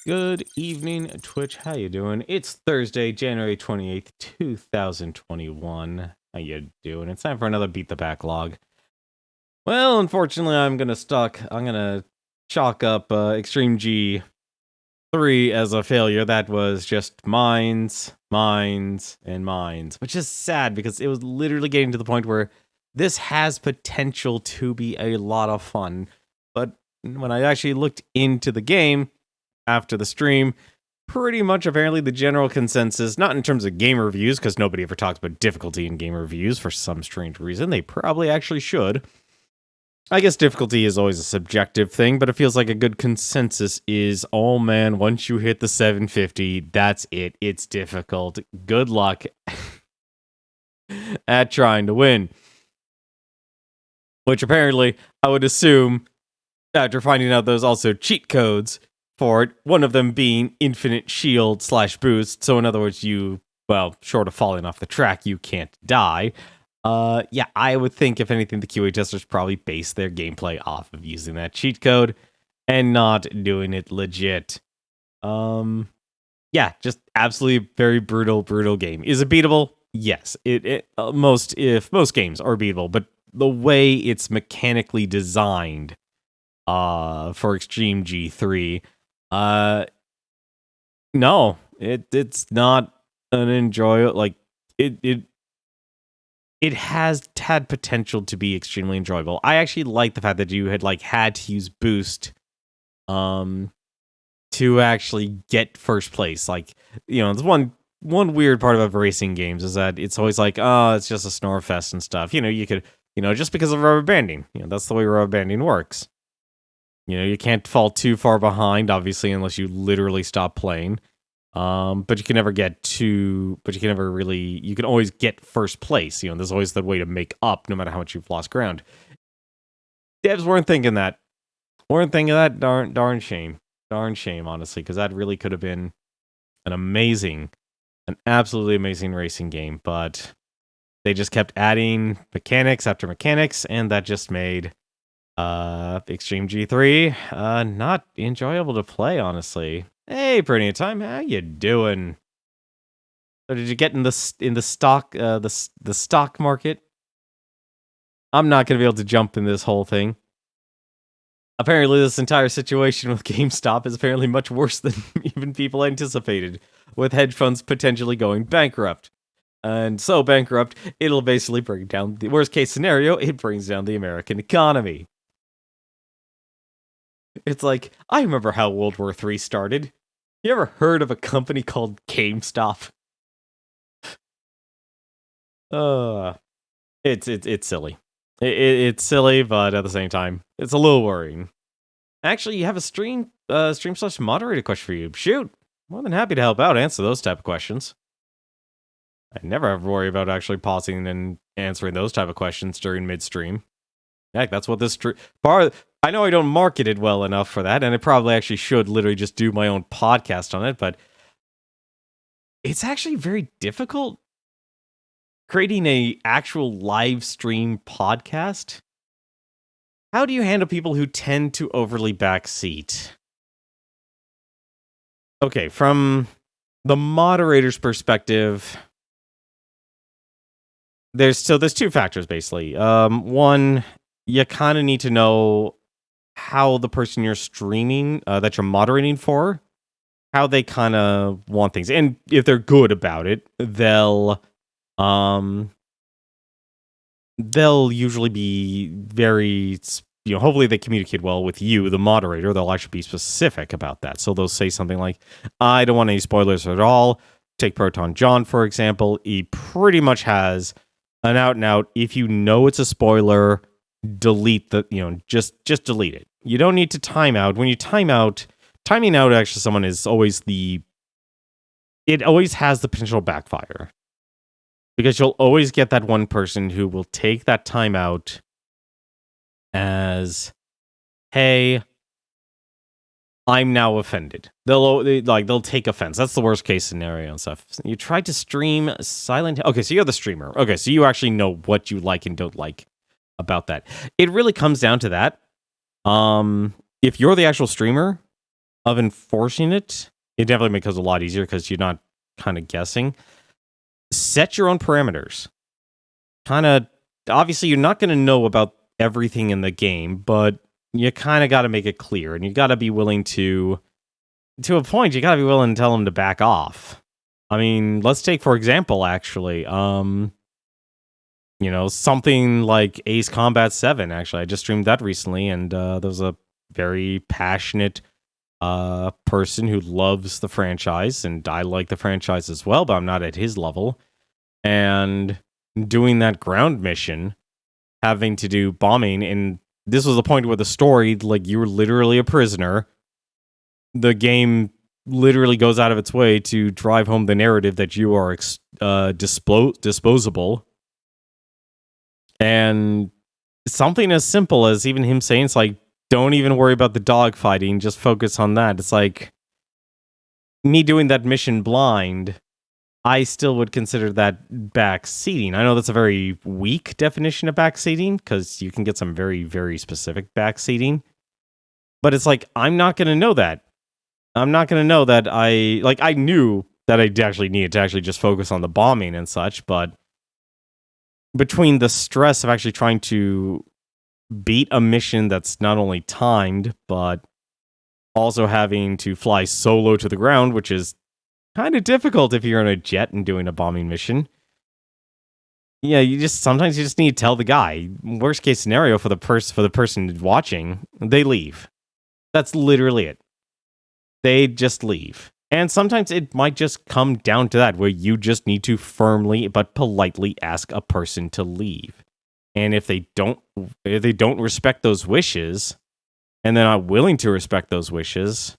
Good evening, Twitch. How you doing? It's Thursday, January 28th, 2021. How you doing? It's time for another Beat the Backlog. Well, unfortunately, I'm gonna chalk up Extreme G 3 as a failure. That was just mines, and mines, which is sad because it was literally getting to the point where this has potential to be a lot of fun. But when I actually looked into the game after the stream, pretty much apparently the general consensus, not in terms of game reviews, because nobody ever talks about difficulty in game reviews for some strange reason. They probably actually should. I guess difficulty is always a subjective thing, but it feels like a good consensus is, oh man, once you hit the 750, that's it. It's difficult. Good luck at trying to win. Which apparently, I would assume, after finding out there's also cheat codes for it, one of them being infinite shield / boost. So in other words, short of falling off the track, you can't die. Yeah, I would think, if anything, the QA testers probably base their gameplay off of using that cheat code and not doing it legit. Yeah, just absolutely very brutal game. Is it beatable? Yes. Most games are beatable, but the way it's mechanically designed, for Extreme G3, no, it's not an enjoyable, like, it has had potential to be extremely enjoyable. I actually like the fact that you had to use boost to actually get first place. There's one weird part about racing games is that it's always like, oh, it's just a snore fest and stuff. You could, just because of rubber banding. That's the way rubber banding works. You can't fall too far behind, obviously, unless you literally stop playing. But you can never you can always get first place. There's always the way to make up no matter how much you've lost ground. Devs weren't thinking that. Darn shame. Darn shame, honestly, because that really could have been an absolutely amazing racing game, but they just kept adding mechanics after mechanics, and that just made Extreme G3 not enjoyable to play, honestly. Hey, Pretty Time, how you doing? So did you get in the stock the stock market? I'm not gonna be able to jump in this whole thing. Apparently, this entire situation with GameStop is apparently much worse than even people anticipated, with hedge funds potentially going bankrupt. And so bankrupt, it'll basically bring down the worst case scenario. It brings down the American economy. It's like, I remember how World War III started. You ever heard of a company called GameStop? It's silly. It's silly, but at the same time, it's a little worrying. Actually, you have a stream / moderator question for you. Shoot, more than happy to help out, answer those type of questions. I never have to worry about actually pausing and answering those type of questions during midstream. Heck, that's what this part. I know I don't market it well enough for that, and I probably actually should literally just do my own podcast on it, but it's actually very difficult creating a actual live stream podcast. How do you handle people who tend to overly backseat? Okay, from the moderator's perspective, there's two factors, basically. One, you kind of need to know how the person you're streaming, that you're moderating for, how they kind of want things. And if they're good about it, they'll usually be very, hopefully they communicate well with you, the moderator. They'll actually be specific about that. So they'll say something like, I don't want any spoilers at all. Take Proton John, for example. He pretty much has an out and out, if you know it's a spoiler, delete just delete it. You don't need to time out. When you timing out actually someone is always it always has the potential backfire. Because you'll always get that one person who will take that timeout as, hey, I'm now offended. They'll take offense. That's the worst case scenario and stuff. You tried to stream Silent. Okay, so you're the streamer. Okay, so you actually know what you like and don't like about that. It really comes down to that. If you're the actual streamer, of enforcing it, it definitely makes it a lot easier because you're not kind of guessing. Set your own parameters. Kind of, obviously, you're not going to know about everything in the game, but you kind of got to make it clear, and you got to be willing to a point, you got to be willing to tell them to back off. I mean, let's take, for example, actually, something like Ace Combat 7, actually. I just streamed that recently, and there was a very passionate person who loves the franchise, and I like the franchise as well, but I'm not at his level. And doing that ground mission, having to do bombing, and this was the point where the story, like, you were literally a prisoner. The game literally goes out of its way to drive home the narrative that you are disposable. And something as simple as even him saying, it's like, don't even worry about the dogfighting, just focus on that. It's like, me doing that mission blind, I still would consider that backseating. I know that's a very weak definition of backseating, because you can get some very, very specific backseating. But it's like, I'm not going to know that. I'm not going to know that I knew that I actually needed to actually just focus on the bombing and such, but between the stress of actually trying to beat a mission that's not only timed, but also having to fly solo to the ground, which is kind of difficult if you're in a jet and doing a bombing mission. Yeah, sometimes you just need to tell the guy. Worst case scenario for the person watching, they leave. That's literally it. They just leave. And sometimes it might just come down to that, where you just need to firmly but politely ask a person to leave. And if they don't respect those wishes, and they're not willing to respect those wishes,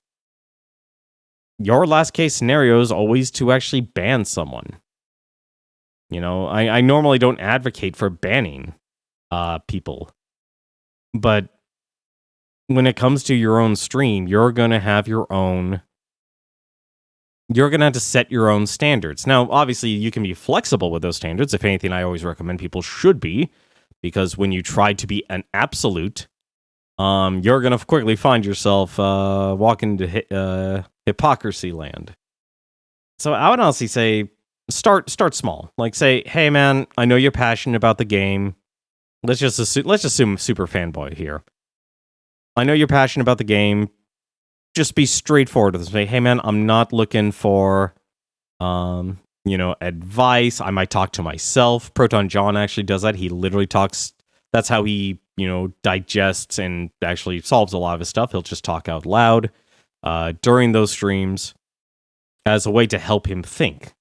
your last case scenario is always to actually ban someone. I normally don't advocate for banning people, but when it comes to your own stream, you're going to have to set your own standards. Now, obviously, you can be flexible with those standards. If anything, I always recommend people should be, because when you try to be an absolute, you're going to quickly find yourself walking into hypocrisy land. So I would honestly say, start small. Like, say, hey man, I know you're passionate about the game. Let's just assume super fanboy here. I know you're passionate about the game. Just be straightforward with them. Say, hey man, I'm not looking for advice. I might talk to myself. Proton John actually does that. He literally talks. That's how he, digests and actually solves a lot of his stuff. He'll just talk out loud during those streams as a way to help him think.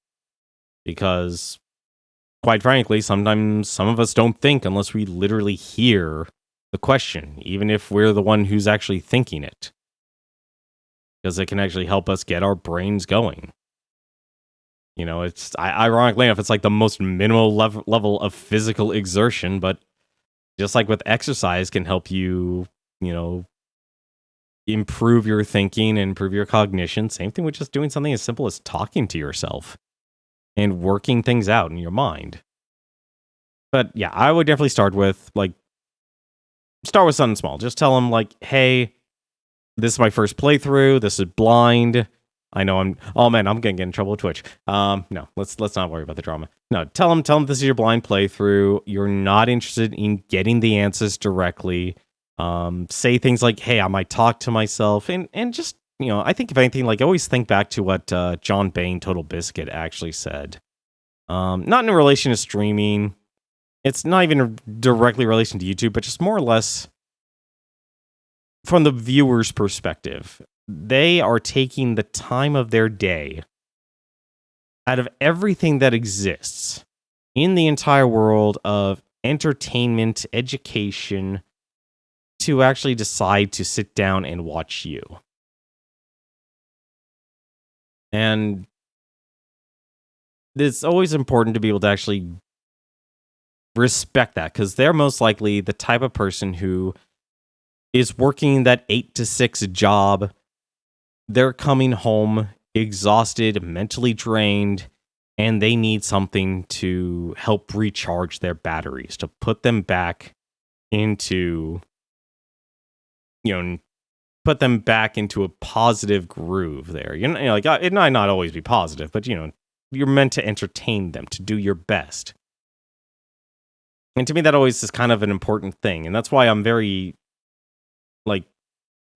Because, quite frankly, sometimes some of us don't think unless we literally hear the question, even if we're the one who's actually thinking it. Because it can actually help us get our brains going. It's ironically enough, it's like the most minimal level of physical exertion, but just like with exercise can help you, improve your thinking and improve your cognition. Same thing with just doing something as simple as talking to yourself and working things out in your mind. But yeah, I would definitely start with something small. Just tell them hey, this is my first playthrough. This is blind. I know I'm gonna get in trouble with Twitch. No, let's not worry about the drama. No, tell them this is your blind playthrough. You're not interested in getting the answers directly. Say things like, hey, I might talk to myself, and just, I think if anything, always think back to what John Bain, Total Biscuit, actually said. Not in relation to streaming. It's not even directly in relation to YouTube, but just more or less from the viewer's perspective. They are taking the time of their day out of everything that exists in the entire world of entertainment, education, to actually decide to sit down and watch you. And it's always important to be able to actually respect that, because they're most likely the type of person who is working that 8 to 6 job. They're coming home exhausted, mentally drained, and they need something to help recharge their batteries, to put them back into, put them back into a positive groove there. Like, it might not always be positive, but you're meant to entertain them, to do your best. And to me, that always is kind of an important thing. And that's why I'm very, like,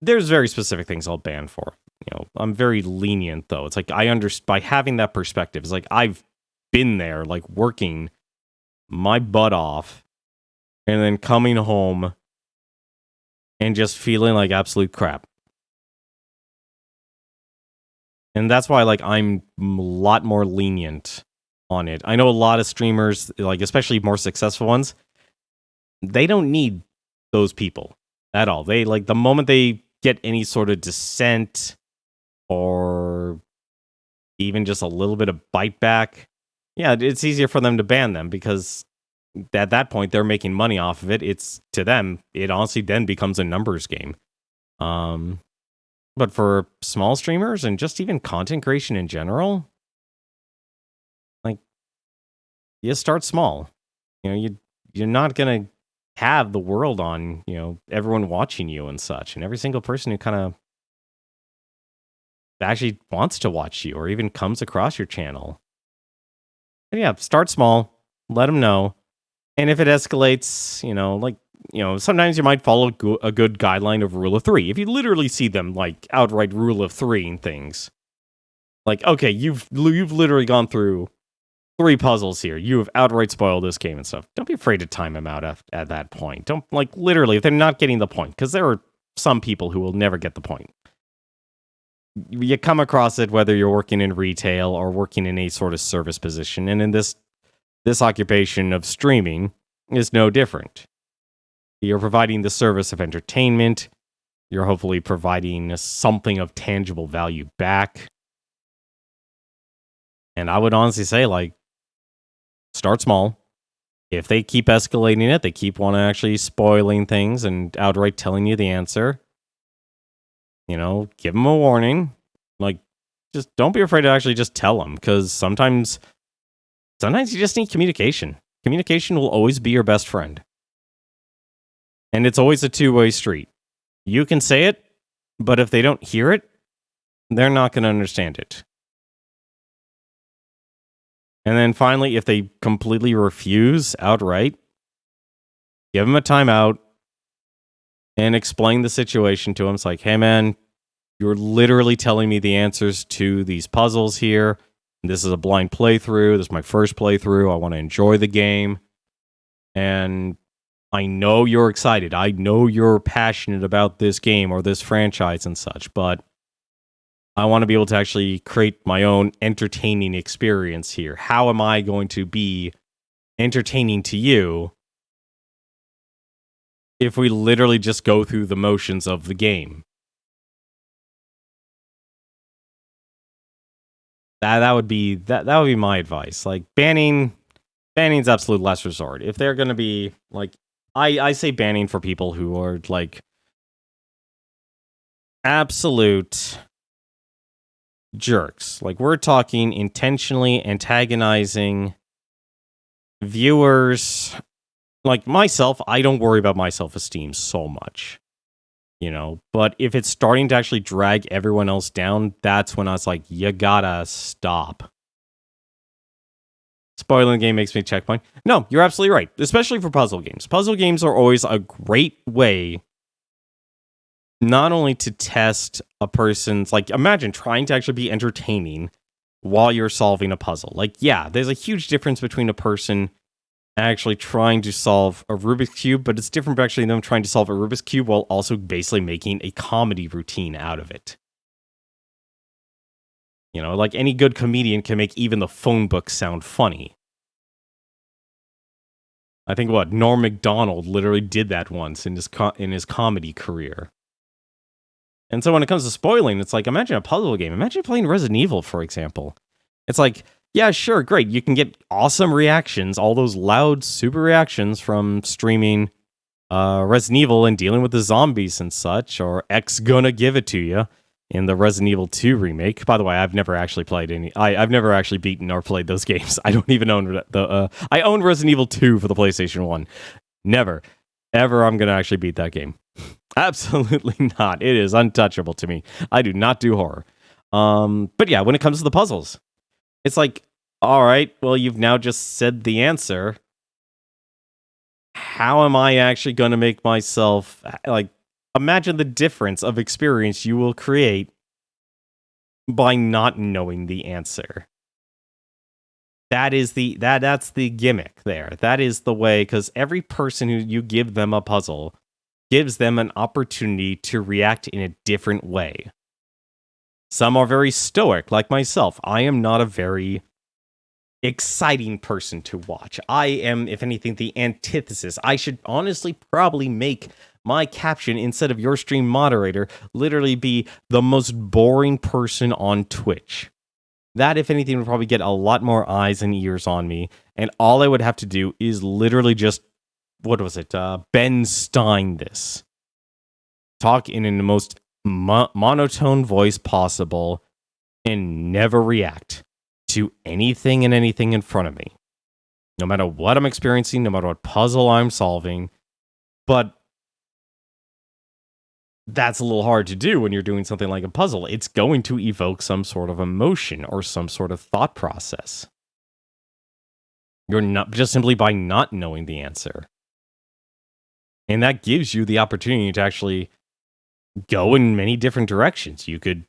there's very specific things I'll ban for. I'm very lenient, though. It's like, by having that perspective, it's like, I've been there, like, working my butt off, and then coming home and just feeling like absolute crap. And that's why, like, I'm a lot more lenient on it. I know a lot of streamers, like, especially more successful ones, they don't need those people at all. They, like, the moment they get any sort of dissent or even just a little bit of bite back, yeah, it's easier for them to ban them, because at that point they're making money off of it. It's, to them, it honestly then becomes a numbers game. But for small streamers and just even content creation in general, like, you start small. You're not gonna have the world on, everyone watching you and such, and every single person who kind of actually wants to watch you or even comes across your channel. And yeah, start small, let them know. And if it escalates, sometimes you might follow a good guideline of rule of 3. If you literally see them, like, outright rule of 3 things, like, okay, you've literally gone through 3 puzzles here. You have outright spoiled this game and stuff. Don't be afraid to time them out at that point. Don't, like, literally, if they're not getting the point, because there are some people who will never get the point. You come across it whether you're working in retail or working in a sort of service position, and in this occupation of streaming is no different. You're providing the service of entertainment. You're hopefully providing something of tangible value back. And I would honestly say, like, start small. If they keep escalating it, they keep actually spoiling things and outright telling you the answer, give them a warning. Like, just don't be afraid to actually just tell them, because sometimes you just need communication. Communication will always be your best friend. And it's always a two-way street. You can say it, but if they don't hear it, they're not going to understand it. And then finally, if they completely refuse outright, give them a timeout and explain the situation to them. It's like, hey man, you're literally telling me the answers to these puzzles here. This is a blind playthrough. This is my first playthrough. I want to enjoy the game. And I know you're excited. I know you're passionate about this game or this franchise and such, but I want to be able to actually create my own entertaining experience here. How am I going to be entertaining to you if we literally just go through the motions of the game? That would be my advice. Like, banning's absolute last resort. If they're going to be, like, I say banning for people who are, like, absolute jerks. Like, we're talking intentionally antagonizing viewers. Like myself, I don't worry about my self-esteem so much, but if it's starting to actually drag everyone else down, that's when I was like, you gotta stop. Spoiling the game makes me checkpoint. No, you're absolutely right, especially for puzzle games. Puzzle games are always a great way not only to test a person's, like, imagine trying to actually be entertaining while you're solving a puzzle. Like, yeah, there's a huge difference between a person actually trying to solve a Rubik's Cube, but it's different actually them trying to solve a Rubik's Cube while also basically making a comedy routine out of it. Like, any good comedian can make even the phone book sound funny. I think Norm Macdonald literally did that once in his comedy career. And so when it comes to spoiling, it's like, imagine a puzzle game. Imagine playing Resident Evil, for example. It's like, yeah, sure, great. You can get awesome reactions, all those loud, super reactions from streaming Resident Evil and dealing with the zombies and such, or X gonna give it to you in the Resident Evil 2 remake. By the way, I've never actually played I've never actually beaten or played those games. I don't even own I own Resident Evil 2 for the PlayStation 1. Never, ever I'm gonna actually beat that game. Absolutely not. It is untouchable to me. I do not do horror. But yeah, when it comes to the puzzles, it's like, all right, well, you've now just said the answer. How am I actually going to make myself like imagine the difference of experience you will create by not knowing the answer. That's the gimmick there. That is the way, because every person who you give them a puzzle gives them an opportunity to react in a different way. Some are very stoic, like myself. I am not a very exciting person to watch. I am, if anything, the antithesis. I should honestly probably make my caption, instead of your stream moderator, literally be the most boring person on Twitch. That, if anything, would probably get a lot more eyes and ears on me. And all I would have to do is literally just, what was it? Ben Stein this. Talk in the most monotone voice possible and never react to anything and anything in front of me. No matter what I'm experiencing, no matter what puzzle I'm solving. But that's a little hard to do when you're doing something like a puzzle. It's going to evoke some sort of emotion or some sort of thought process. You're not just simply by not knowing the answer. And that gives you the opportunity to actually go in many different directions. You could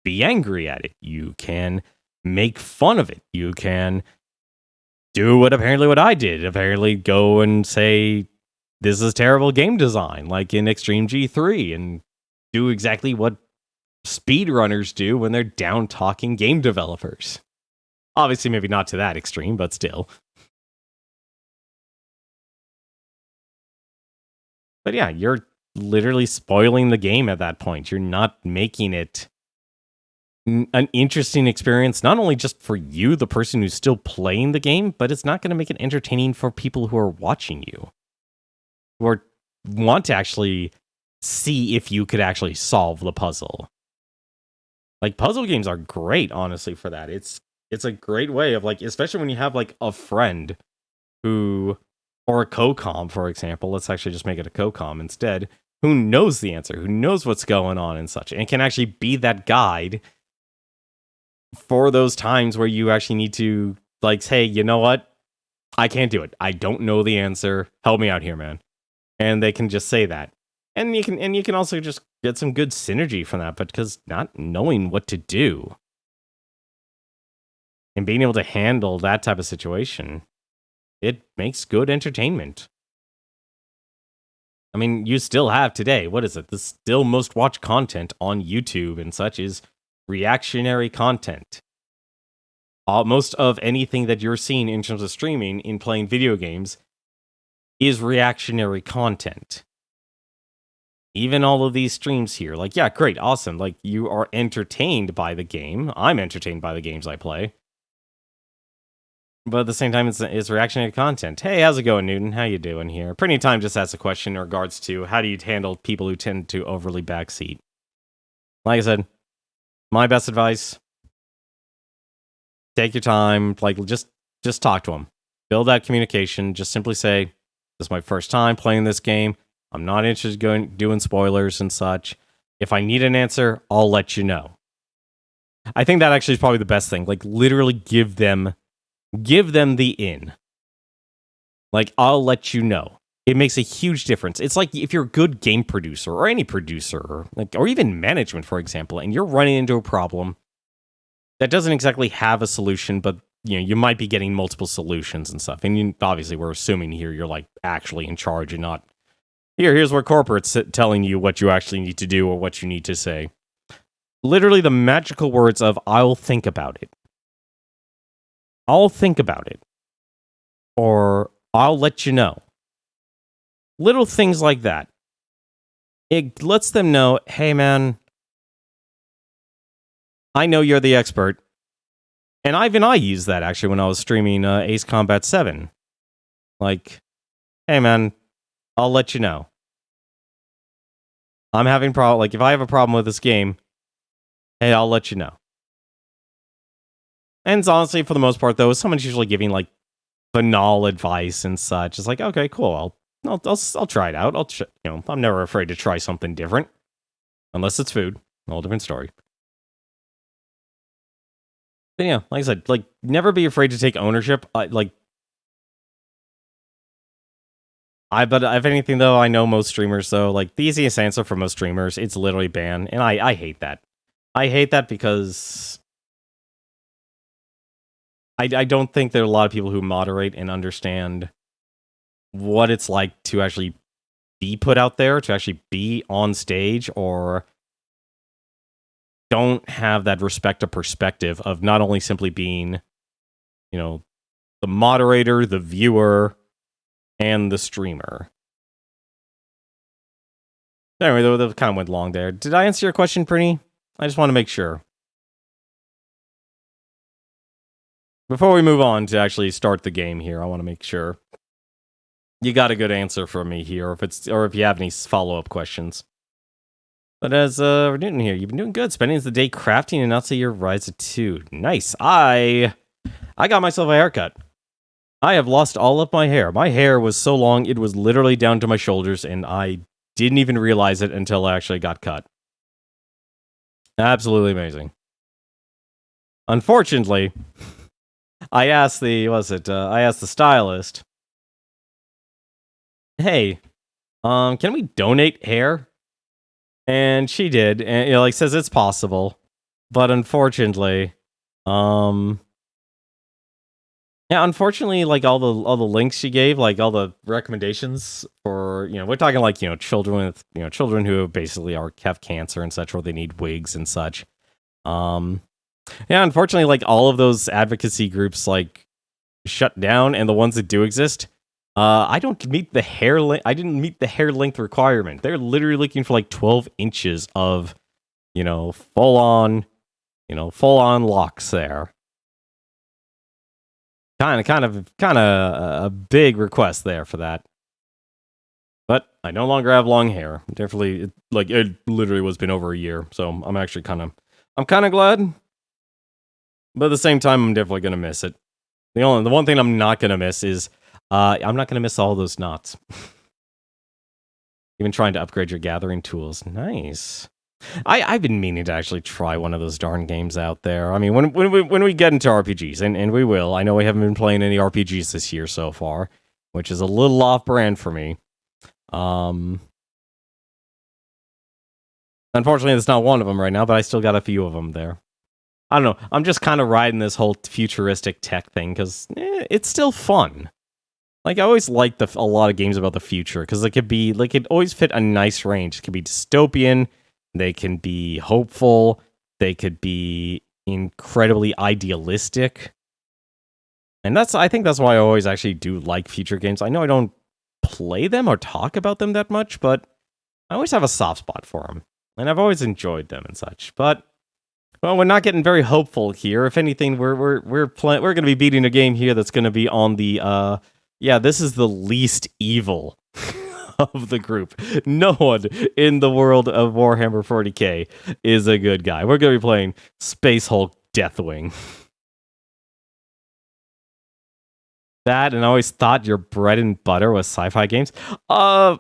be angry at it. You can make fun of it. You can do what I did. Apparently go and say, this is terrible game design, like in Extreme G3, and do exactly what speedrunners do when they're down talking game developers. Obviously, maybe not to that extreme, but still. But yeah, you're literally spoiling the game at that point. You're not making it an interesting experience, not only just for you, the person who's still playing the game, but it's not going to make it entertaining for people who are watching you, or want to actually see if you could actually solve the puzzle. Like, puzzle games are great, honestly, for that. It's a great way of, like, especially when you have like a friend who, or a co-com, for example. Let's actually just make it a co-com instead, who knows the answer, who knows what's going on and such, and can actually be that guide for those times where you actually need to, like, hey, you know what? I can't do it. I don't know the answer. Help me out here, man. And they can just say that. And you can also just get some good synergy from that, but because not knowing what to do and being able to handle that type of situation, it makes good entertainment. I mean, you still have today, what is it? The still most watched content on YouTube and such is reactionary content. Most of anything that you're seeing in terms of streaming in playing video games is reactionary content. Even all of these streams here, like, yeah, great, awesome. Like, you are entertained by the game. I'm entertained by the games I play. But at the same time, it's reactionary content. Hey, how's it going, Newton? How you doing here? Plenty of time just ask a question in regards to how do you handle people who tend to overly backseat. Like I said, my best advice, take your time. Like, just talk to them. Build that communication. Just simply say, this is my first time playing this game. I'm not interested in doing spoilers and such. If I need an answer, I'll let you know. I think that actually is probably the best thing. Like, literally give them the in. Like, I'll let you know. It makes a huge difference. It's like if you're a good game producer or any producer, or even management, for example, and you're running into a problem that doesn't exactly have a solution, but you might be getting multiple solutions and stuff. And obviously, we're assuming here you're like actually in charge and not here's where corporate's telling you what you actually need to do or what you need to say. Literally the magical words of, I'll think about it. I'll think about it. Or I'll let you know. Little things like that. It lets them know, hey man, I know you're the expert. And I used that actually when I was streaming Ace Combat 7. Like, hey man, I'll let you know. I'm having problem. Like, if I have a problem with this game, hey, I'll let you know. And honestly, for the most part, though, someone's usually giving like banal advice and such. It's like, okay, cool. I'll try it out. I'm never afraid to try something different, unless it's food. A whole different story. But yeah, like I said, like never be afraid to take ownership. But if anything though, I know most streamers though, like the easiest answer for most streamers, it's literally ban, and I hate that. I hate that because I don't think there are a lot of people who moderate and understand what it's like to actually be put out there, to actually be on stage, or don't have that respect of perspective of not only simply being, the moderator, the viewer, and the streamer. Anyway, that kind of went long there. Did I answer your question, Prinny? I just want to make sure. Before we move on to actually start the game here, I want to make sure you got a good answer from me here, or if you have any follow-up questions. But as we're doing here, you've been doing good. Spending the day crafting and not say your rise to 2. Nice. I got myself a haircut. I have lost all of my hair. My hair was so long, it was literally down to my shoulders, and I didn't even realize it until I actually got cut. Absolutely amazing. Unfortunately, I asked the stylist, hey, can we donate hair? And she did, and says it's possible, but unfortunately, unfortunately, like all the links she gave, like all the recommendations for, we're talking like, children with, children who basically have cancer and such, or they need wigs and such. Unfortunately, like all of those advocacy groups like shut down, and the ones that do exist, I don't meet the hair I didn't meet the hair length requirement. They're literally looking for like 12 inches of, full on locks there. Kind of a big request there for that. But I no longer have long hair. Definitely, it literally was been over a year, so I'm actually kind of glad. But at the same time, I'm definitely gonna miss it. The one thing I'm not gonna miss is I'm not gonna miss all those knots. Even trying to upgrade your gathering tools. Nice. I've been meaning to actually try one of those darn games out there. I mean, when we get into RPGs, and we will. I know we haven't been playing any RPGs this year so far, which is a little off-brand for me. Unfortunately, it's not one of them right now, but I still got a few of them there. I don't know. I'm just kind of riding this whole futuristic tech thing because it's still fun. Like, I always liked a lot of games about the future because it could be, it always fit a nice range. It could be dystopian, they can be hopeful, they could be incredibly idealistic. And I think that's why I always actually do like future games. I know I don't play them or talk about them that much, but I always have a soft spot for them. And I've always enjoyed them and such. But, well, we're not getting very hopeful here. If anything, we're going to be beating a game here that's going to be on the this is the least evil of the group. No one in the world of Warhammer 40k is a good guy. We're going to be playing Space Hulk Deathwing. That, and I always thought your bread and butter was sci-fi games. So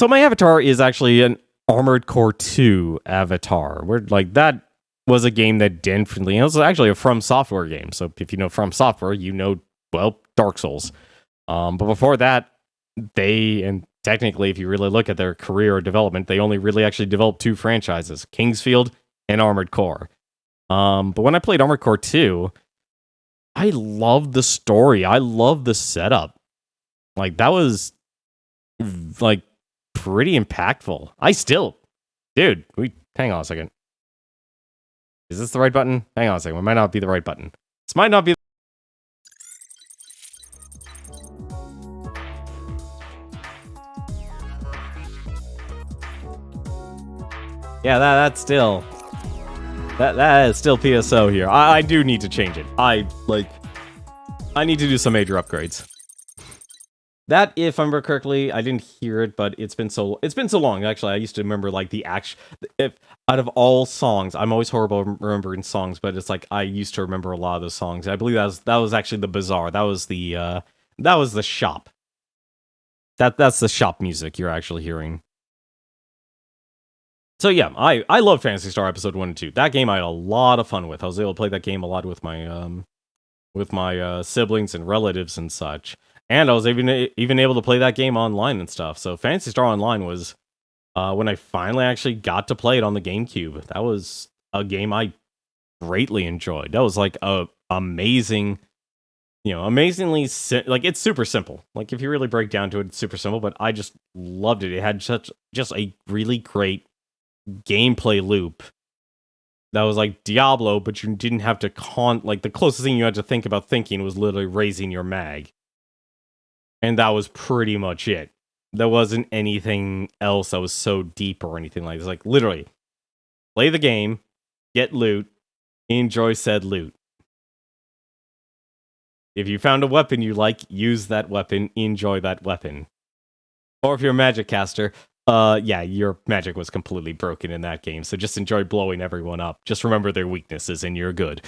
my avatar is actually an Armored Core 2 avatar. Where that was a game that definitely, it was actually a From Software game. So if you know From Software, Dark Souls. But before that, and technically, if you really look at their career or development, they only really actually developed 2 franchises, Kingsfield and Armored Core. But when I played Armored Core 2, I loved the story. I loved the setup. That was pretty impactful. Hang on a second. Is this the right button? Hang on a second. It might not be the right button. This might not be. Yeah, that's still. That is still PSO here. I do need to change it. I need to do some major upgrades. That, if I remember correctly, I didn't hear it, but it's been so long. Actually, I used to remember out of all songs, I'm always horrible remembering songs, but it's I used to remember a lot of those songs. I believe that was actually the Bazaar. That was the That was the shop. That's the shop music you're actually hearing. So yeah, I love Phantasy Star Episode 1 and 2. That game I had a lot of fun with. I was able to play that game a lot with my siblings and relatives and such. And I was even able to play that game online and stuff. So Phantasy Star Online was when I finally actually got to play it on the GameCube. That was a game I greatly enjoyed. That was like a amazing, amazingly like it's super simple. Like if you really break down to it, it's super simple. But I just loved it. It had just a really great gameplay loop that was like Diablo, but you didn't have to like the closest thing you had to think about thinking was literally raising your mag. And that was pretty much it. There wasn't anything else that was so deep or anything like this. Like literally, play the game, get loot, enjoy said loot. If you found a weapon you like, use that weapon, enjoy that weapon. Or if you're a magic caster, yeah, your magic was completely broken in that game, so just enjoy blowing everyone up. Just remember their weaknesses and you're good.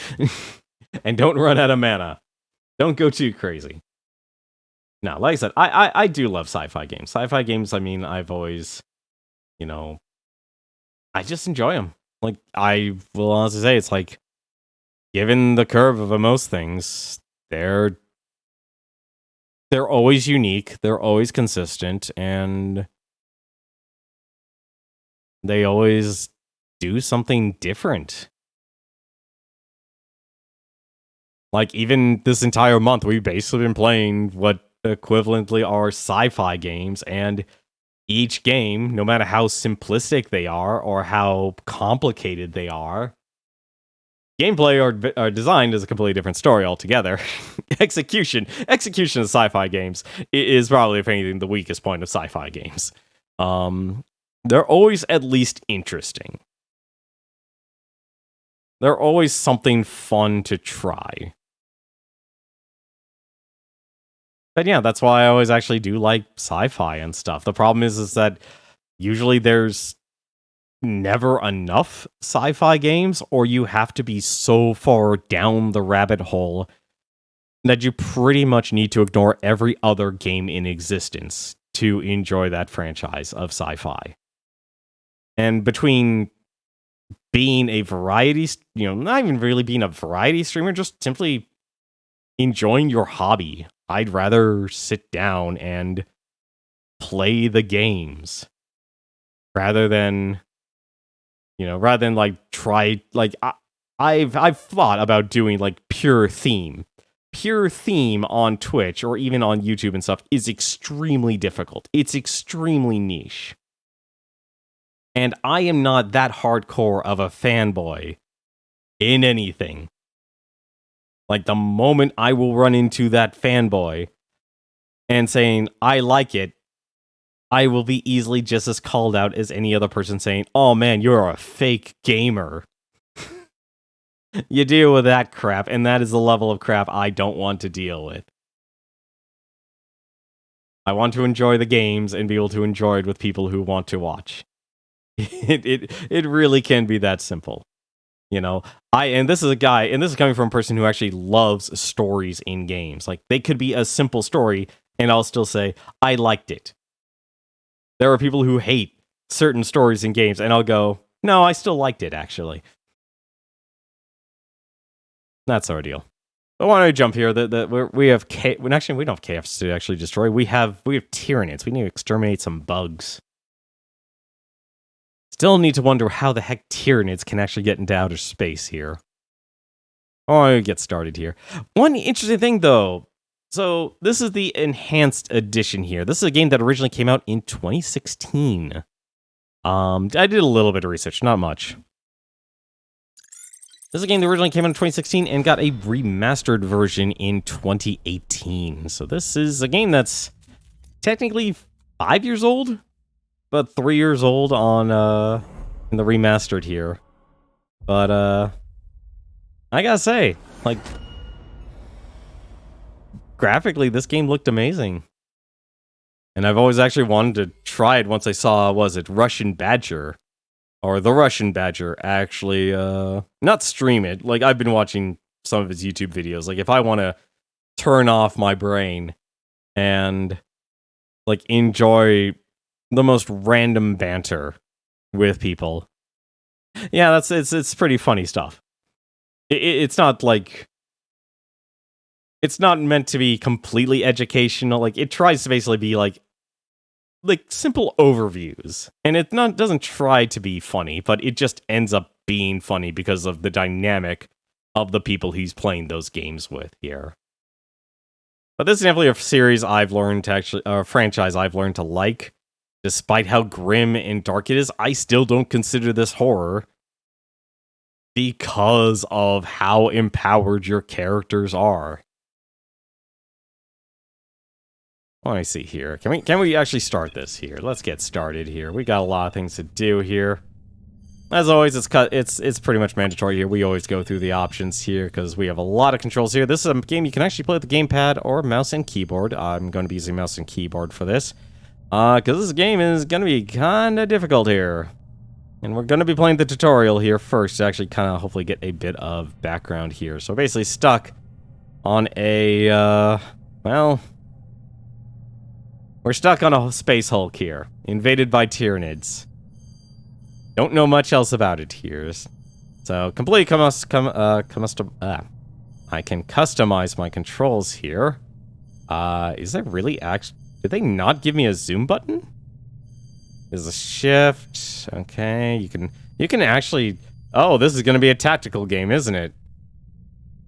And don't run out of mana. Don't go too crazy. Now, like I said, I do love sci-fi games. Sci-fi games, I mean, I've always, I just enjoy them. Like, I will honestly say, it's like, given the curve of most things, they're always unique, they're always consistent, and they always do something different. Like, even this entire month, we've basically been playing what equivalently are sci-fi games, and each game, no matter how simplistic they are or how complicated they are, gameplay or design is a completely different story altogether. Execution of sci-fi games is probably, if anything, the weakest point of sci-fi games. They're always at least interesting. They're always something fun to try. But yeah, that's why I always actually do like sci-fi and stuff. The problem is that usually there's never enough sci-fi games, or you have to be so far down the rabbit hole that you pretty much need to ignore every other game in existence to enjoy that franchise of sci-fi. And between being a variety, not even really being a variety streamer, just simply enjoying your hobby, I'd rather sit down and play the games rather than like try, like I've thought about doing like pure theme on Twitch or even on YouTube and stuff is extremely difficult. It's extremely niche. And I am not that hardcore of a fanboy in anything. Like, the moment I will run into that fanboy and saying, I like it, I will be easily just as called out as any other person saying, oh man, you're a fake gamer. You deal with that crap, and that is the level of crap I don't want to deal with. I want to enjoy the games and be able to enjoy it with people who want to watch. It really can be that simple. And this is coming from a person who actually loves stories in games. Like, they could be a simple story, and I'll still say, I liked it. There are people who hate certain stories in games, and I'll go, no, I still liked it, actually. That's our deal. I want to jump here. We have actually, we don't have chaos to actually destroy. We have Tyranids. We need to exterminate some bugs. Still need to wonder how the heck Tyranids can actually get into outer space here. Oh, get started here. One interesting thing, though. So, this is the enhanced edition here. This is a game that originally came out in 2016. I did a little bit of research, not much. This is a game that originally came out in 2016 and got a remastered version in 2018. So this is a game that's technically 5 years old, but 3 years old on in the remastered here. But I gotta say, like, graphically, this game looked amazing. And I've always actually wanted to try it once I saw, Russian Badger? Or the Russian Badger actually, not stream it. Like, I've been watching some of his YouTube videos. Like, if I want to turn off my brain and like enjoy the most random banter with people. Yeah, it's pretty funny stuff. It's not like it's not meant to be completely educational. Like it tries to basically be like simple overviews, and it doesn't try to be funny, but it just ends up being funny because of the dynamic of the people he's playing those games with here. But this is definitely a series I've learned to actually, a franchise I've learned to like. Despite how grim and dark it is, I still don't consider this horror because of how empowered your characters are. Let me see here. Can we actually start this here? Let's get started here. We got a lot of things to do here. As always, it's pretty much mandatory here. We always go through the options here because we have a lot of controls here. This is a game you can actually play with the gamepad or mouse and keyboard. I'm going to be using mouse and keyboard for this. Because this game is going to be kind of difficult here. And we're going to be playing the tutorial here first to actually kind of hopefully get a bit of background here. So basically stuck on a, well, we're stuck on a space hulk here, invaded by Tyranids. Don't know much else about it here. So completely I can customize my controls here. Is there really actually... Did they not give me a zoom button? There's a shift. Okay, you can actually... Oh, this is going to be a tactical game, isn't it?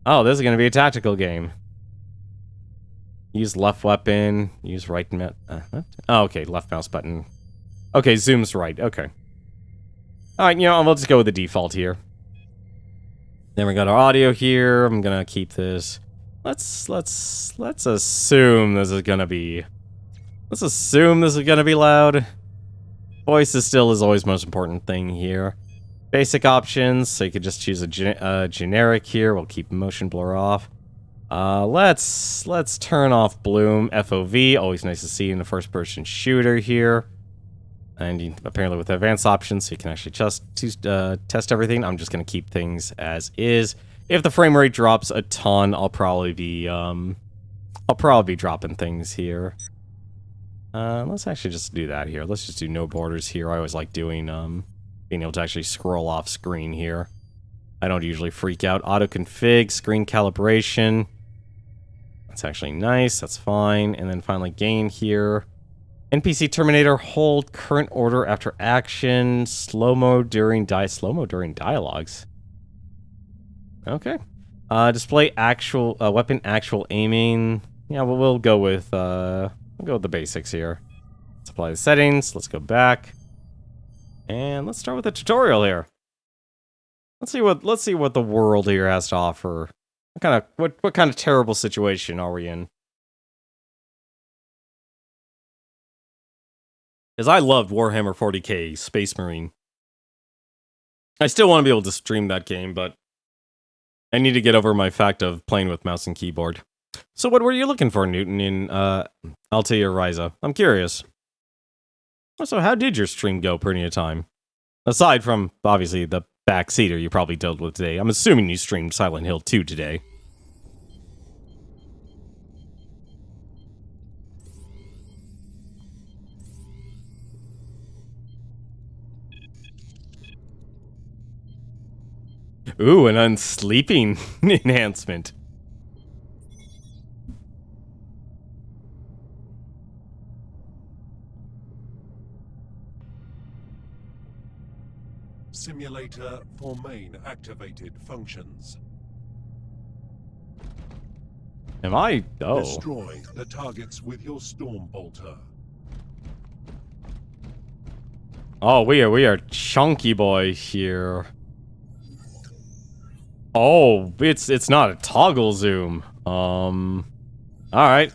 Oh, this is going to be a tactical game. Use left weapon. Use right... Oh, okay, left mouse button. Okay, zoom's right. Okay. Alright, you know, we'll just go with the default here. Then we got our audio here. I'm going to keep this... Let's assume this is going to be... Let's assume this is going to be loud. Voice is still always most important thing here. Basic options, so you could just choose a generic here. We'll keep motion blur off. Let's turn off bloom, FOV. Always nice to see in the first-person shooter here. And you, apparently with advanced options, so you can actually just test everything. I'm just going to keep things as is. If the frame rate drops a ton, I'll probably be dropping things here. Let's actually just do that here. Let's just do no borders here. I always like doing, being able to actually scroll off screen here. I don't usually freak out. Auto config, screen calibration. That's actually nice. That's fine. And then finally gain here. NPC Terminator, hold current order after action. Slow-mo during dialogues. Okay. Display actual, weapon actual aiming. Yeah, well, we'll go with the basics here. Let's apply the settings. Let's go back. And let's start with the tutorial here. Let's see what the world here has to offer. What kind of terrible situation are we in? Because I loved Warhammer 40k Space Marine. I still want to be able to stream that game, but I need to get over my fact of playing with mouse and keyboard. So what were you looking for, Newton, in Altea Ryza? I'm curious. So how did your stream go per any time? Aside from, obviously, the backseater you probably dealt with today. I'm assuming you streamed Silent Hill 2 today. Ooh, an unsleeping enhancement. Simulator for main activated functions. Am I? Oh. Destroy the targets with your storm bolter. Oh, we are chunky boy here. Oh, it's not a toggle zoom. All right.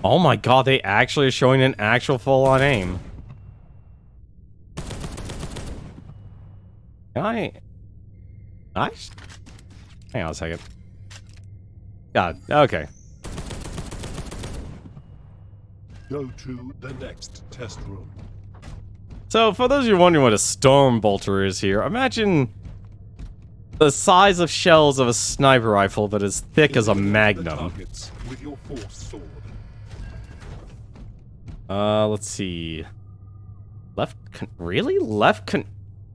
Oh my god, they actually are showing an actual full-on aim. Can I... Hang on a second. God, okay. Go to the next test room. So, for those of you wondering what a storm bolter is here, imagine The size of shells of a sniper rifle, but as thick as a magnum. Targets with your force sword. Let's see. Really?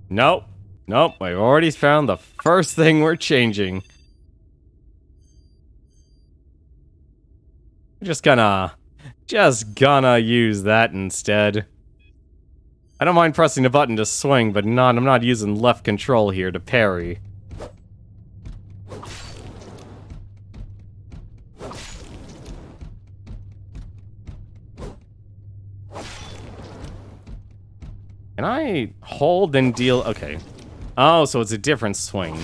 Nope. Nope, I've already found the first thing we're changing. Just gonna use that instead. I don't mind pressing the button to swing, but I'm not using left control here to parry. Can I hold and deal? Okay. Oh, so it's a different swing.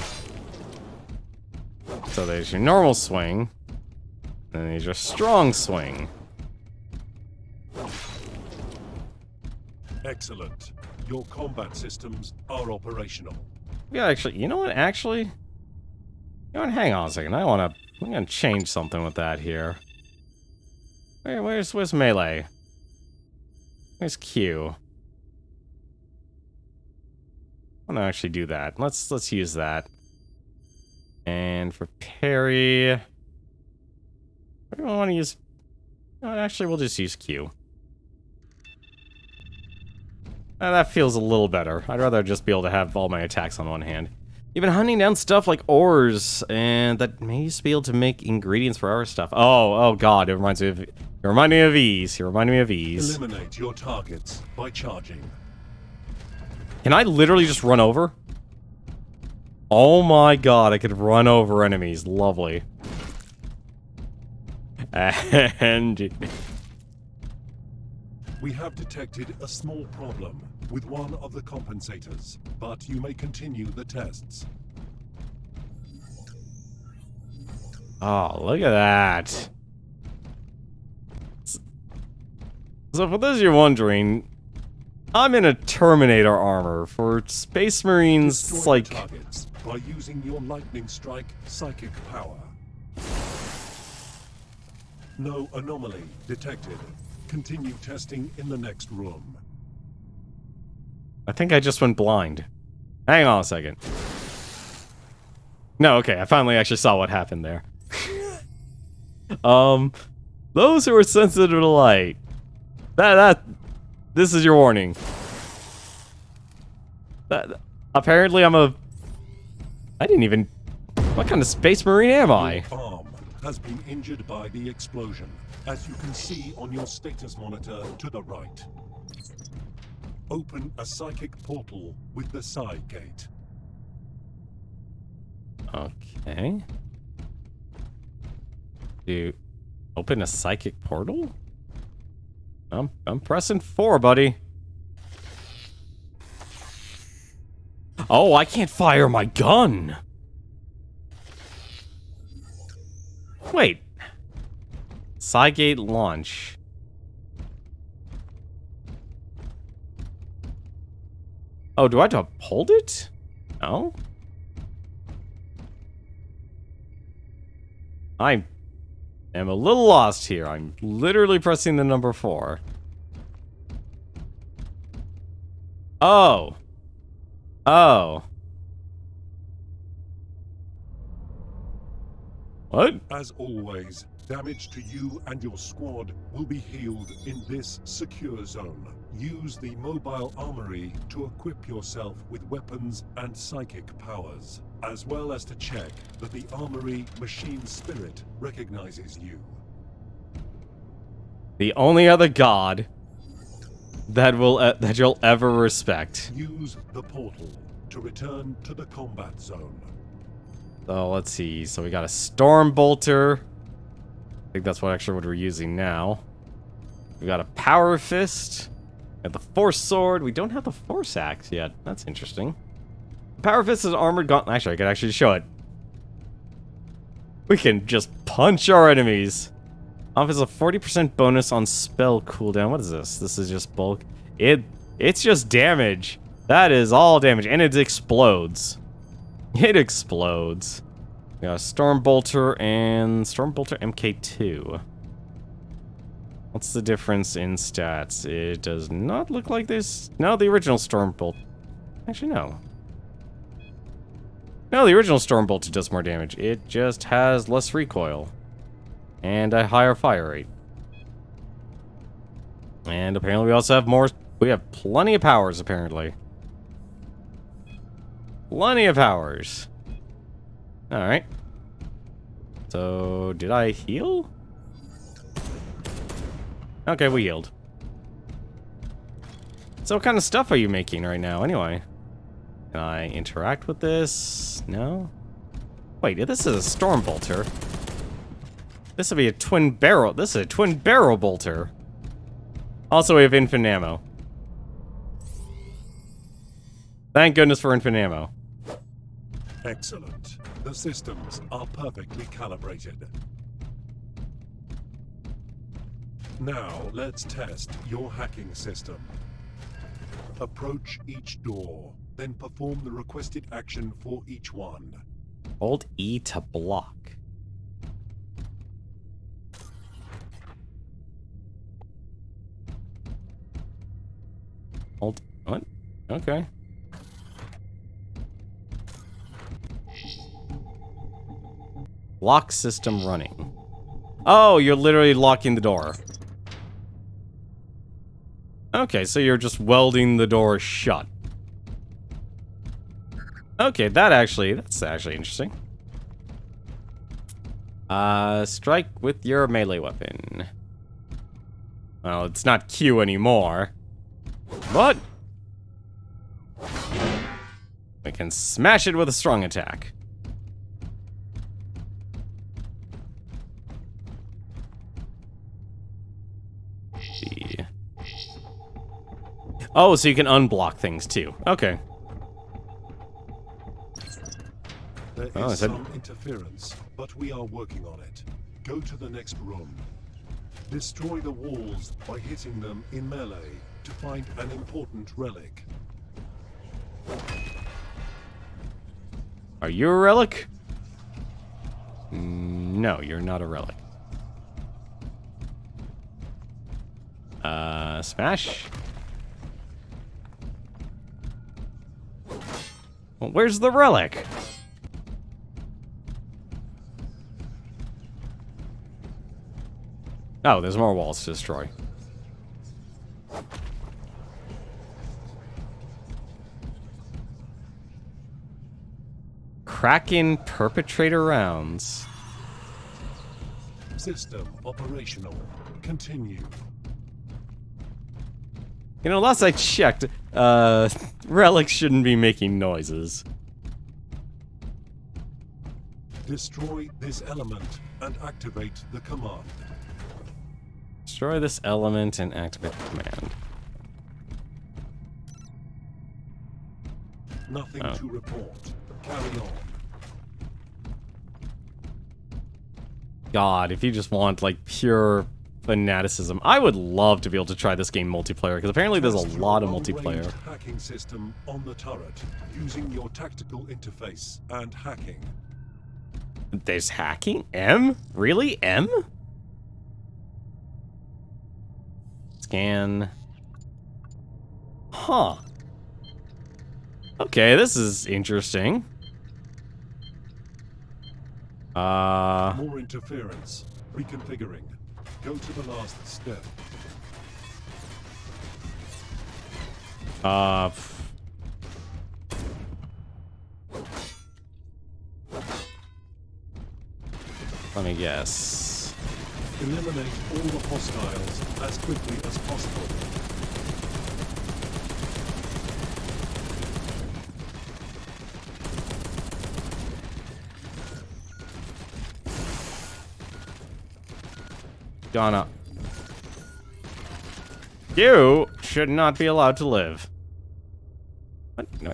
So there's your normal swing. And there's your strong swing. Excellent. Your combat systems are operational. Yeah, actually, you know what? Actually, you know what? Hang on a second. I'm gonna change something with that here. Where's melee? Where's Q? I'm gonna actually do that. Let's use that. And for parry, I don't want to use. No, actually, we'll just use Q. That feels a little better. I'd rather just be able to have all my attacks on one hand. You've been hunting down stuff like ores, and that may used to be able to make ingredients for our stuff. Oh God! It reminds me of. It reminded me of Ease. It reminded me of Ease. Eliminate your targets by charging. Can I literally just run over? Oh my God! I could run over enemies. Lovely. And we have detected a small problem with one of the compensators, but you may continue the tests. oh, look at that. So for those of you wondering, I'm in a Terminator armor. For Space Marines, it's Destroy like... targets by using your lightning strike psychic power. No anomaly detected. Continue testing in the next room. I think I just went blind. Hang on a second. No, okay, I finally actually saw what happened there. Those who are sensitive to light. This is your warning. Apparently I didn't even... What kind of Space Marine am I? Your arm has been injured by the explosion, as you can see on your status monitor to the right. Open a psychic portal with the side gate. Okay. Do open a psychic portal? I'm pressing 4, buddy. Oh, I can't fire my gun. Wait. Side gate launch. Oh, do I have to hold it? No. I am a little lost here. I'm literally pressing the number 4. Oh. Oh. What? As always, damage to you and your squad will be healed in this secure zone. Use the mobile armory to equip yourself with weapons and psychic powers, as well as to check that the armory machine spirit recognizes you. The only other god that you'll ever respect. Use the portal to return to the combat zone. So let's see. So we got a storm bolter. I think that's what we're using now. We got a power fist. And the force sword. We don't have the force axe yet. That's interesting. The power fist is armored gauntlet. Actually, I could actually show it. We can just punch our enemies. Offers a 40% bonus on spell cooldown. What is this? This is just bulk. It's just damage. That is all damage. And it explodes. It explodes. We got a Stormbolter and Stormbolter MK2. What's the difference in stats? It does not look like this. No, the original Stormbolt. Actually, no. No, the original Storm Bolter does more damage. It just has less recoil. And a higher fire rate. And apparently we also have more... We have plenty of powers, apparently. Plenty of powers. Alright. So, did I heal? Okay, we healed. So what kind of stuff are you making right now, anyway? Can I interact with this? No? Wait, this is a Storm Bolter. This would be a twin barrel. This is a twin barrel bolter. Also, we have infinite ammo. Thank goodness for infinite ammo. Excellent. The systems are perfectly calibrated. Now, let's test your hacking system. Approach each door, then perform the requested action for each one. Hold E to block. Hold... What? Okay. Lock system running. Oh, you're literally locking the door. Okay, so you're just welding the door shut. Okay, that's actually interesting. Strike with your melee weapon. Well, it's not Q anymore. But we can smash it with a strong attack. Gee. Oh, so you can unblock things too. Okay. There is some interference, but we are working on it. Go to the next room. Destroy the walls by hitting them in melee to find an important relic. Are you a relic? No, you're not a relic. Smash? Well, where's the relic? Oh, there's more walls to destroy. Kraken perpetrator rounds. System operational. Continue. You know, last I checked, relics shouldn't be making noises. Destroy this element and activate the command. Destroy this element and activate the command. Nothing to report. Carry on. God, if you just want, like, pure fanaticism. I would love to be able to try this game multiplayer, because apparently there's a lot of multiplayer. Hacking system on the turret, using your tactical interface and hacking. There's hacking? M? Really? M? Scan. Huh. Okay, this is interesting. More interference. Reconfiguring. Go to the last step. Let me guess. Eliminate all the hostiles as quickly as possible. Donna. You should not be allowed to live. What? No.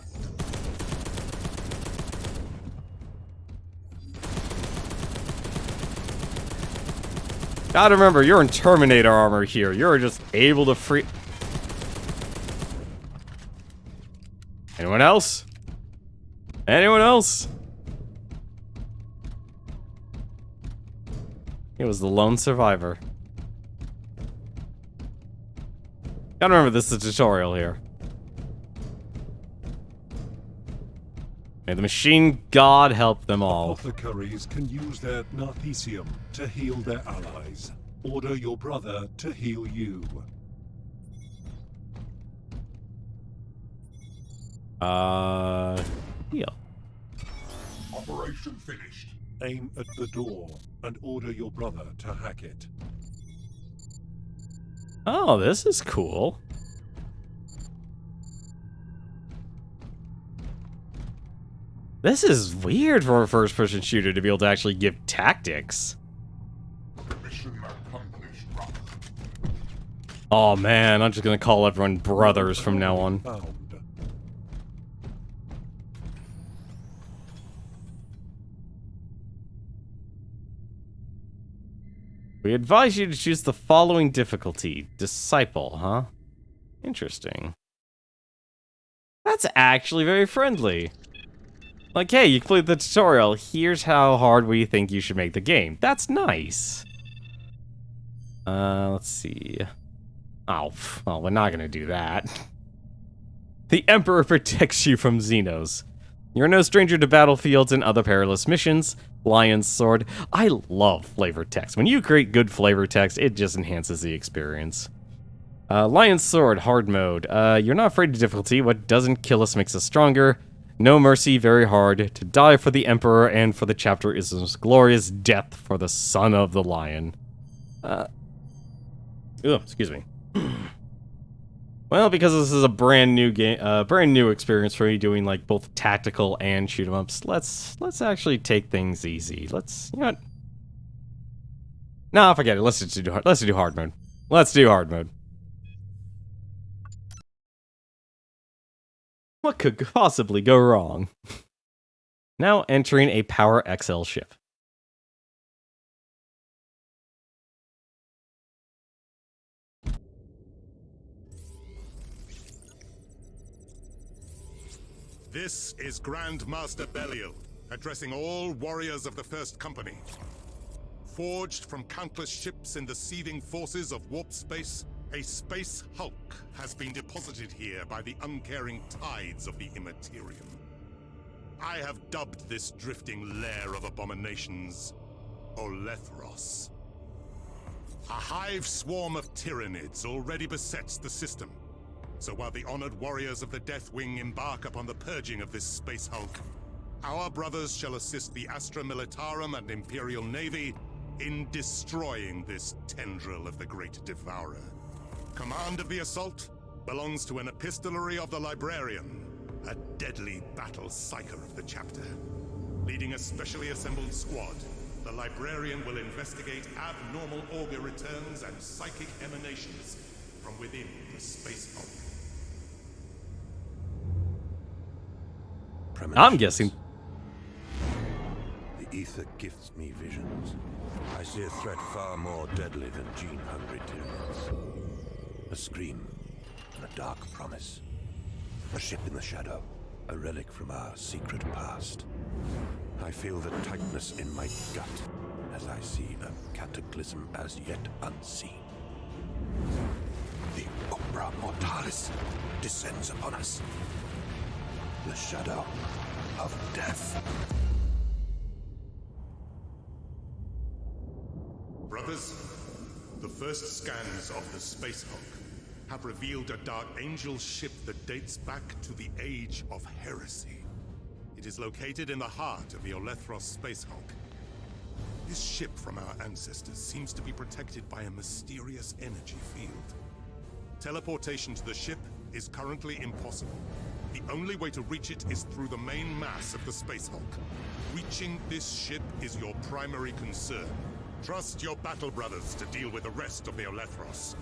Gotta remember, you're in Terminator armor here. You're just able to free... Anyone else? Anyone else? He was the lone survivor. Gotta remember, this is a tutorial here. May the machine god help them all. Apothecaries can use their narthecium to heal their allies. Order your brother to heal you. Heal. Operation finished. Aim at the door and order your brother to hack it. Oh, this is cool. This is weird for a first-person shooter to be able to actually give tactics. Mission accomplished. Oh man, I'm just gonna call everyone brothers from now on. Found. We advise you to choose the following difficulty. Disciple, huh? Interesting. That's actually very friendly. Like, hey, you completed the tutorial. Here's how hard we think you should make the game. That's nice. Let's see. Oh, well, we're not gonna do that. The Emperor protects you from Xenos. You're no stranger to battlefields and other perilous missions. Lion's Sword. I love flavor text. When you create good flavor text, it just enhances the experience. Lion's Sword, hard mode. You're not afraid of difficulty. What doesn't kill us makes us stronger. No mercy, very hard. To die for the Emperor and for the chapter is the most glorious death for the son of the lion. Excuse me. Well, because this is a brand new game, brand new experience for me doing like both tactical and shoot 'em ups. Let's actually take things easy. Let's, you know what? Nah, forget it. Let's do hard mode. Let's do hard mode. What could possibly go wrong? Now entering a Power XL ship. This is Grand Master Belial, addressing all warriors of the First Company. Forged from countless ships in the seething forces of warp space, a space hulk has been deposited here by the uncaring tides of the Immaterium. I have dubbed this drifting lair of abominations Olethros. A hive swarm of tyrannids already besets the system. So while the honored warriors of the Deathwing embark upon the purging of this space hulk, our brothers shall assist the Astra Militarum and Imperial Navy in destroying this tendril of the Great Devourer. Command of the assault belongs to an epistolary of the Librarian, a deadly battle psyker of the chapter. Leading a specially assembled squad, the Librarian will investigate abnormal auger returns and psychic emanations from within the space hulk. I'm guessing. The ether gifts me visions. I see a threat far more deadly than gene-hungry tyrannids. A scream and a dark promise. A ship in the shadow, a relic from our secret past. I feel the tightness in my gut as I see a cataclysm as yet unseen. The Umbra Mortalis descends upon us. The shadow of death. Brothers, the first scans of the Space Hulk have revealed a Dark Angel ship that dates back to the Age of Heresy. It is located in the heart of the Olethros Space Hulk. This ship from our ancestors seems to be protected by a mysterious energy field. Teleportation to the ship is currently impossible. The only way to reach it is through the main mass of the Space Hulk. Reaching this ship is your primary concern. Trust your battle brothers to deal with the rest of the Olethros.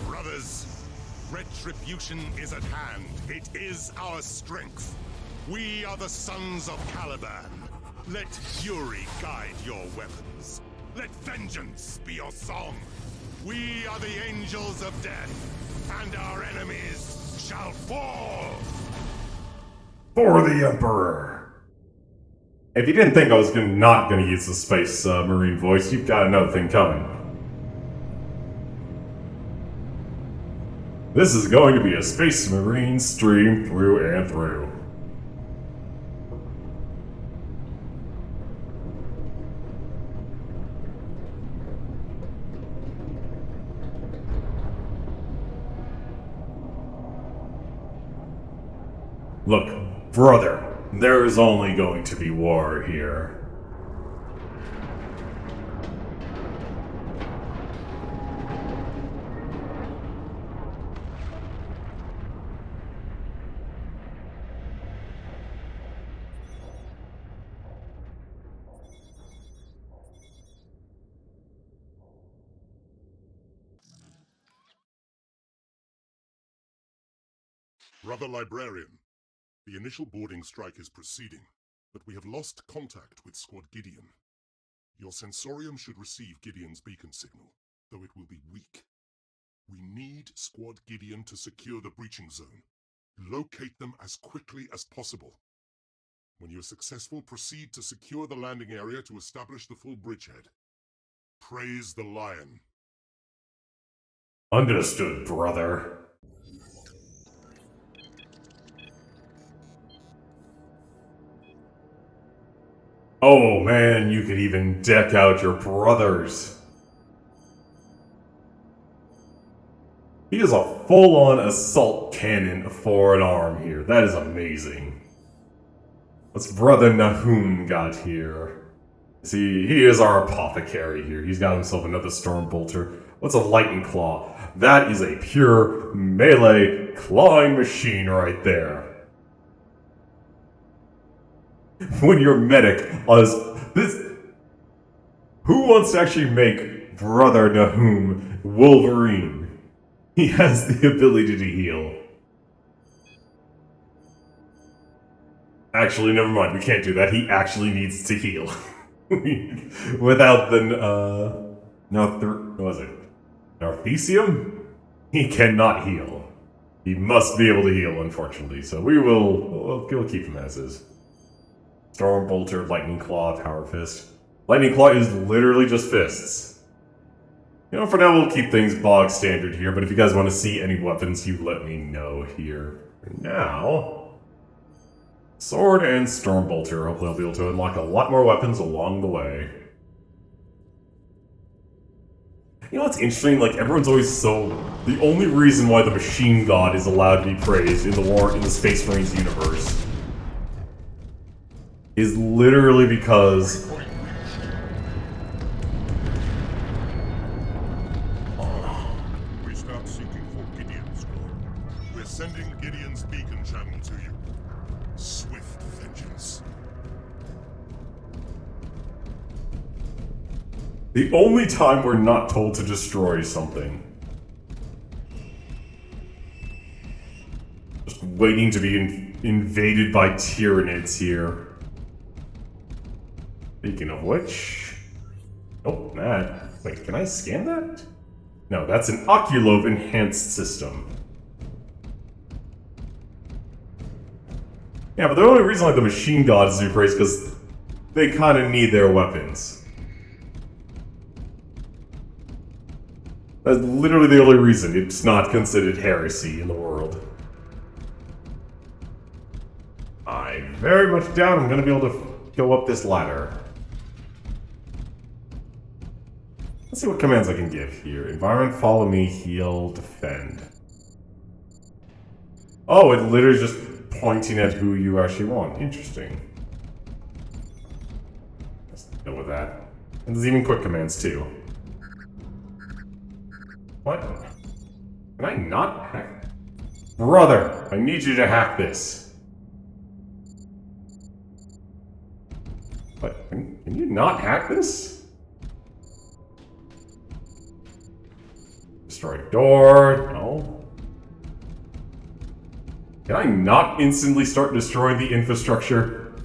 Brothers, retribution is at hand. It is our strength. We are the sons of Caliban. Let fury guide your weapons. Let vengeance be your song. We are the angels of death, and our enemies shall fall! For the Emperor! If you didn't think I was not going to use the Space Marine voice, you've got another thing coming. This is going to be a Space Marine stream through and through. Look, brother, there is only going to be war here. Brother Librarian, the initial boarding strike is proceeding, but we have lost contact with Squad Gideon. Your sensorium should receive Gideon's beacon signal, though it will be weak. We need Squad Gideon to secure the breaching zone. Locate them as quickly as possible. When you are successful, proceed to secure the landing area to establish the full bridgehead. Praise the Lion. Understood, brother. Oh man, you could even deck out your brothers. He is a full-on assault cannon for an arm here. That is amazing. What's Brother Nahum got here? See, he is our apothecary here. He's got himself another Stormbolter. What's a Lightning Claw? That is a pure melee clawing machine right there. When your medic is this, who wants to actually make Brother Nahum Wolverine? He has the ability to heal. Actually, never mind. We can't do that. He actually needs to heal. Without the what was it? Narthesium? He cannot heal. He must be able to heal, unfortunately. So we'll keep him as is. Stormbolter, Lightning Claw, Power Fist. Lightning Claw is literally just fists. You know, for now we'll keep things bog standard here, but if you guys want to see any weapons, you let me know here. For now, Sword and Stormbolter. Hopefully I'll be able to unlock a lot more weapons along the way. You know what's interesting? Like, everyone's always so... The only reason why the Machine God is allowed to be praised in the Space Marines universe is literally because We start seeking for Gideon's glory. We're sending Gideon's beacon channel to you. Swift vengeance. the only time we're not told to destroy something. Just waiting to be invaded by Tyranids here. Speaking of which... Oh, that... Wait, can I scan that? No, that's an Oculove enhanced system. Yeah, but the only reason like the Machine Gods do praise because they kind of need their weapons. That's literally the only reason it's not considered heresy in the world. I very much doubt I'm going to be able to go up this ladder. Let's see what commands I can give here. Environment, follow me, heal, defend. Oh, it literally just pointing at who you actually want. Interesting. Let's deal with that. And there's even quick commands too. What? Can I not hack? Brother, I need you to hack this. What? Can you not hack this? Destroy door. No. Can I not instantly start destroying the infrastructure?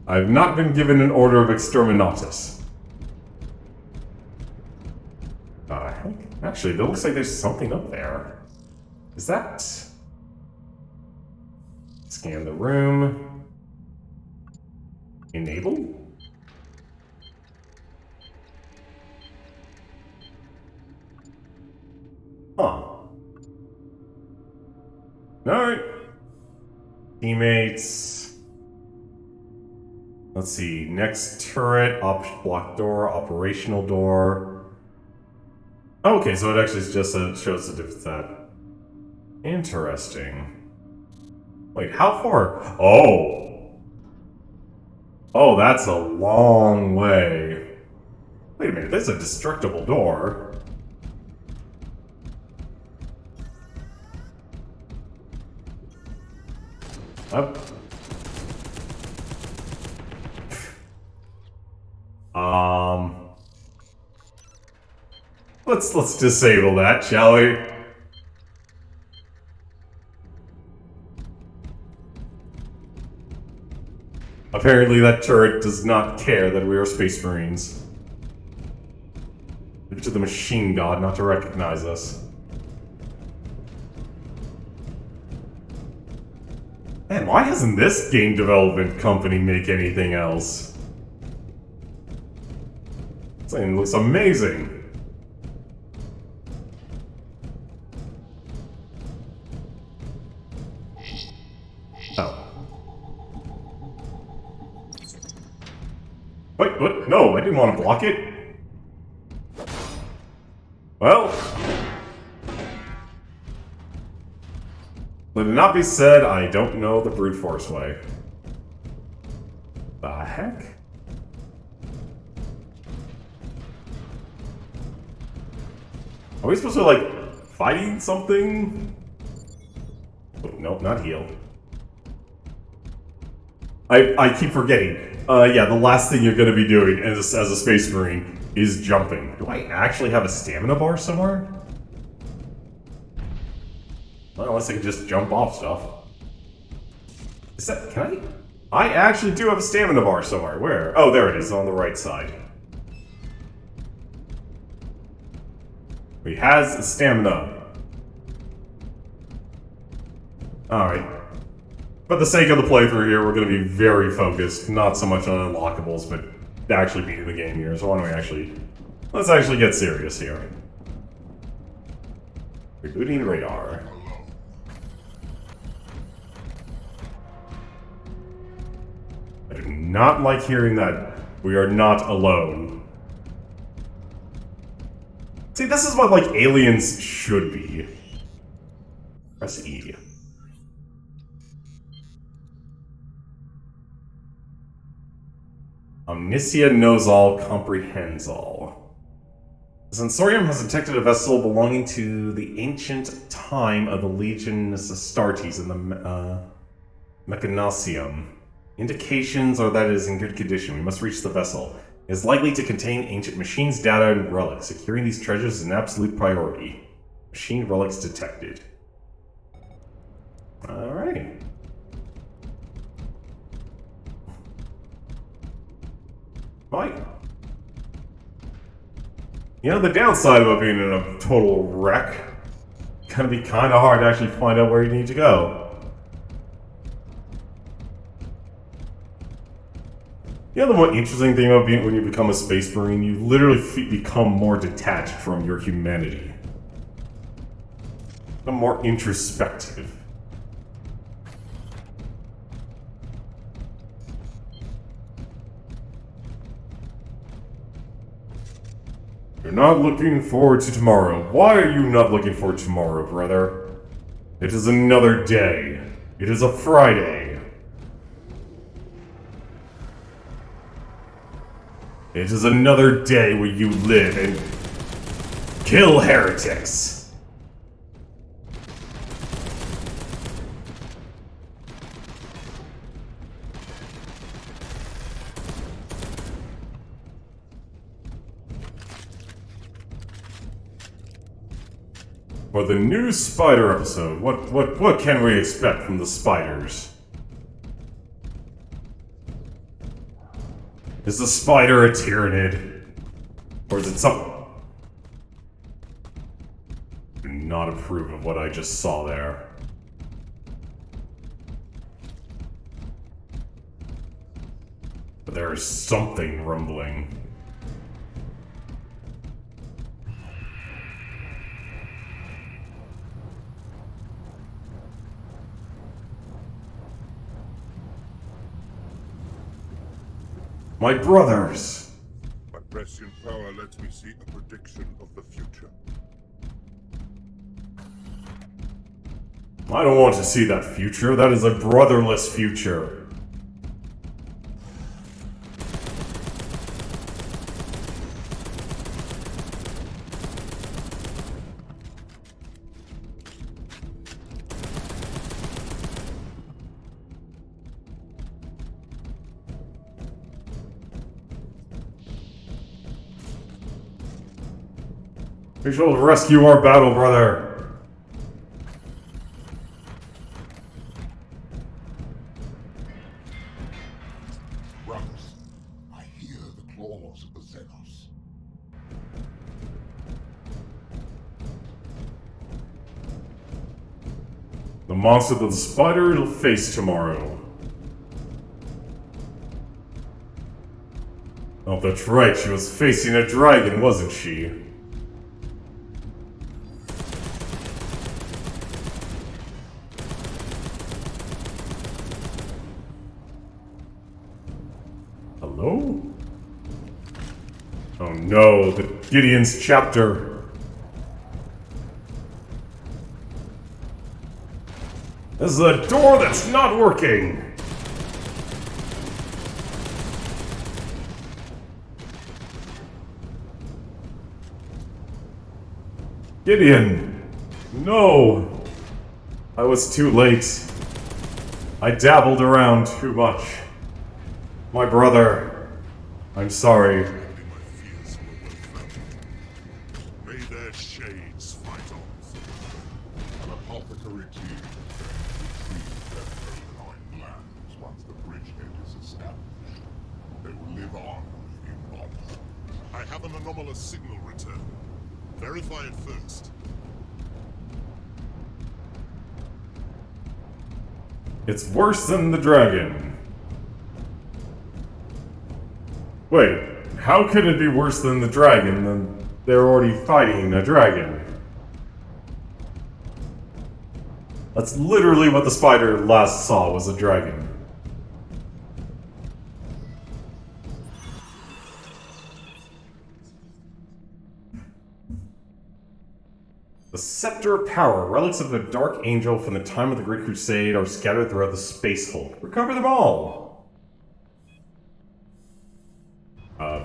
I have not been given an order of exterminatus. Actually, it looks like there's something up there. Is that... Scan the room. Enable? Huh. Alright. Teammates. Let's see. Next turret, block door, operational door. Okay, so it actually just shows the difference that. Interesting. Wait, how far? Oh! Oh, that's a long way. Wait a minute, there's a destructible door. Up. Let's disable that, shall we? Apparently that turret does not care that we are Space Marines. Leave it to the machine god not to recognize us. Man, why doesn't this game development company make anything else? This thing looks amazing. Oh. Wait, what? No, I didn't want to block it. Well. Let it not be said, I don't know the brute force way. The heck? Are we supposed to, like, fighting something? Oh, nope, not heal. I keep forgetting. Yeah, the last thing you're going to be doing as a Space Marine is jumping. Do I actually have a stamina bar somewhere? Well, unless I can just jump off stuff. Is that... can I? I actually do have a stamina bar somewhere. Where? Oh, there it is, on the right side. He has stamina. Alright. For the sake of the playthrough here, we're going to be very focused, not so much on unlockables, but actually beating the game here. So why don't we actually... let's actually get serious here. Rebooting radar. I do not like hearing that we are not alone. See, this is what, like, aliens should be. Press E. Omniscient knows all, comprehends all. The Sensorium has detected a vessel belonging to the ancient time of the Legion Astartes in the Mechanasium. Indications are that it is in good condition. We must reach the vessel. It is likely to contain ancient machines, data, and relics. Securing these treasures is an absolute priority. Machine relics detected. Alright. Right. You know, the downside about being in a total wreck, it's gonna be kind of hard to actually find out where you need to go. You know, the more interesting thing about being when you become a Space Marine, you literally become more detached from your humanity. Become more introspective. You're not looking forward to tomorrow. Why are you not looking forward to tomorrow, brother? It is another day. It is a Friday. It is another day where you live and kill heretics. For the new spider episode, what can we expect from the spiders? Is the spider a tyrannid? Or is it some... Do not approve of what I just saw there. But there is something rumbling. My brothers! My prescient power lets me see a prediction of the future. I don't want to see that future. That is a brotherless future. We shall rescue our battle brother. Brothers, I hear the claws of the Xenos. The monster that the spider will face tomorrow. Oh, that's right. She was facing a dragon, wasn't she? Hello? Oh no, the Gideon's chapter. This is a door that's not working. Gideon! No! I was too late. I dabbled around too much. My brother, I'm sorry. Only my fears were well founded. May their shades fight on. An apothecary team retrieve their Earthline lands once the bridgehead is established. They will live on in bondage. I have an anomalous signal return. Verify it first. It's worse than the dragon. Wait, how could it be worse than the dragon when they're already fighting a dragon? That's literally what the spider last saw was a dragon. The Scepter of Power, relics of the Dark Angel from the time of the Great Crusade are scattered throughout the Space Hulk. Recover them all!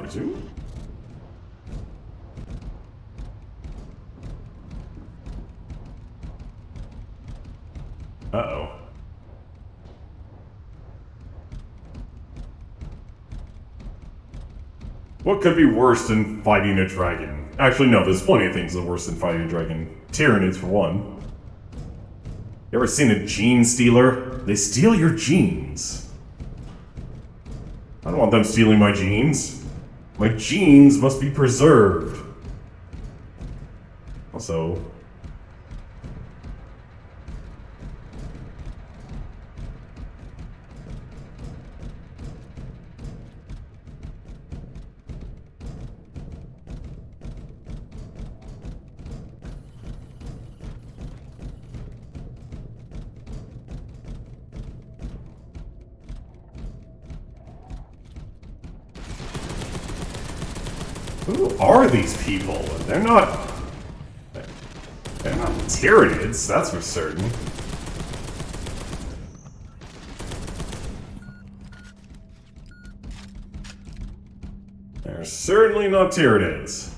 Resume? Uh-oh. What could be worse than fighting a dragon? Actually, no, there's plenty of things that are worse than fighting a dragon. Tyranids, for one. You ever seen a gene stealer? They steal your genes. I don't want them stealing my genes. My genes must be preserved. Also... Who are these people? They're not Tyranids, that's for certain. They're certainly not Tyranids.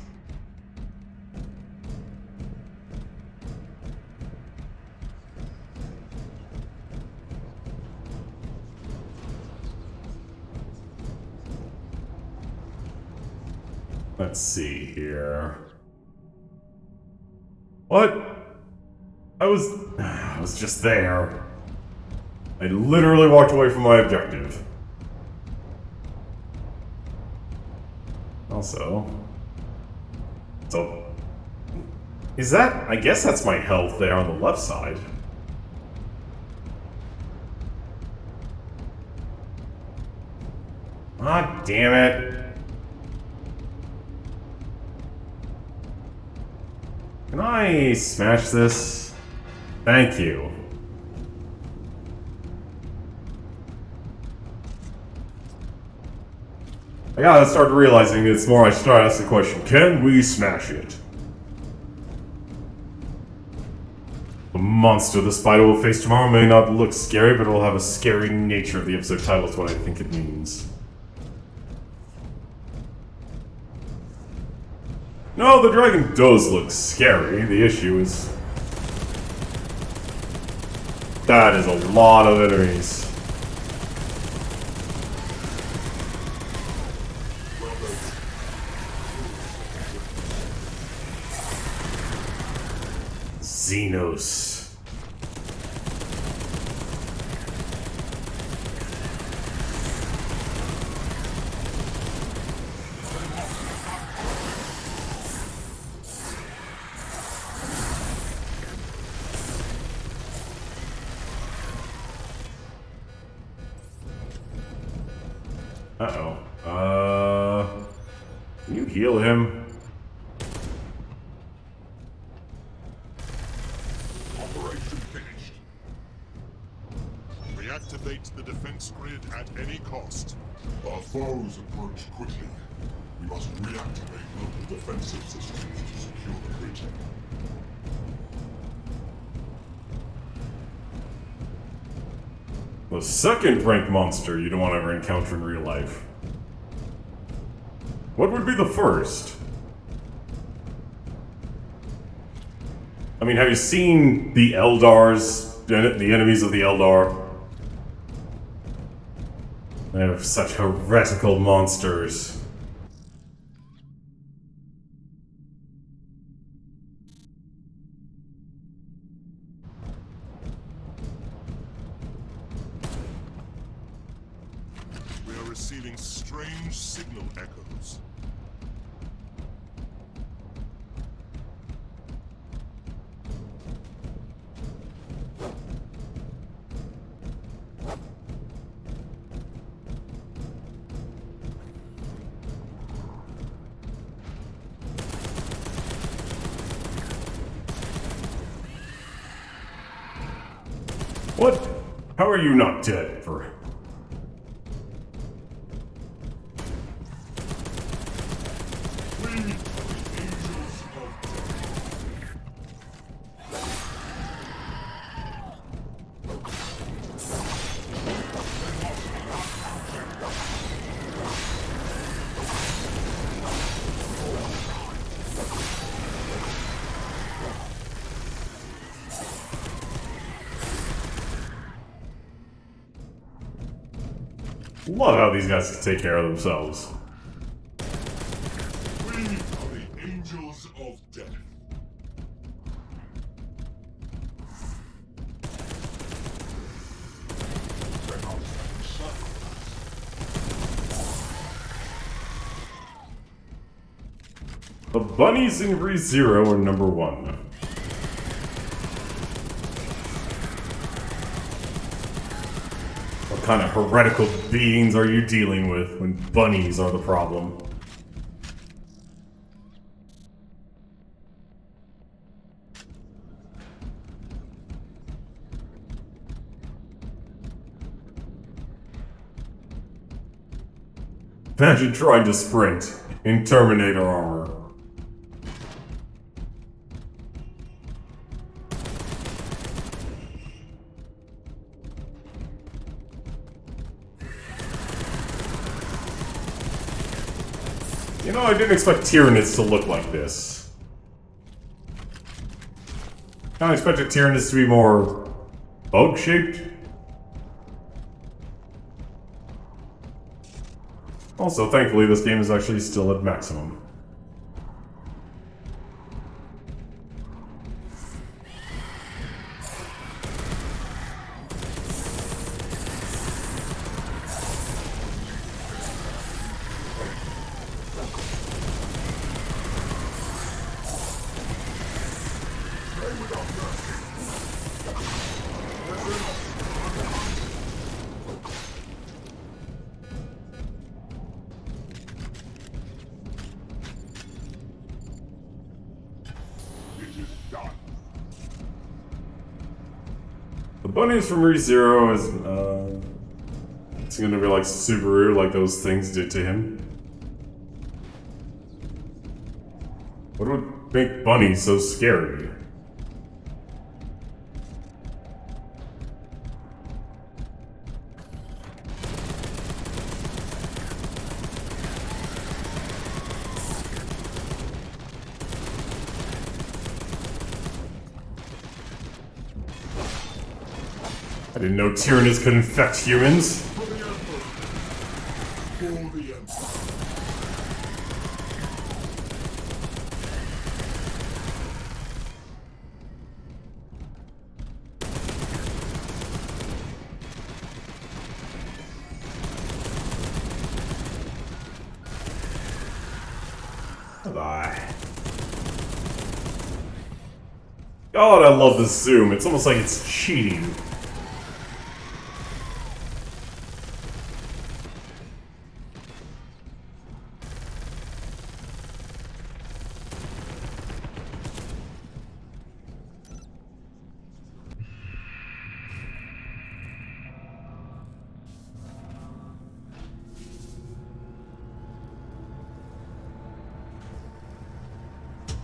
Let's see here. What? I was just there. I literally walked away from my objective. Also... So... Is that... I guess that's my health there on the left side. Ah, damn it. Can I smash this? Thank you. I gotta start realizing it's more I start asking the question, can we smash it? The monster the spider will face tomorrow may not look scary, but it will have a scary nature. The episode title is what I think it means. No, the dragon does look scary. The issue is... that is a lot of enemies. Xenos. Can you heal him? Operation finished. Reactivate the defense grid at any cost. Our foes approach quickly. We must reactivate local defensive systems to secure the bridgehead. The second rank monster you don't want to ever encounter in real life. What would be the first? I mean, have you seen the Eldars, the enemies of the Eldar? They have such heretical monsters. We are receiving strange signal echoes. What? How are you not dead for? Love how these guys can take care of themselves. We are the angels of death. The bunnies in ReZero are number 1. What kind of heretical beings are you dealing with when bunnies are the problem? Imagine trying to sprint in Terminator armor. You know, I didn't expect Tyranids to look like this. I expected Tyranids to be more bug-shaped. Also, thankfully, this game is actually still at maximum. The bunnies from ReZero is, it's gonna be like Subaru, like those things did to him. What would make bunnies so scary? I didn't know Tyrannus could infect humans. For the Emperor. For the Emperor. Bye. God, I love the zoom. It's almost like it's cheating.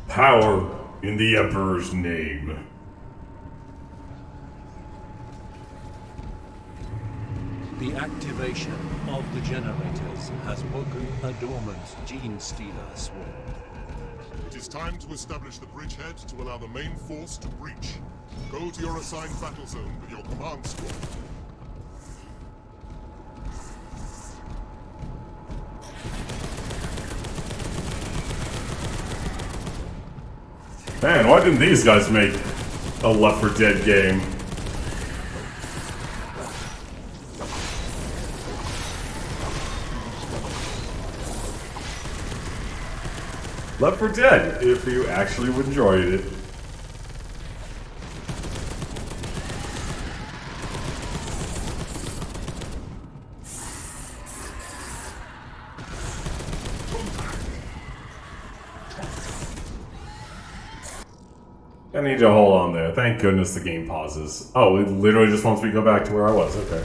Power in the Emperor's name. The activation of the generators has woken a dormant Gene Stealer swarm. It is time to establish the bridgehead to allow the main force to breach. Go to your assigned battle zone with your command squad. Man, why didn't these guys make a Left 4 Dead game? Left 4 Dead, if you actually enjoyed it. I need to hold on there. Thank goodness the game pauses. Oh, it literally just wants me to go back to where I was. Okay.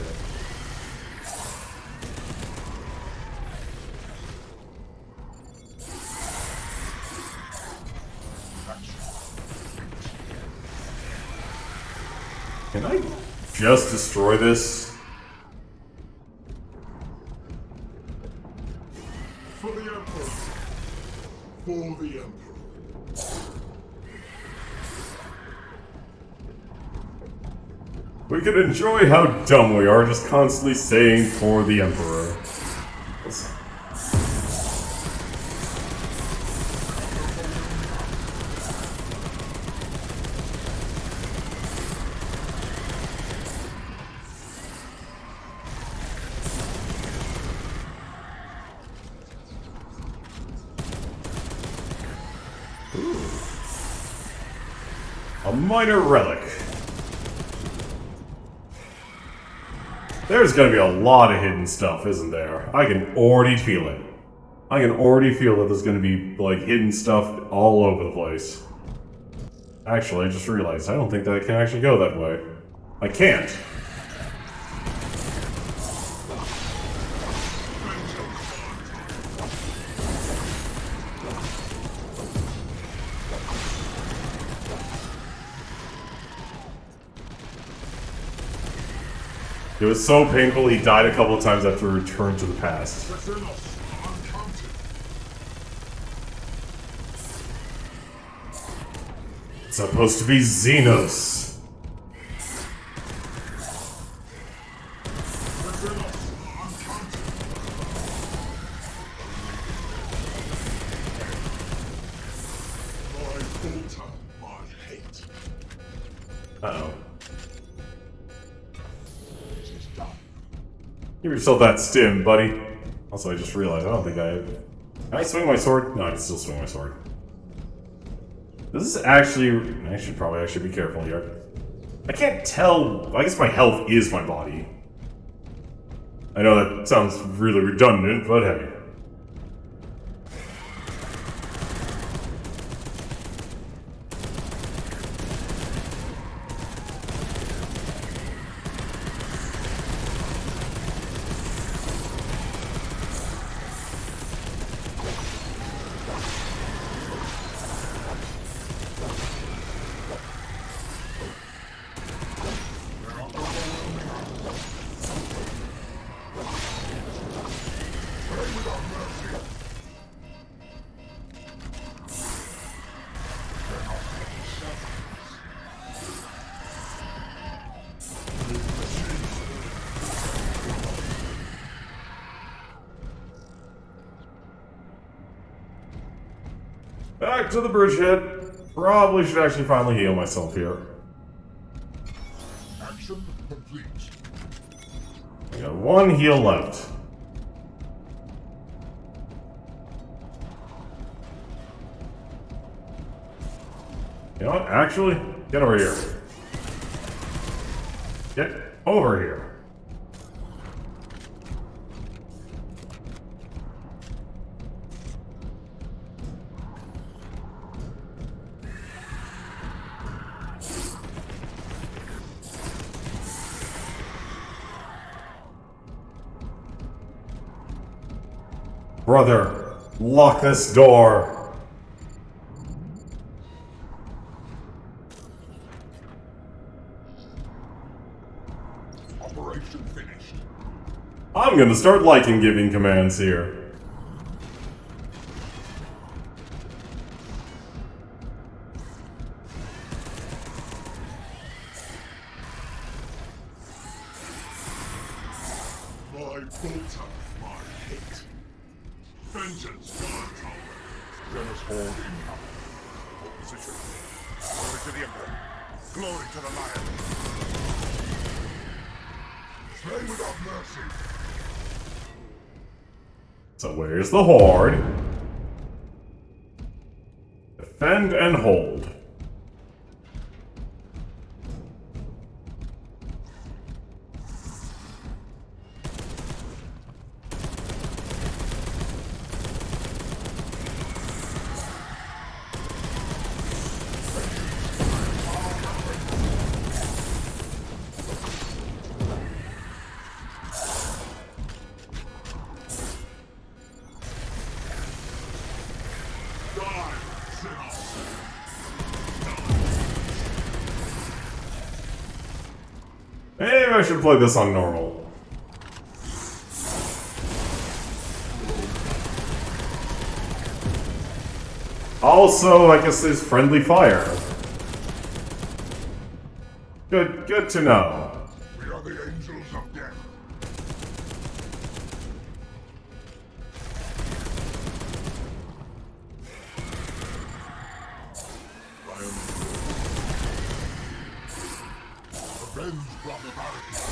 Can I just destroy this? For the Emperor. For the Emperor. We can enjoy how dumb we are just constantly saying for the Emperor. A minor relic. There's gonna be a lot of hidden stuff, isn't there? I can already feel it. I can already feel that there's gonna be, like, hidden stuff all over the place. Actually, I just realized I don't think that I can actually go that way. I can't. It was so painful he died a couple of times after Return to the Past. Within us, uncounted. It's supposed to be Xenos. Within us, uncounted. I falter my hate. Uh-oh. It is done. Give yourself that stim, buddy. Also, I just realized, I don't think I have... Can I swing my sword? No, I can still swing my sword. This is actually... I should probably actually be careful here. I can't tell... I guess my health is my body. I know that sounds really redundant, but hey. Back to the bridgehead. Probably should actually finally heal myself here. Action complete. I got one heal left. You know what? Actually, get over here. Get over here. Brother, lock this door. Operation finished. I'm gonna start liking giving commands here. My bolter, my hit. Vengeance, my tower. Dennis Hall incoming. Position. Glory to the Emperor. Glory to the Lion. Slay without mercy. So where's the horde? Defend and hold. Die, sinners. Maybe I should play this on normal. Also, I guess there's friendly fire. Good to know. We are the angels of death. Revenge from the barricade.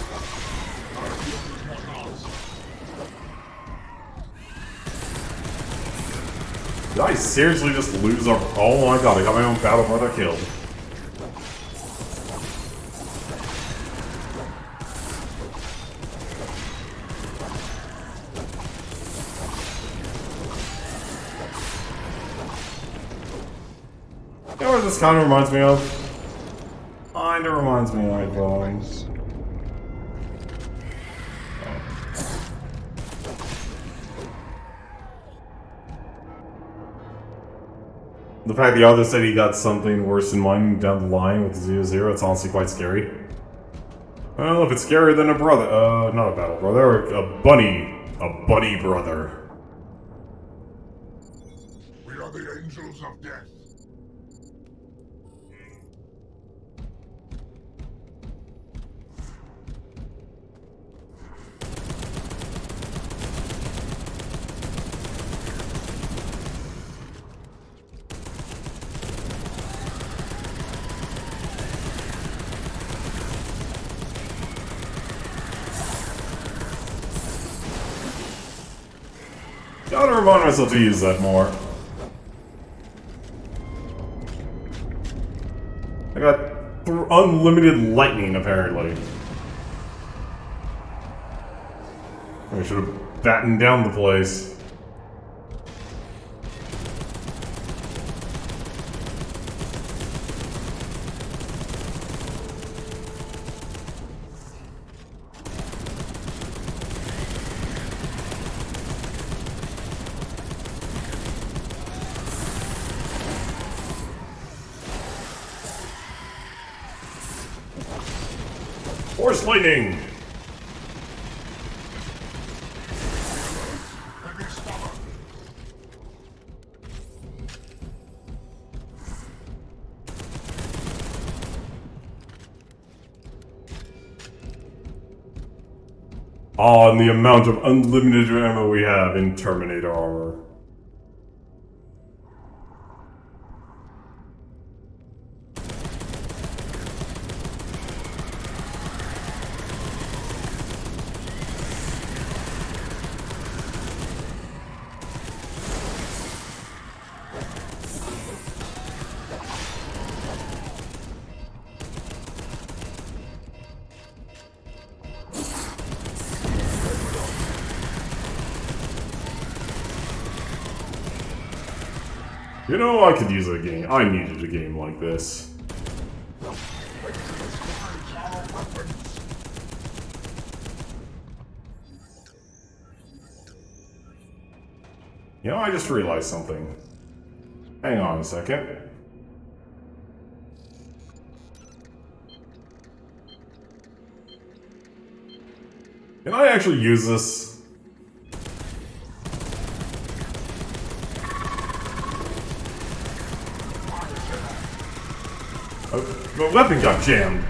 Our field is not ours. Did I seriously just lose our... Oh my god, I got my own battle brother killed. You know what this kind of reminds me of? Kinda reminds me of, the fact the other said he got something worse in mind down the line with 0-0, it's honestly quite scary. Well, if it's scarier than a brother, not a battle brother, a bunny brother. We are the angels of death. Gotta remind myself to use that more. I got unlimited lightning, apparently. I should have battened down the place. Force lightning! Heavy stubborn. Oh, and the amount of unlimited ammo we have in Terminator armor. You know, I could use a game. I needed a game like this. You know, I just realized something. Hang on a second. Can I actually use this? Oh, the weapon got jammed.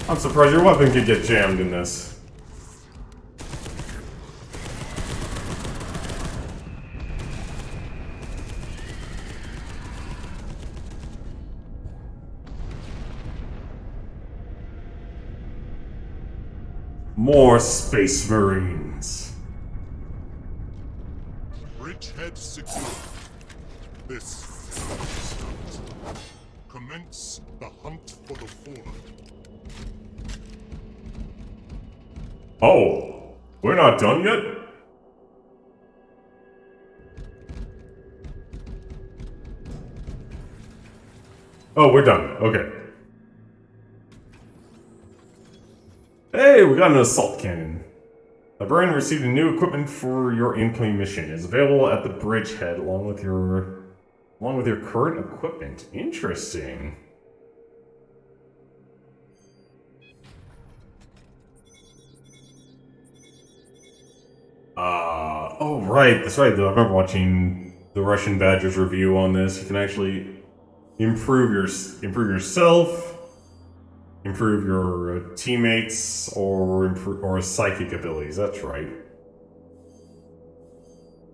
I'm surprised your weapon could get jammed in this. More Space Marines. Bridgehead secure. This is what it starts. Commence the hunt for the fallen. Oh, we're not done yet? Oh, we're done. Okay. Hey, we got an assault cannon. Librarian received a new equipment for your incoming mission. It's available at the bridgehead along with your current equipment. Interesting. Oh right, that's right. I remember watching the Russian Badgers review on this. You can actually improve yourself, improve your teammates, or psychic abilities. That's right.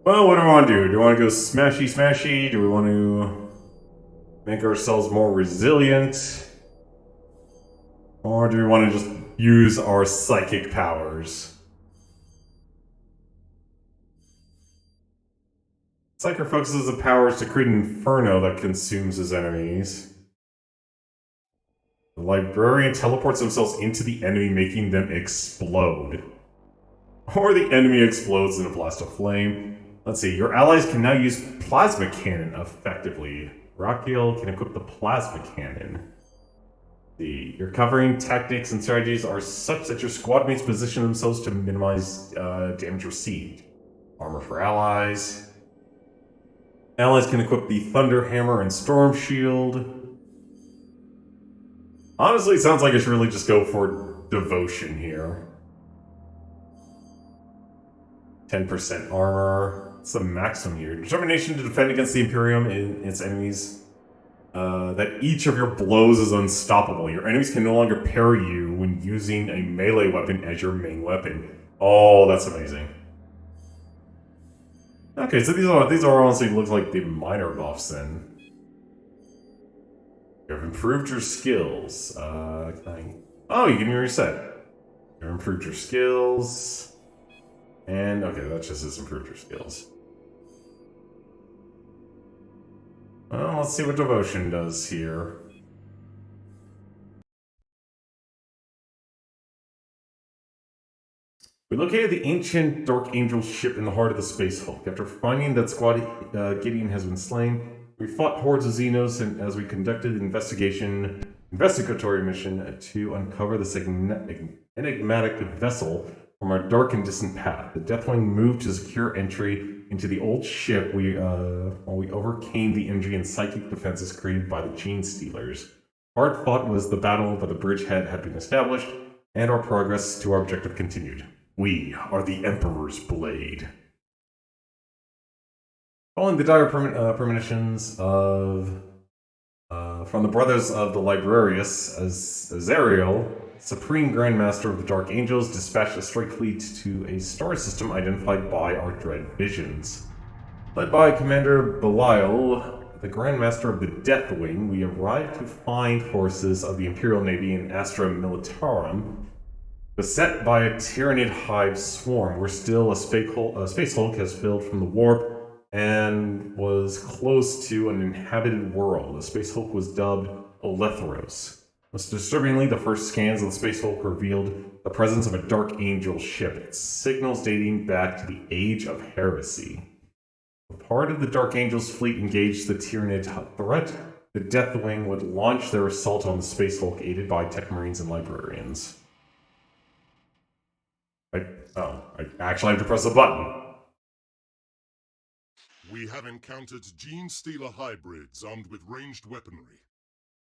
Well, what do we want to do? Do we want to go smashy smashy? Do we want to make ourselves more resilient? Or do we want to just use our psychic powers? Psyker focuses the powers to create an inferno that consumes his enemies. The librarian teleports themselves into the enemy, making them explode. Or the enemy explodes in a blast of flame. Let's see, your allies can now use plasma cannon effectively. Rakiel can equip the plasma cannon. Your covering tactics and strategies are such that your squad mates position themselves to minimize damage received. Armor for allies. Allies can equip the Thunder Hammer and Storm Shield. Honestly, it sounds like I should really just go for Devotion here. 10% armor. It's the maximum here. Determination to defend against the Imperium and its enemies. That each of your blows is unstoppable. Your enemies can no longer parry you when using a melee weapon as your main weapon. Oh, that's amazing. Okay, so these are honestly look like the minor buffs then. You have improved your skills. Oh, you can reset. You've improved your skills. And okay, that just says improved your skills. Well, let's see what Devotion does here. We located the ancient Dark Angel ship in the heart of the Space Hulk. After finding that Squad Gideon has been slain, we fought hordes of Xenos and as we conducted an investigatory mission to uncover this enigmatic vessel from our dark and distant path. The Deathwing moved to secure entry into the old ship while we overcame the energy and psychic defenses created by the Gene Stealers. Hard fought was the battle, but the bridgehead had been established, and our progress to our objective continued. We are the Emperor's Blade. Following the dire premonitions of from the brothers of the Librarius, Azariel, Supreme Grandmaster of the Dark Angels, dispatched a strike fleet to a star system identified by our dread visions. Led by Commander Belial, the Grandmaster of the Deathwing, we arrived to find forces of the Imperial Navy in Astra Militarum beset by a Tyranid hive swarm. We're still a space hulk has spilled from the warp and was close to an inhabited world. The Space Hulk was dubbed Olethros. Most disturbingly, the first scans of the Space Hulk revealed the presence of a Dark Angel ship, signals dating back to the Age of Heresy. If part of the Dark Angel's fleet engaged the Tyranid threat, the Deathwing would launch their assault on the Space Hulk, aided by Tech Marines and Librarians. I actually have to press a button. We have encountered Gene Stealer hybrids armed with ranged weaponry.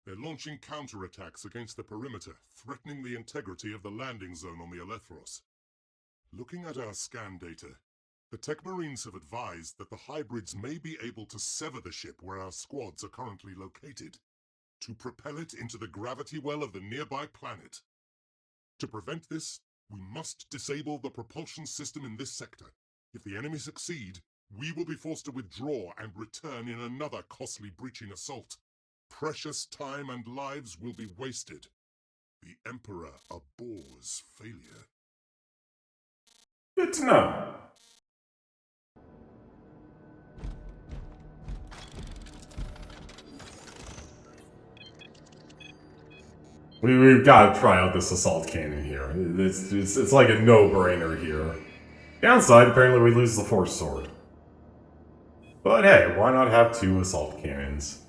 They're launching counterattacks against the perimeter, threatening the integrity of the landing zone on the Olethros. Looking at our scan data, the Tech Marines have advised that the hybrids may be able to sever the ship where our squads are currently located, to propel it into the gravity well of the nearby planet. To prevent this, we must disable the propulsion system in this sector. If the enemy succeed, we will be forced to withdraw and return in another costly breaching assault. Precious time and lives will be wasted. The Emperor abhors failure. Good to know. We've got to try out this assault cannon here. It's like a no-brainer here. Downside, apparently we lose the Force Sword. But hey, why not have 2 assault cannons?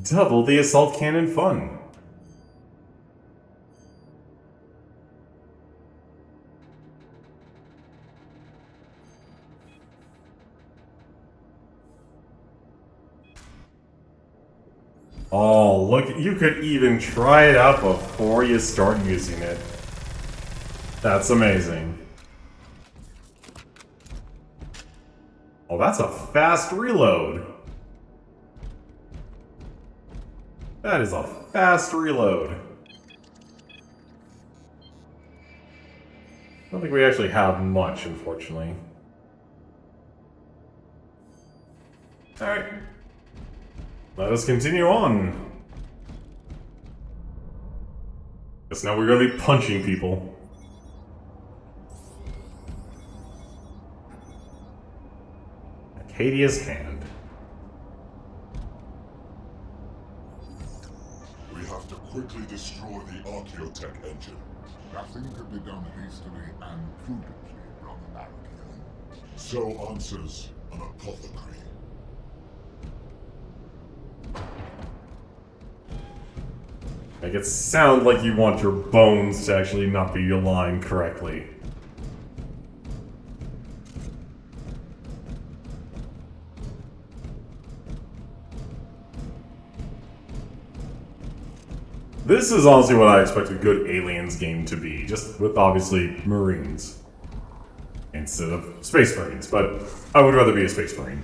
Double the assault cannon fun. Oh, look, you could even try it out before you start using it. That's amazing. Oh, that's a fast reload. That is a fast reload. I don't think we actually have much, unfortunately. Alright. Let us continue on. Guess now we're gonna be punching people. Acadia's Hand. We have to quickly destroy the Archaeotech engine. Nothing can be done hastily and prudently, Brother Marakiel. So answers an apothecary. Make it sound like you want your bones to actually not be aligned correctly. This is honestly what I expect a good Aliens game to be, just with obviously Marines instead of Space Marines, but I would rather be a Space Marine.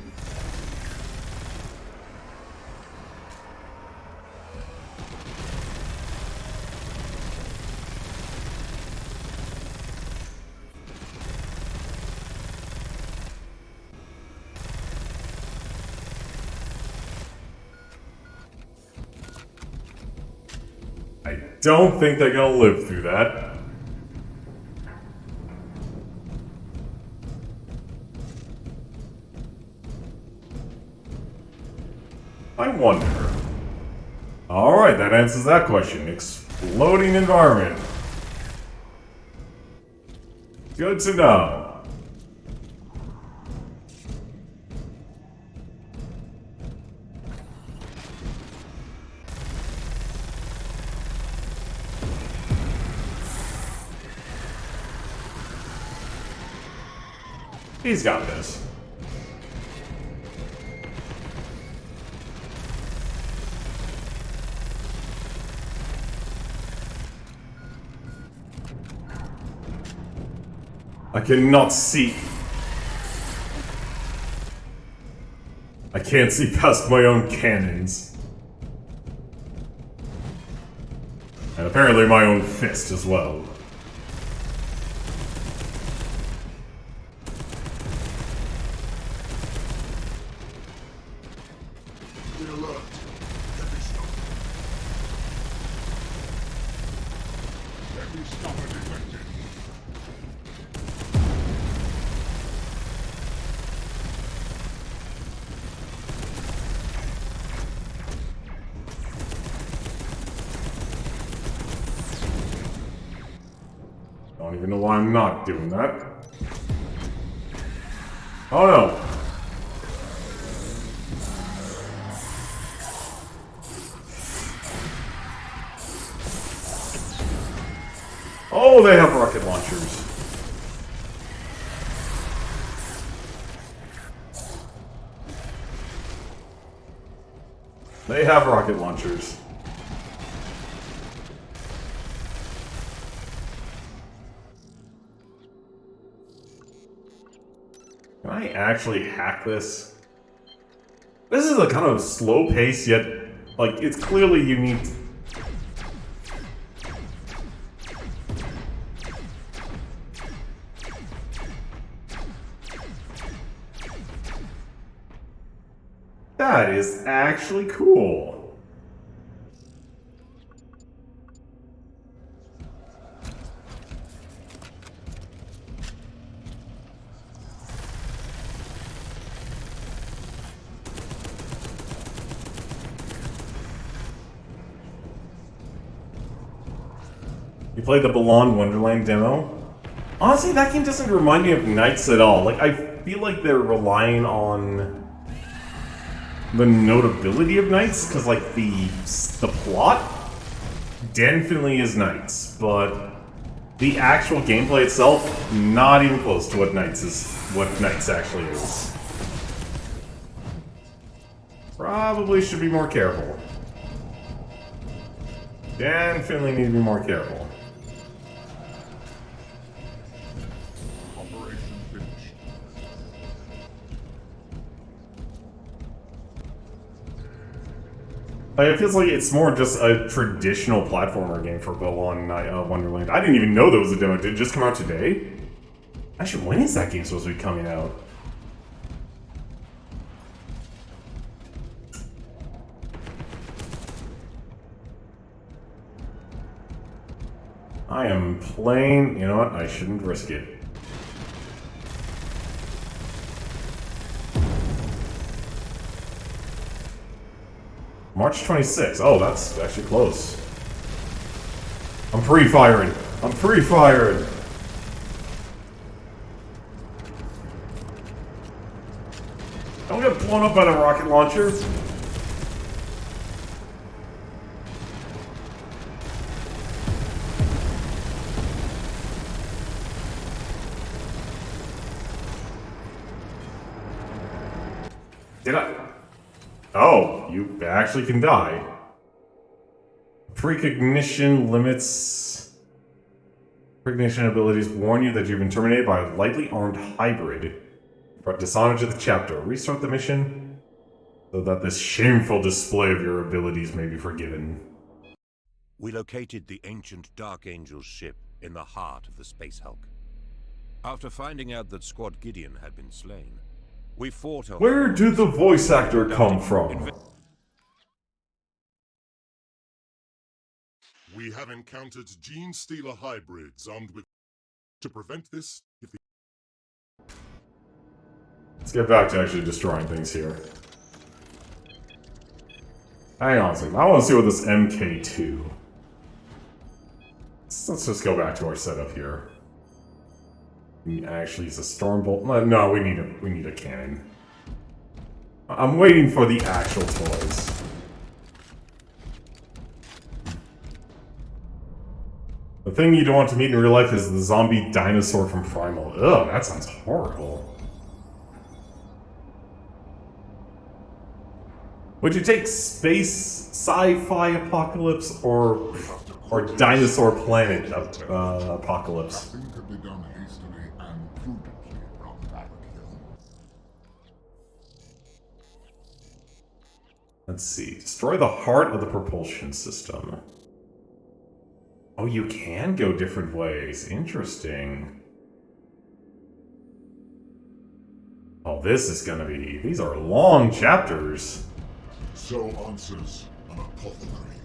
I don't think they're gonna live through that. I wonder. Alright, that answers that question. Exploding environment. Good to know. He's got this. I cannot see. I can't see past my own cannons. And apparently my own fist as well. Be alert. Heavy stopper. Heavy stopper detected. don't even know why I'm not doing that. Oh no! Oh, they have rocket launchers. They have rocket launchers. Can I actually hack this? This is a kind of slow pace, yet, like, it's clearly unique. That is actually cool. You played the Beyond Wonderland demo? Honestly, that game doesn't remind me of Knights at all. Like, I feel like they're relying on the notability of Knights, because, like, the plot definitely is Knights, but the actual gameplay itself, not even close to what Knights actually is. Probably should be more careful. Definitely need to be more careful. Operation finished. Like, it feels like it's more just a traditional platformer game for Beyond Wonderland. I didn't even know there was a demo. Did it just come out today? Actually, when is that game supposed to be coming out? I am playing... You know what? I shouldn't risk it. March 26th. Oh, that's actually close. I'm pre-firing. I'm pre-firing. Don't get blown up by the rocket launcher. Did I? Oh, you actually can die. Precognition limits. Precognition abilities warn you that you've been terminated by a lightly armed hybrid. Brought dishonor to the chapter. Restart the mission so that this shameful display of your abilities may be forgiven. We located the ancient Dark Angel's ship in the heart of the Space Hulk. After finding out that Squad Gideon had been slain, we fought over... Where did the voice actor come from? We have encountered Gene Stealer hybrids armed with... To prevent this, if the... Let's get back to actually destroying things here. Hang on a second. I want to see what this MK2. Let's just go back to our setup here. We actually use a Stormbolt. No, we need a cannon. I'm waiting for the actual toys. The thing you don't want to meet in real life is the zombie dinosaur from Primal. Ugh, that sounds horrible. Would you take space sci-fi apocalypse or dinosaur planet apocalypse? Nothing could be done hastily and prudently from Barrack Hill. Let's see. Destroy the heart of the propulsion system. Oh, you can go different ways. Interesting. Oh, this is gonna be... These are long chapters. So answers an apothecary.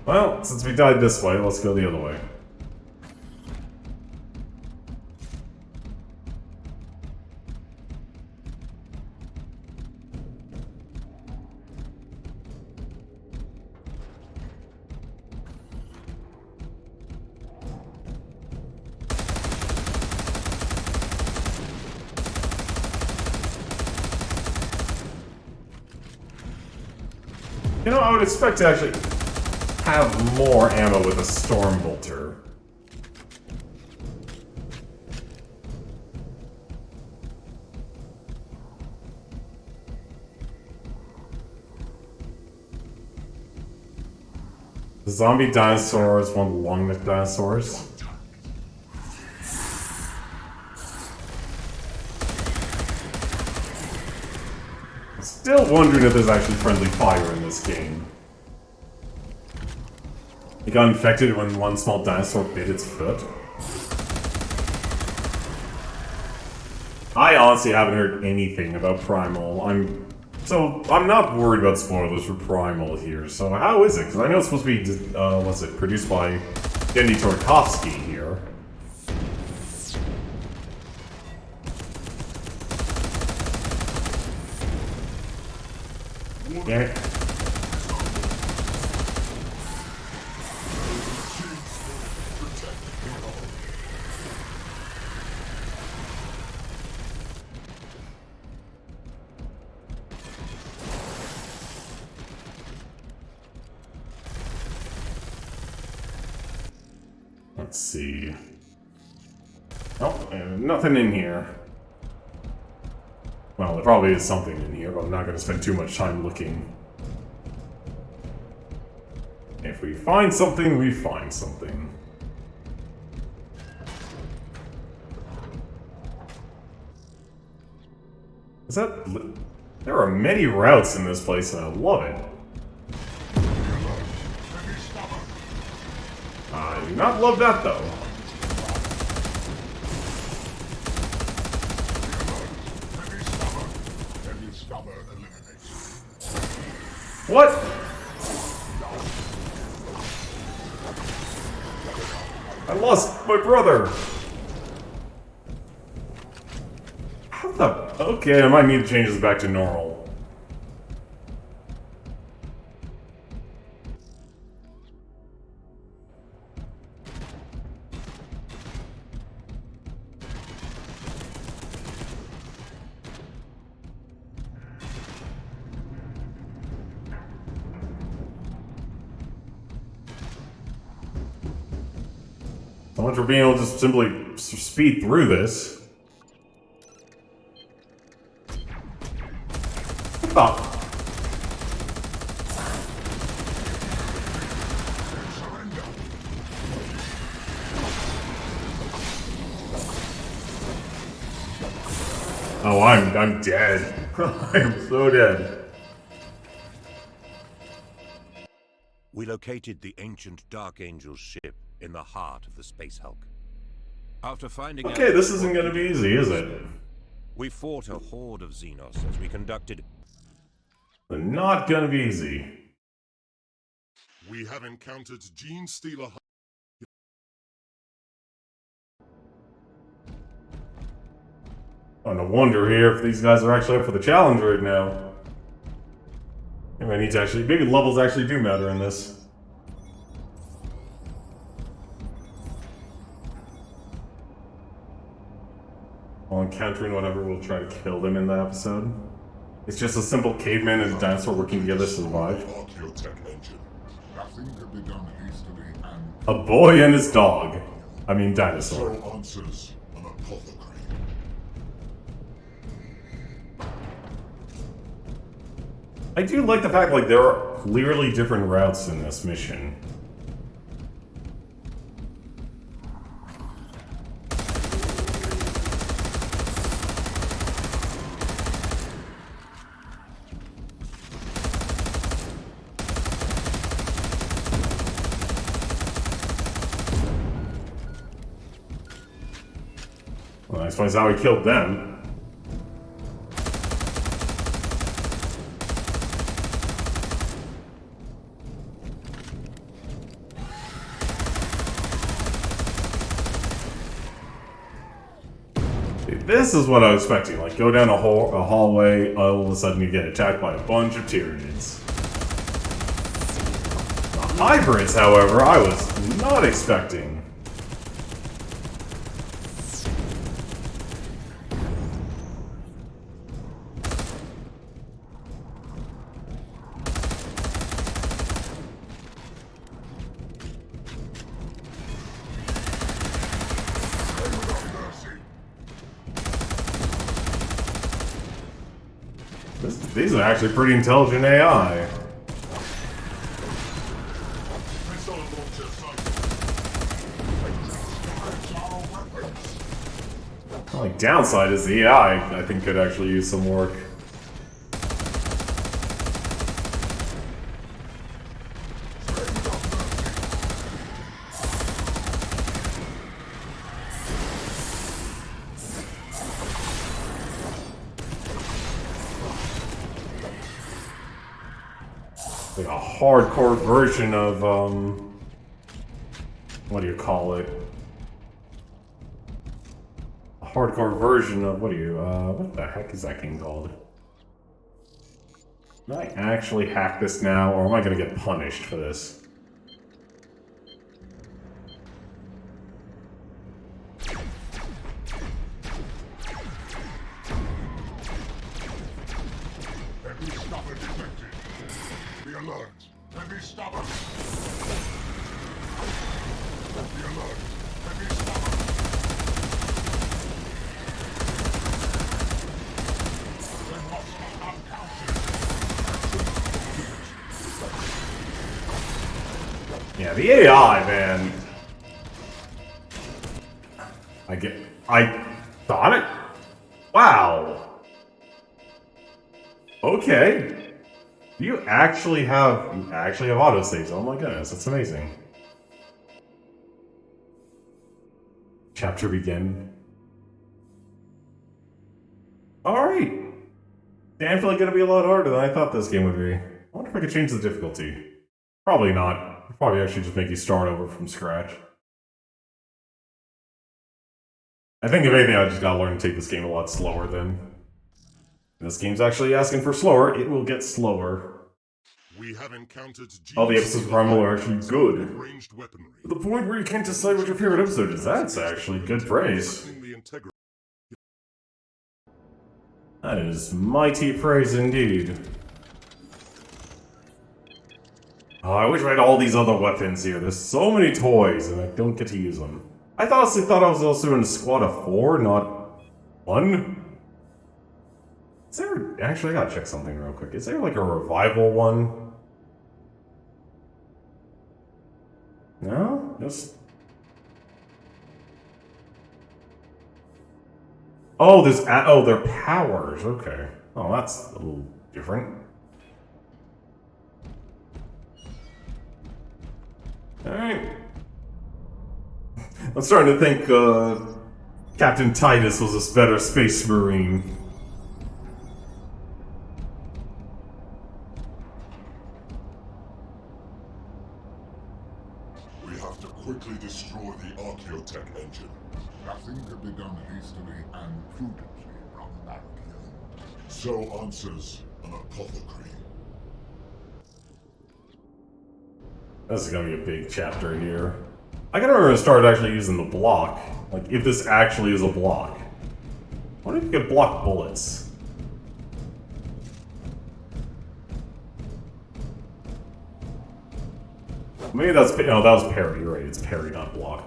Well, since we died this way, let's go the other way. You know, I would expect to actually have more ammo with a storm bolter. The zombie dinosaur is one of the long-necked dinosaurs. I'm still wondering if there's actually friendly fire in this game. It got infected when one small dinosaur bit its foot. I honestly haven't heard anything about Primal. I'm not worried about spoilers for Primal here. So how is it? Because I know it's supposed to be, what's it, produced by Denny Tarkovsky here. Damn it. Let's see. Oh, nothing in here. Well, there probably is something in here, but I'm not going to spend too much time looking. If we find something, we find something. Is that... There are many routes in this place, and I love it. I do not love that, though. What? I lost my brother. How the... Okay, I might need to change this back to normal. So much for being able to just simply speed through this. Oh. Oh, I'm dead. I am so dead. We located the ancient Dark Angel's ship in the heart of the Space Hulk. After finding out... Okay, this isn't gonna be easy, is it? We fought a horde of Xenos as we conducted... Not gonna be easy. We have encountered Gene Stealer. Oh, no wonder here if these guys are actually up for the challenge right now. Maybe I need to actually... Maybe levels actually do matter in this. While encountering whatever, we'll try to kill them in the episode. It's just a simple caveman and a dinosaur working together to survive. Nothing could be done hastily and... A boy and his dog. I mean dinosaur. So answers an apothecary. I do like the fact like there are clearly different routes in this mission. Well, I suppose how he killed them. This is what I was expecting. Like, go down a hallway, all of a sudden you get attacked by a bunch of Tyranids. The hybrids, however, I was not expecting. These are actually pretty intelligent AI. Missile launcher sighted. The only downside is the AI, I think, could actually use some work. Like a hardcore version of, what do you call it? A hardcore version of, what the heck is that game called? Can I actually hack this now, or am I gonna get punished for this? Heavy stopper detected. Be alert. Heavy stopper. Be alert. Heavy stopper. They must not uncounted. Yeah, the AI, man. I thought it. Wow. Okay. You actually have autosaves. Oh my goodness, that's amazing. Chapter begin. Alright. Definitely gonna be a lot harder than I thought this game would be. I wonder if I could change the difficulty. Probably not. It'll probably actually just make you start over from scratch. I think if anything, I just gotta learn to take this game a lot slower then. This game's actually asking for slower, it will get slower. We have encountered All the episodes of Primal are actually good. ranged weaponry. To the point where you can't decide what your favorite episode is. That's actually good praise. Threatening the integrity. That is mighty praise indeed. Oh, I wish I had all these other weapons here. There's so many toys, and I don't get to use them. I honestly thought I was also in a squad of 4, not 1. Is there... Actually, I gotta check something real quick. Is there, like, a revival one? No? Just... Oh, there's... Oh, they're powers. Okay. Oh, that's a little different. Alright. I'm starting to think, Captain Titus was a better space marine. We have to quickly destroy the Archaeotech engine. Nothing could be done hastily and prudently, Brother Barakiel. So answers an apothecary. This is gonna be a big chapter here. I gotta remember to start actually using the block. Like, if this actually is a block. What if you could block bullets? Maybe that's... No, that was parry. You're right. It's parry, not block.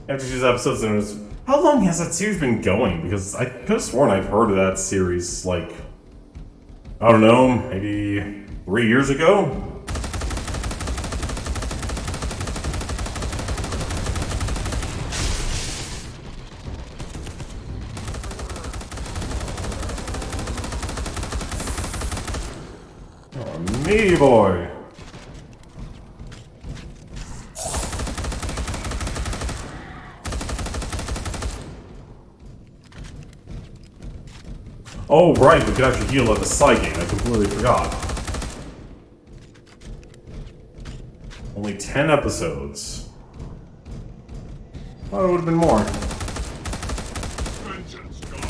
After these episodes, and it was... How long has that series been going? Because I could have sworn I've heard of that series, like... I don't know, maybe 3 years ago? Oh, meaty boy! Oh, right, we could actually heal at the side game. I completely forgot. Only 10 episodes. Thought it would have been more. Vengeance gone.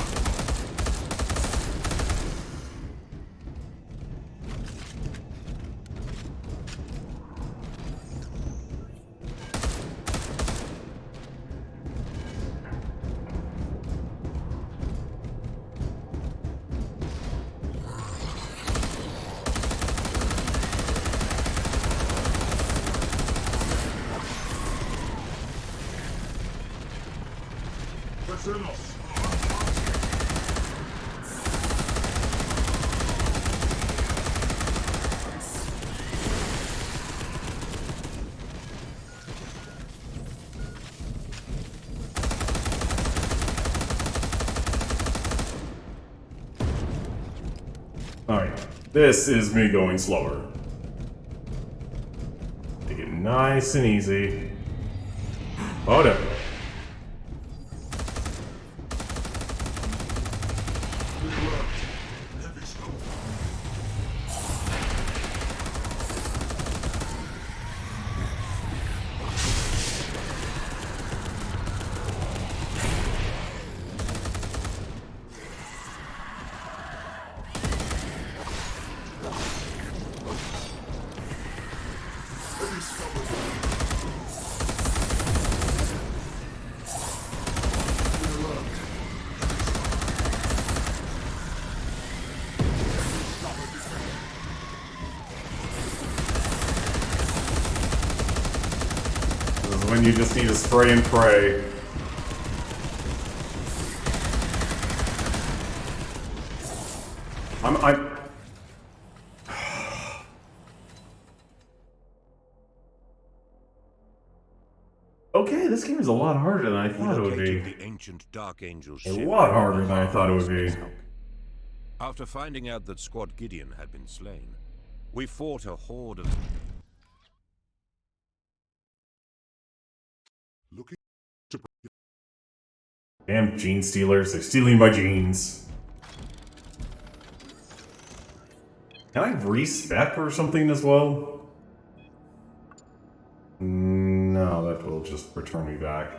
Alright, this is me going slower. Take it nice and easy. Oh no. When you just need to spray and pray. I'm okay, this game is a lot harder than I thought it would be. The ancient Dark Angel's A ship lot harder than I thought it would be. After finding out that Squad Gideon had been slain, we fought a horde of... Looking Damn gene stealers, they're stealing my genes. Can I respec or something as well? No, that will just return me back.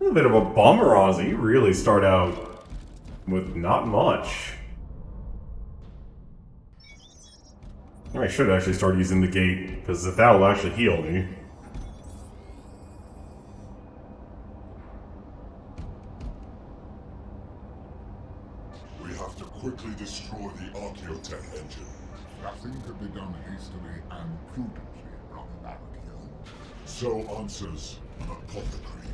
A bit of a bummer, Ozzy. You really start out with not much. I should actually start using the gate, because if that will actually heal me. We have to quickly destroy the Archaeotech engine. Nothing could be done hastily and prudently, Brother Barakiel. So answers an apothecary.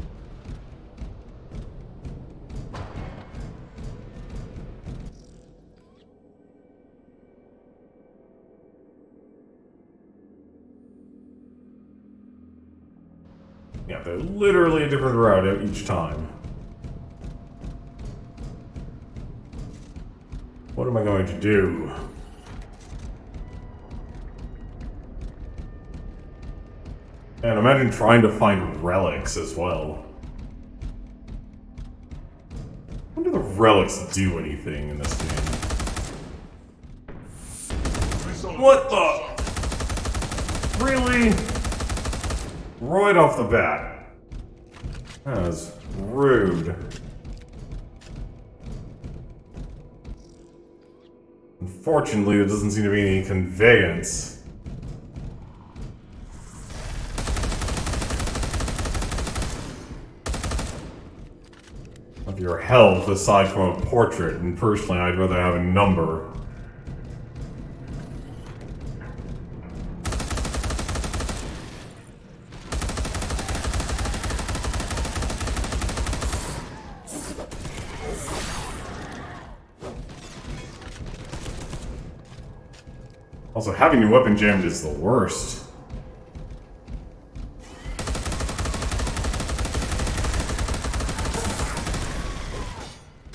Yeah, they're literally a different route each time. What am I going to do? And imagine trying to find relics as well. When do the relics do anything in this game? What the? Really? Right off the bat. That is rude. Unfortunately, there doesn't seem to be any conveyance. Of your health aside from a portrait, and personally, I'd rather have a number. Also, having your weapon jammed is the worst.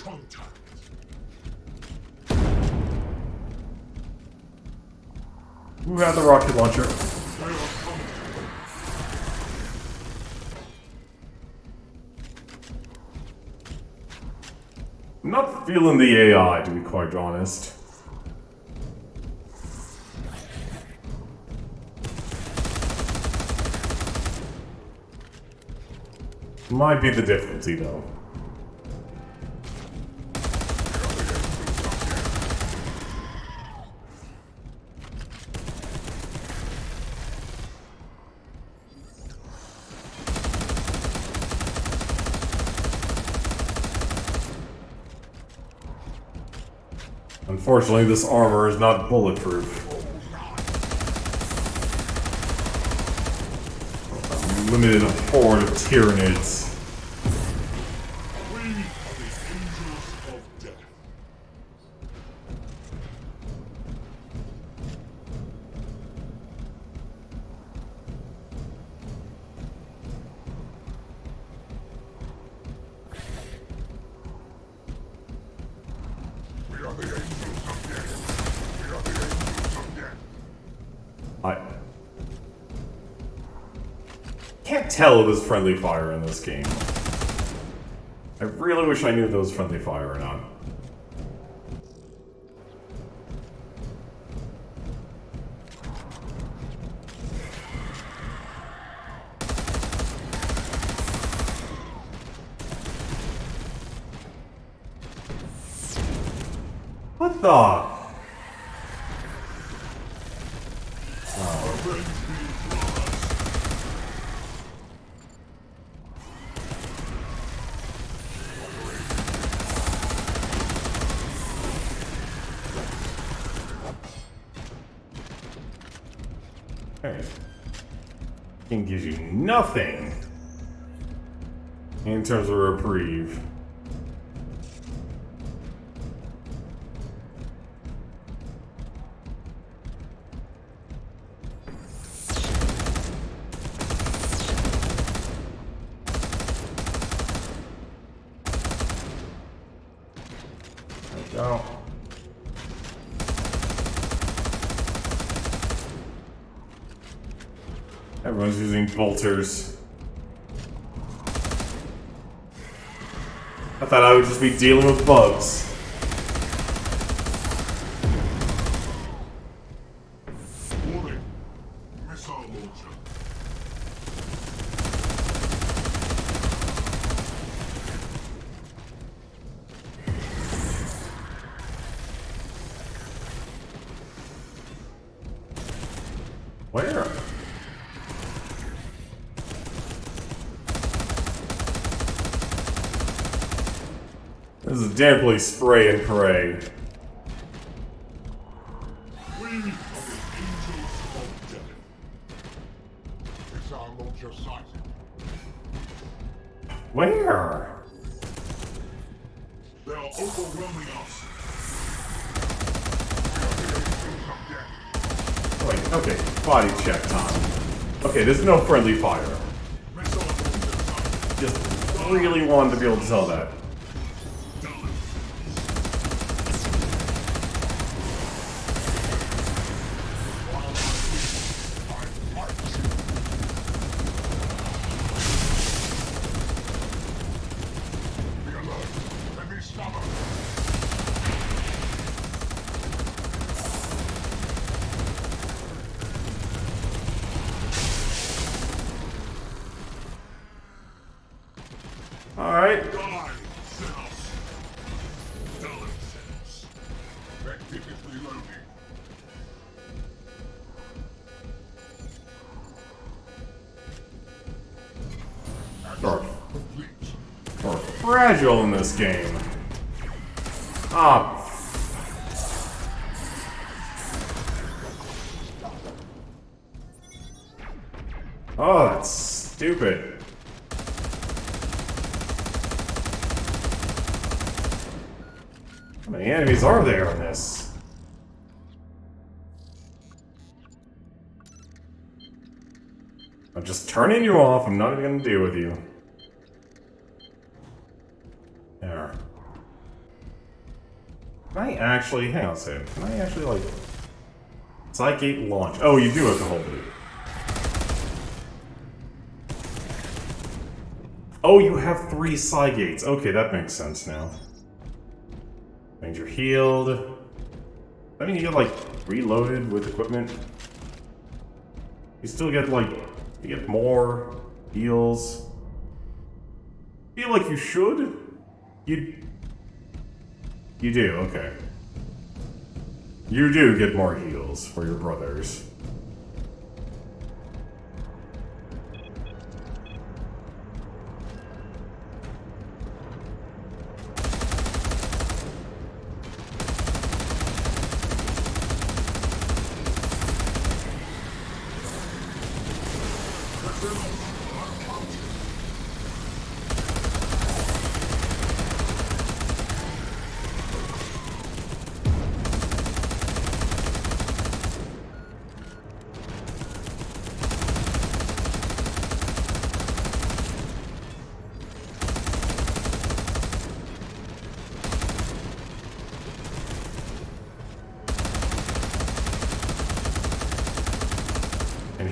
contact. Who had the rocket launcher? I'm not feeling the AI, to be quite honest. Might be the difficulty, though. Unfortunately, this armor is not bulletproof. A limited horde of Tyranids. We are the angels of death. We are the angels of tell if there's friendly fire in this game. I really wish I knew if there was friendly fire or not. What the? Alright. Game gives you nothing in terms of reprieve. There we go. Everyone's using bolters. I thought I would just be dealing with bugs. Warning. Missile launcher. Where? This is definitely spray and pray. We are the angels of death. Missile launcher sighted. Where? They are overwhelming us. We are the angels of death. Wait, okay, body check time. Okay, there's no friendly fire. Missile launcher sighted. Just really wanted to be able to tell that. Alright. Die, Xenos. Done, Xenos. That kit is reloading. Sure. Complete. Or fragile in this game. Ah. Oh, that's stupid. How many enemies are there in this? I'm just turning you off. I'm not even gonna deal with you. There. Can I actually, hang on a second, can I actually, like, Psygate launch? Oh, you do have to hold it. Oh, you have 3 Psygates. Okay, that makes sense now. Means you're healed. I mean, you get, like, reloaded with equipment. You still get, like, you get more heals. Feel like you should? You do, okay. You do get more heals for your brothers.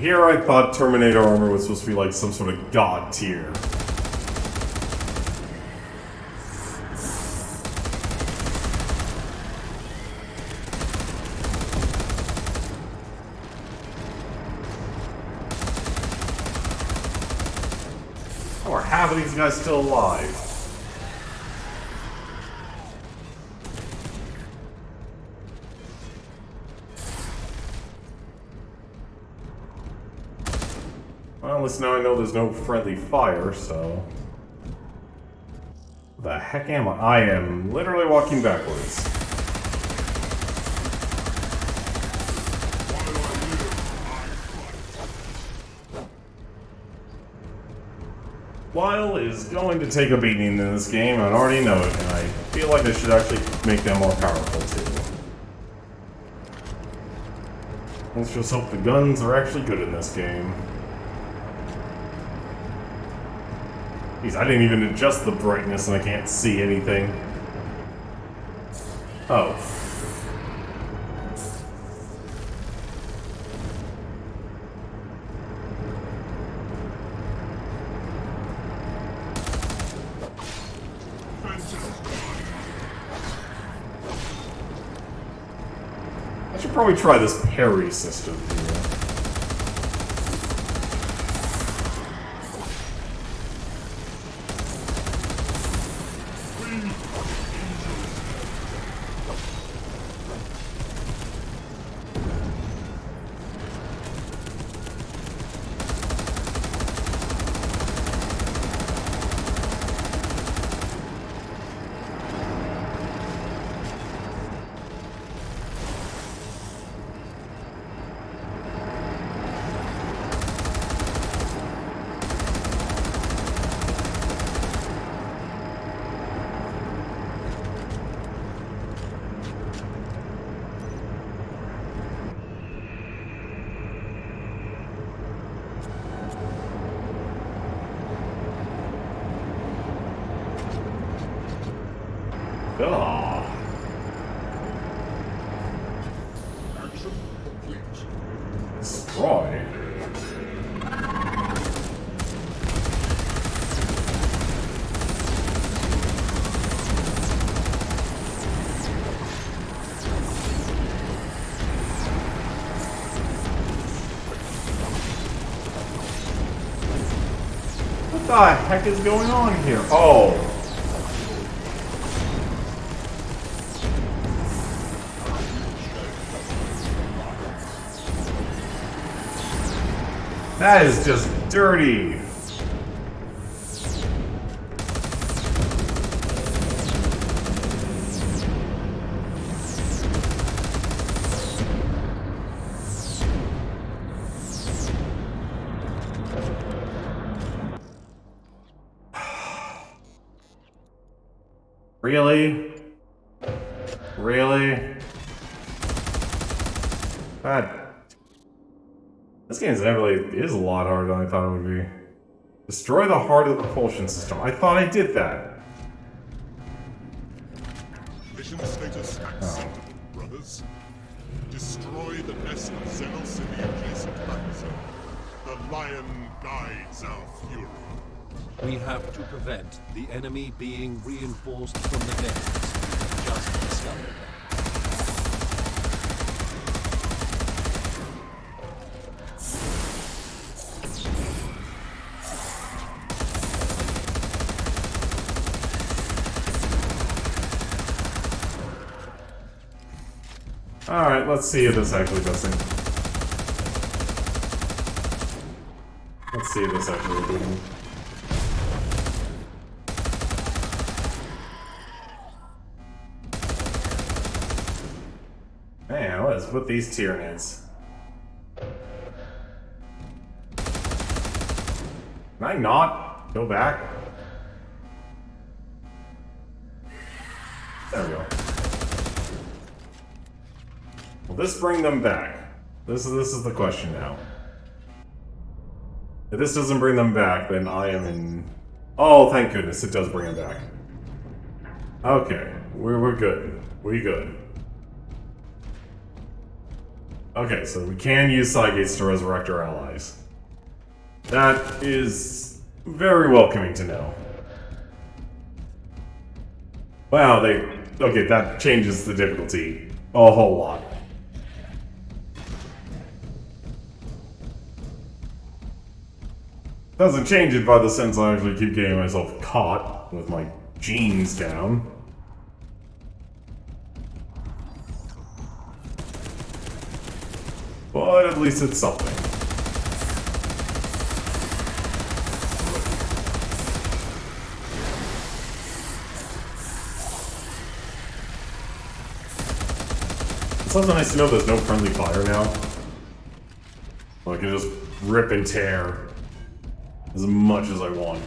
here I thought Terminator armor was supposed to be like some sort of god tier. How are half of these guys still alive? Well, at least now I know there's no friendly fire, so... What the heck am I? I am literally walking backwards. Lyle is going to take a beating in this game, I already know it, and I feel like I should actually make them more powerful too. Let's just hope the guns are actually good in this game. Jeez, I didn't even adjust the brightness and I can't see anything. Oh. I should probably try this parry system here. Oh. Action complete. Destroy. What the heck is going on here? Oh. That is just dirty. Really? Really? God. This game is a lot harder than I thought it would be. Destroy the heart of the propulsion system. I thought I did that. Mission status accepted, brothers. Destroy the nest of Xenos in the adjacent battle zone. The lion guides our fury. We have to prevent the enemy being reinforced from the depths. Just discovered. Alright, let's see if this actually does it. Let's see if this actually does it. Man, what is with these Tyranids? Can I not go back? There we go. Will this bring them back? This is the question now. If this doesn't bring them back, then I am in... Oh, thank goodness, it does bring them back. Okay, we're good. We good. Okay, so we can use side gates to resurrect our allies. That is very welcoming to know. Wow, okay, that changes the difficulty a whole lot. Doesn't change it by the sense I actually keep getting myself caught with my jeans down. But at least it's something. It's also nice to know there's no friendly fire now. I can just rip and tear as much as I want.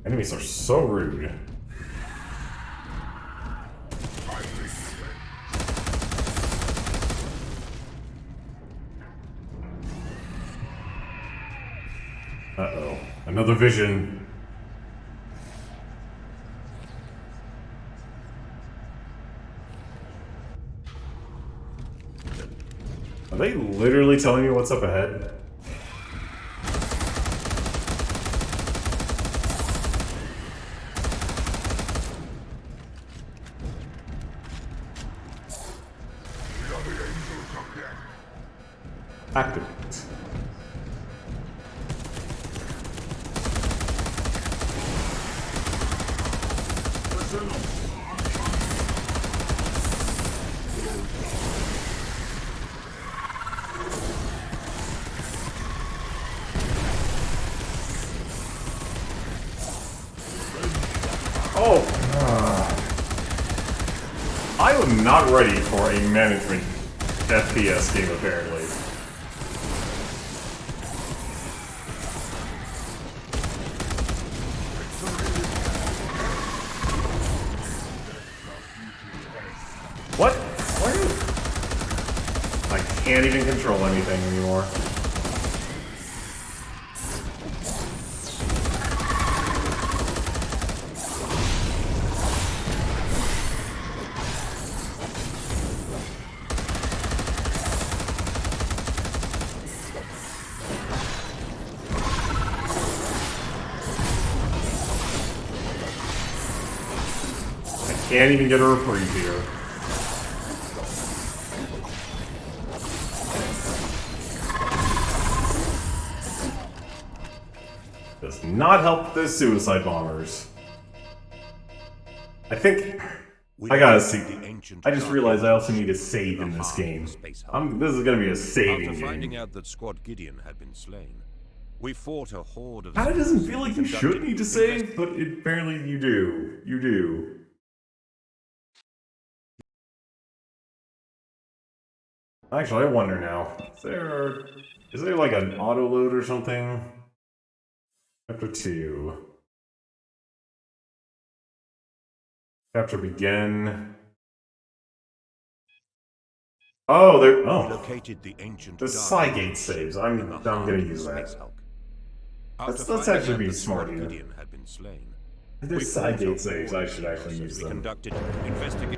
Enemies are so rude. Uh-oh. Another vision. Are they literally telling me what's up ahead? Activate. Oh! I am not ready for a management FPS game, apparently. What? Why? I can't even control anything anymore. Can't even get a reprieve here. Does not help the suicide bombers. I think I gotta see. I just realized I also need a save in this game. This is gonna be a saving After finding game. out that Squad Gideon had been slain, we fought a horde of... Kinda doesn't feel like you should need to save, but apparently you do. You do. Actually, I wonder now. Is there like an auto load or something? Chapter 2. Chapter begin. Oh, there. Oh, located the ancient the side gate saves. I'm gonna use that. Let's actually be smart here. If there's side gate saves, I should actually use them. Conducted investigation.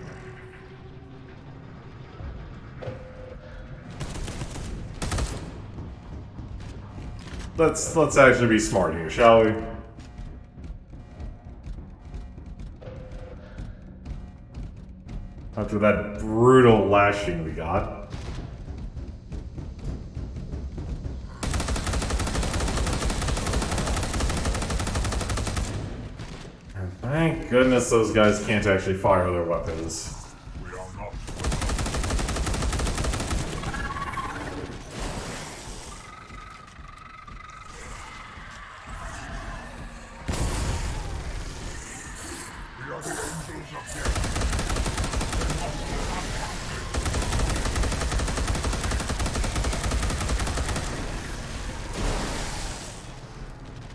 Let's actually be smart here, shall we? After that brutal lashing we got. And thank goodness those guys can't actually fire their weapons. We are not. We are the angels of death.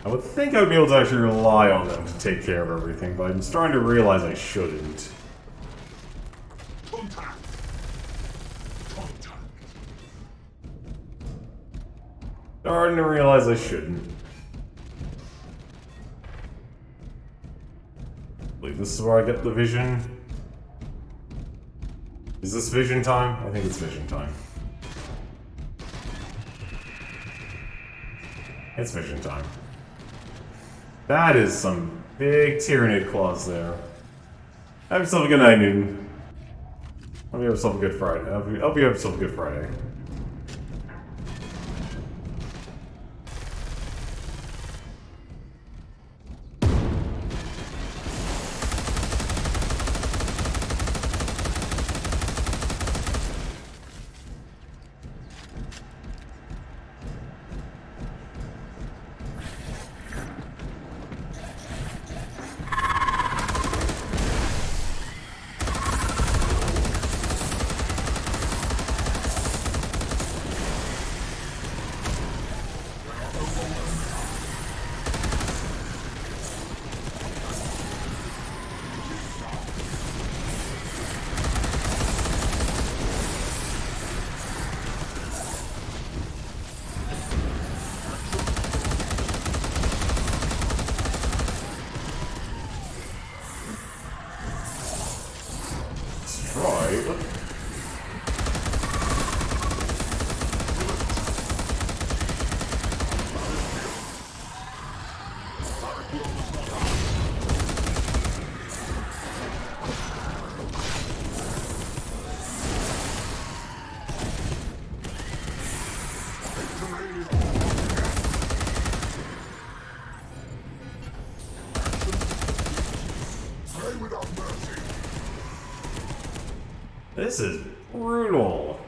I would think I would be able to actually rely on them to take care of everything, but I'm starting to realize I shouldn't. Starting to realize I shouldn't. I believe this is where I get the vision. Is this vision time? I think it's vision time. It's vision time. That is some big Tyranid claws there. Have yourself a good night, Newton. Hope you have yourself a good Friday. Hope you have yourself a good Friday. This is brutal.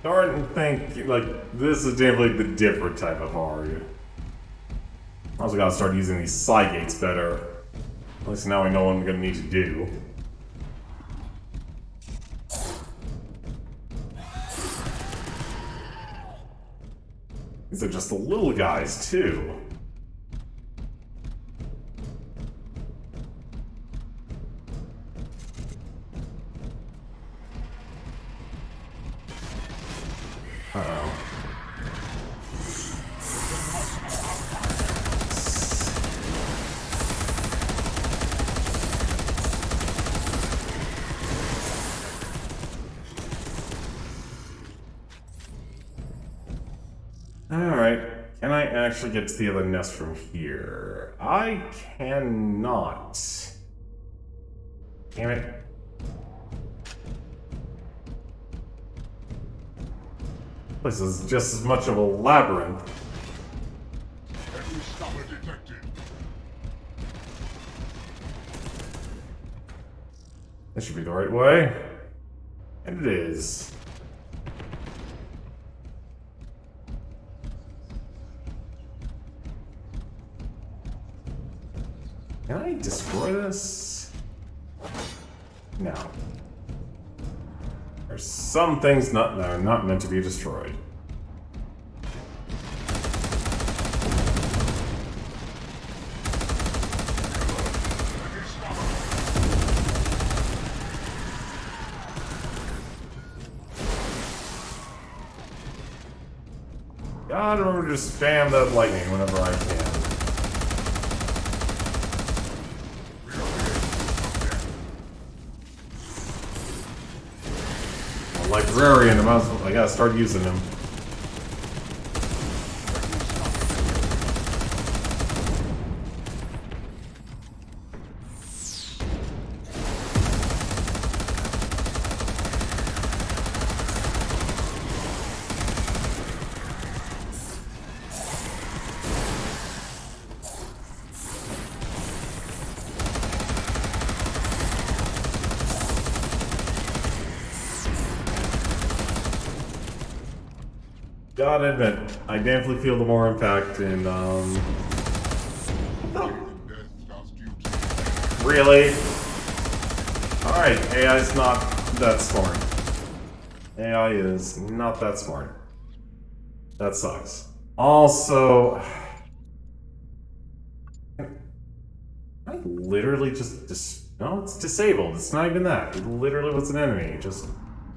Starting to think, like, this is definitely the different type of hard. I also gotta start using these side gates better. At least now I know what I'm gonna need to do. These are just the little guys, too. Uh-oh. Alright, can I actually get to the other nest from here? I cannot. Damn it. This is just as much of a labyrinth. Every stopper detected. This should be the right way. And it is. Can I destroy this? No. There's some things that are not meant to be destroyed. Gotta remember to spam that lightning whenever I can. Librarian, I gotta start using him. Gotta admit, I definitely feel the more impact in, Really? Alright, AI is not that smart. AI is not that smart. That sucks. Also... I literally just... No, it's disabled. It's not even that. It literally was an enemy. Just...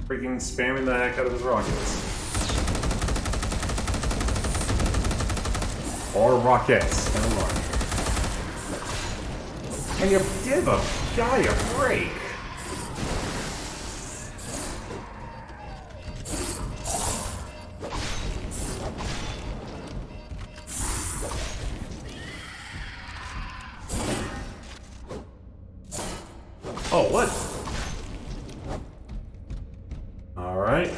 Freaking spamming the heck out of his rockets. Or rockets, never mind. And you give a guy a break. Oh, what? Alright.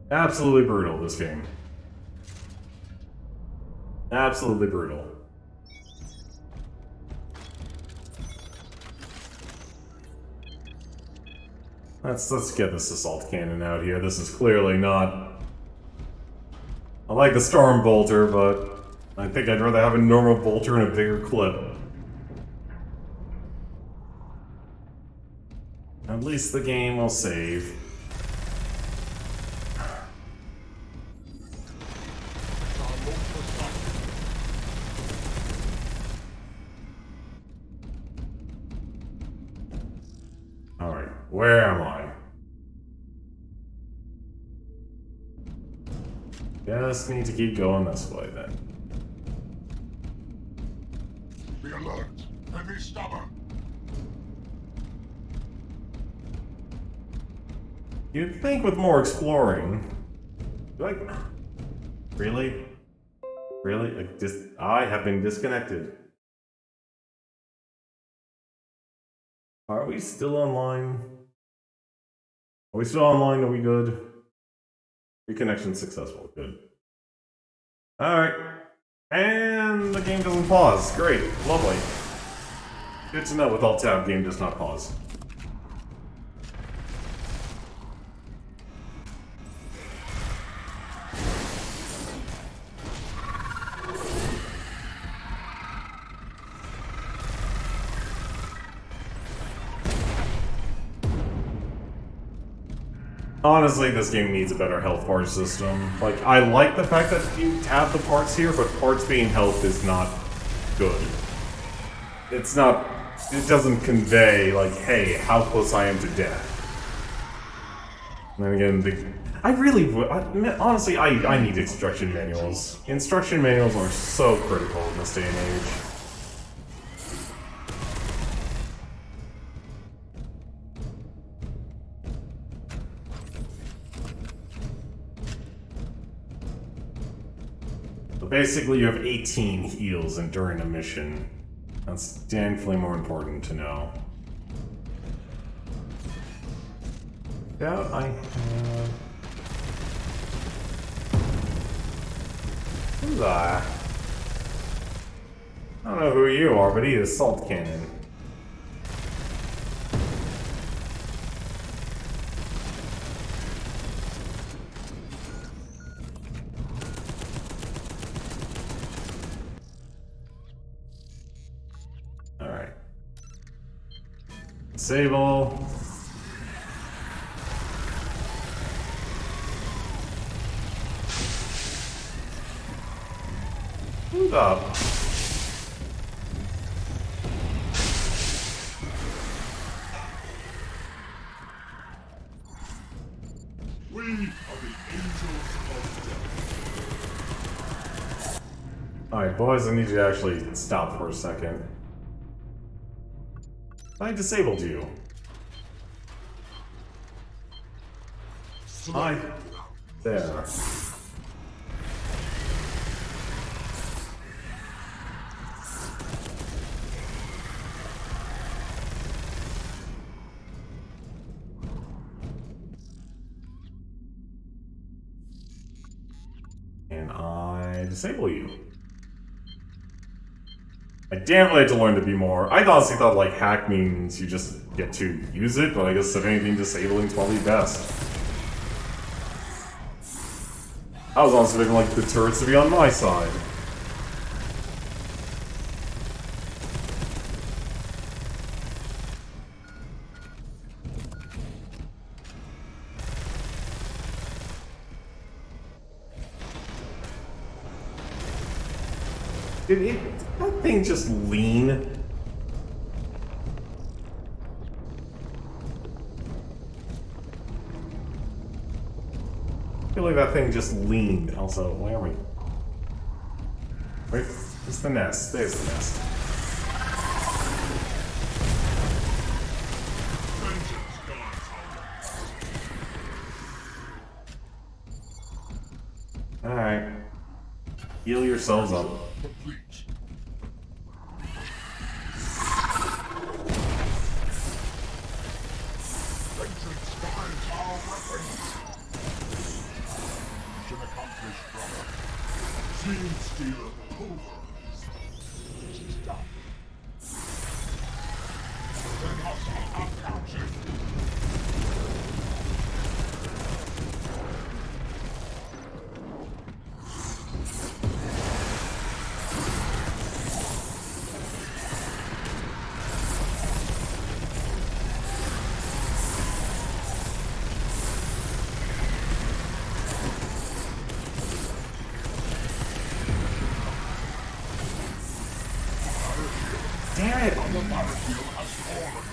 Absolutely brutal, this game. Absolutely brutal. Let's get this assault cannon out here. This is clearly not... I like the storm bolter, but I think I'd rather have a normal bolter and a bigger clip. At least the game will save. Alright, where am I? Just need to keep going this way then. Be alert and be stubborn. You'd think with more exploring... Do I... Really? Really? I have been disconnected. Are we still online? Are we still online? Are we good? Reconnection successful. Good. Alright. And the game doesn't pause. Great. Lovely. Good to know with Alt-Tab, game does not pause. Honestly, this game needs a better health bar system. Like, I like the fact that you have the parts here, but parts being health is not good. It's not... It doesn't convey, like, hey, how close I am to death. And then again, I really would... Honestly, I need instruction manuals. Instruction manuals are so critical in this day and age. Basically, you have 18 heals and during a mission. That's definitely more important to know. Yeah, I have... Who's that? I don't know who you are, but he is Salt Cannon. Disable. Move up. We are the angels of death. Alright, boys, I need you to actually stop for a second. I disabled you. Hi. There. And I disable you. I definitely had to learn to be more. I honestly thought like hack means you just get to use it, but I guess if anything, disabling's probably best. I was honestly thinking like the turrets to be on my side. Did that thing just lean? I feel like that thing just leaned. Also, where are we? Wait, it's the nest. There's the nest. Alright. Heal yourselves up. Complete. Vengeance guides our weapons. Mission accomplished, brother. Gene Stealer pulverized. It is done. Then us are uncounted. Damn it! The battlefield has fallen.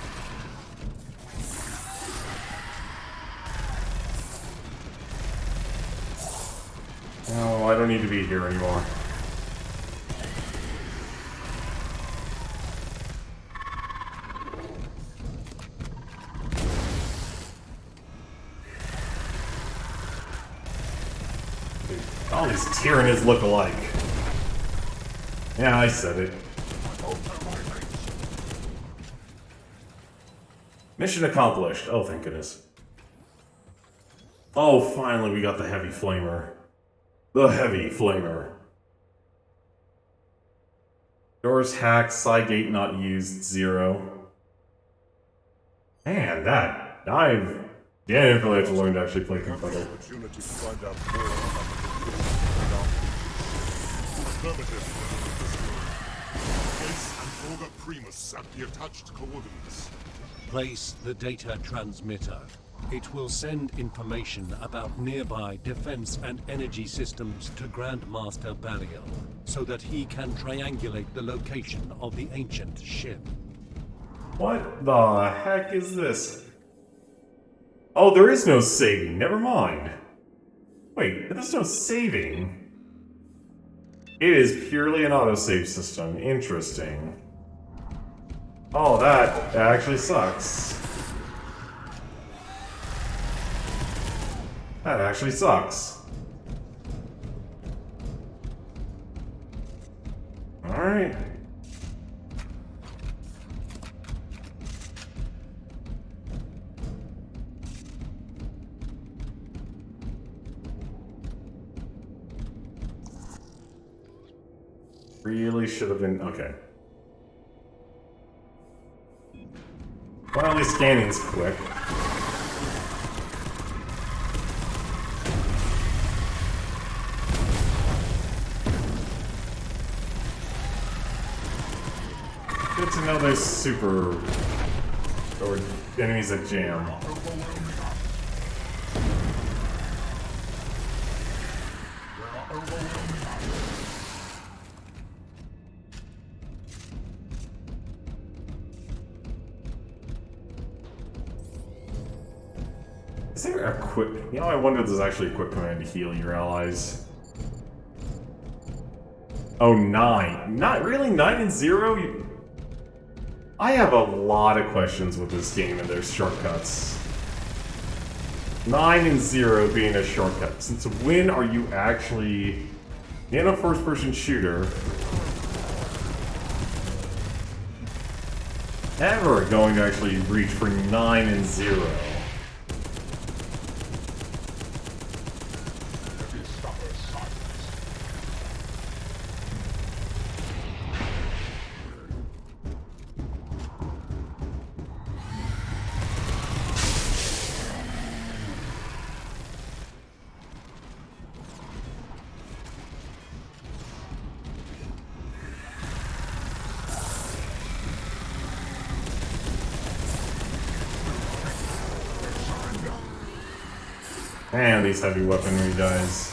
No, I don't need to be here anymore. Dude, all these Tyranids look alike. Yeah, I said it. Mission accomplished. Oh, thank goodness. Oh, finally we got the heavy flamer. The heavy flamer. Doors hacked, side gate not used, 0. Man, that... I didn't really have to learn to actually play Confederate. Opportunity to find out more about the conditions and our future. Affirmative. Place and order Primus at the attached coordinates. Place the data transmitter. It will send information about nearby defense and energy systems to Grandmaster Belial, so that he can triangulate the location of the ancient ship. What the heck is this? Oh, there is no saving. Never mind. Wait, there's no saving. It is purely an autosave system. Interesting. Oh, that actually sucks. That actually sucks. Alright. Really should have been... okay. Well, at least scanning's quick. Good to know there's super... or enemies that jam. Is there a quick... you know, I wonder if there's actually a quick command to heal your allies. Oh, 9. Not really 9 and 0? I have a lot of questions with this game and their shortcuts. 9 and 0 being a shortcut. Since when are you actually in a first-person shooter ever going to actually reach for 9 and 0? Man, these heavy weaponry guys.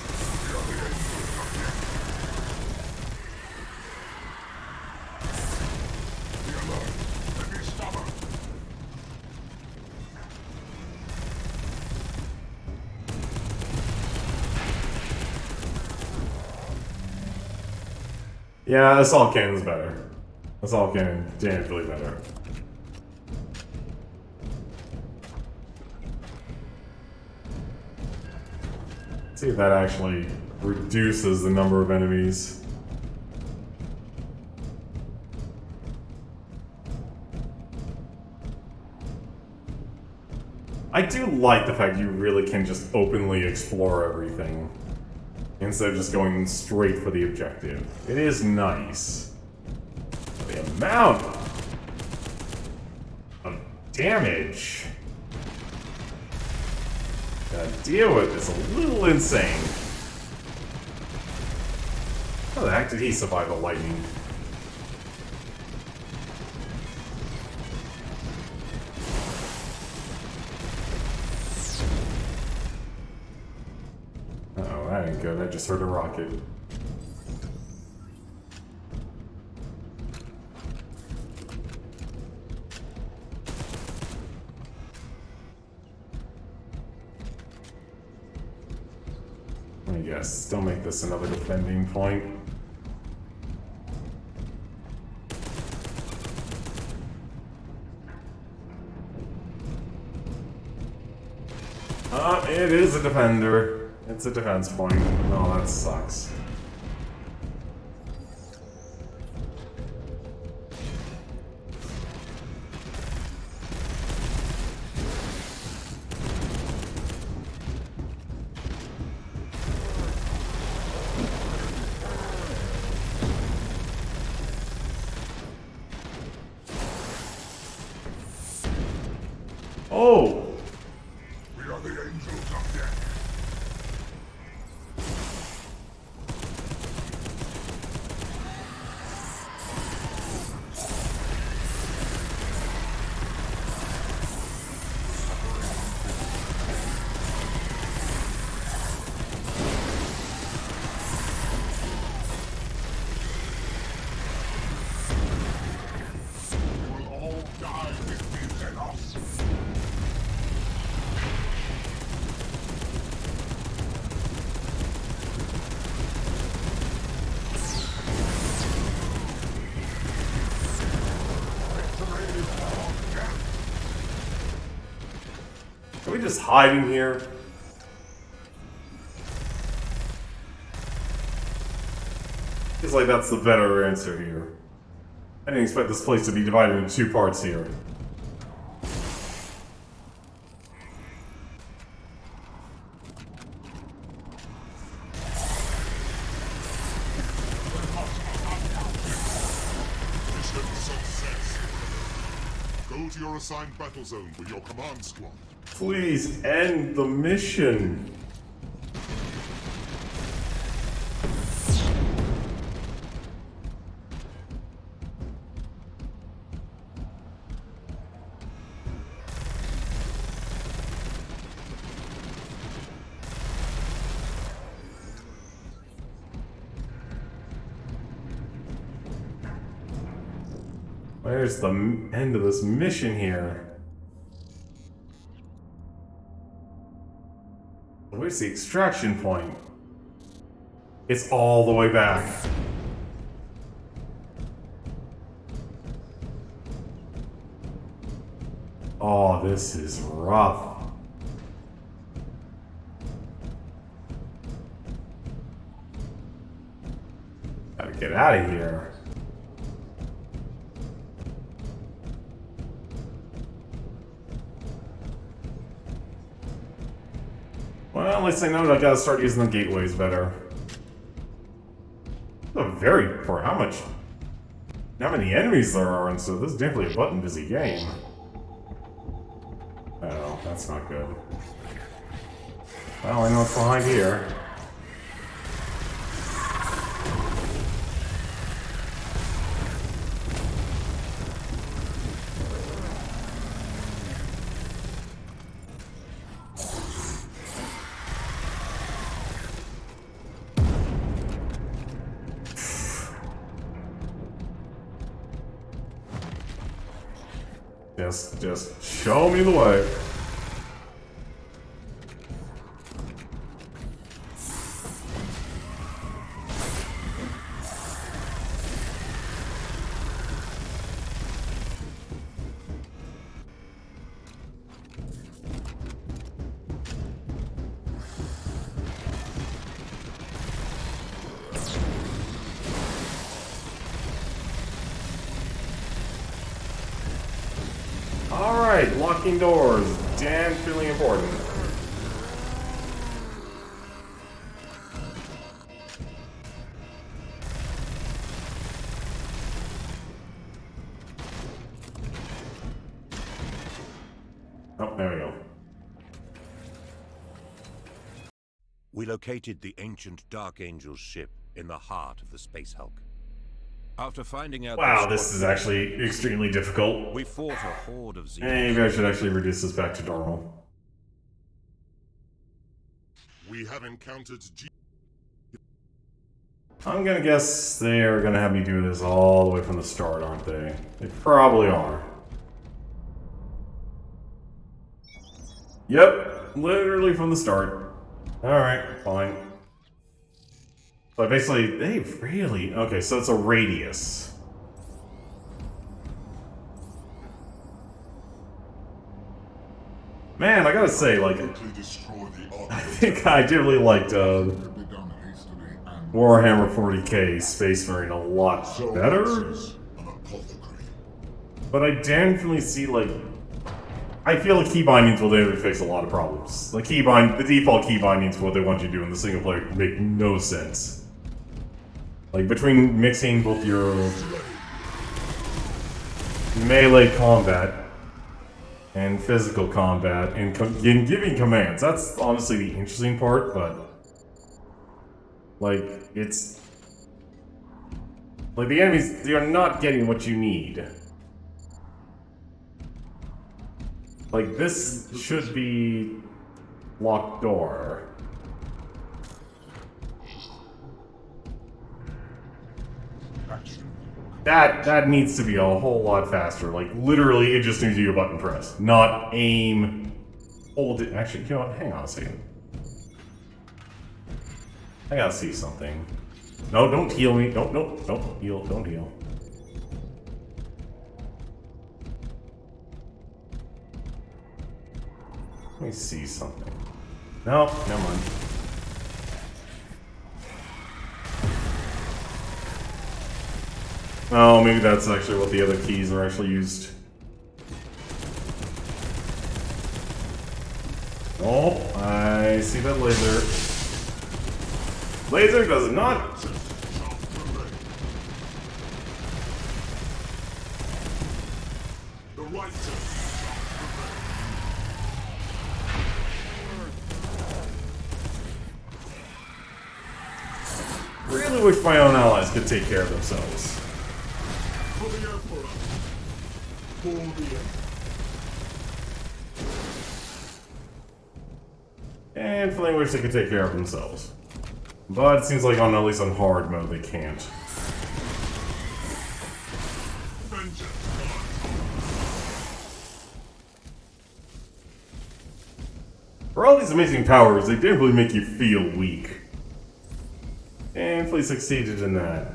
Yeah, assault cannon's better. Assault cannon, definitely better. See if that actually reduces the number of enemies. I do like the fact you really can just openly explore everything instead of just going straight for the objective. It is nice. The amount of damage gotta deal with is a little insane. How the heck did he survive the lightning? Uh-oh, that ain't good. I just heard a rocket. I guess. Don't make this another defending point. It is a defender. It's a defense point. Oh, that sucks. Oh! We are the angels of death. You will all die with me, Xenos. Can we just hide in here? Feels like that's the better answer here. I didn't expect this place to be divided into two parts here. Mission success. Go to your assigned battle zone with your command squad. Please end the mission. Where's the end of this mission here? Where's the extraction point? It's all the way back. Oh, this is rough. Gotta get out of here. Well, at least I know I gotta start using the gateways better. For how many enemies there are, and so this is definitely a button-busy game. Oh, that's not good. Well, I know what's behind here. Just show me the way. Alright, locking doors. Damn feeling important. Oh, there we go. We located the ancient Dark Angel's ship in the heart of the Space Hulk. After finding out Wow, that this is actually extremely difficult. we fought a horde of Xenos. Maybe I should actually reduce this back to normal. We have encountered I'm gonna guess they are gonna have me do this all the way from the start, aren't they? They probably are. Yep, literally from the start. Alright, fine. But basically, they really... Okay, so it's a radius. Man, I gotta say, like, Quickly destroy the I Archaeotech think I really liked could be done hastily and Warhammer 40k Space Marine a lot so better. answers an apothecary. But I definitely see, like... I feel the key bindings will definitely fix a lot of problems. The default key bindings for what they want you to do in the single player make no sense. Like, between mixing both your melee combat and physical combat and giving commands, that's honestly the interesting part, but... Like, it's... Like, the enemies, they are not getting what you need. Like, this should be locked door. That needs to be a whole lot faster. Like, literally, it just needs to be a button press. Not aim, hold it. Actually, you know what? Hang on a second. I gotta see something. No, don't heal me. Don't heal. Don't heal. Let me see something. No, never mind. Oh, maybe that's actually what the other keys are actually used. Oh, I see that laser. Laser does not. The righteous. Really wish my own allies could take care of themselves. For the Emperor. For the Emperor. And feeling wish they could take care of themselves. But it seems like at least on hard mode they can't. Vengeance. For all these amazing powers, they definitely make you feel weak. And fully succeeded in that.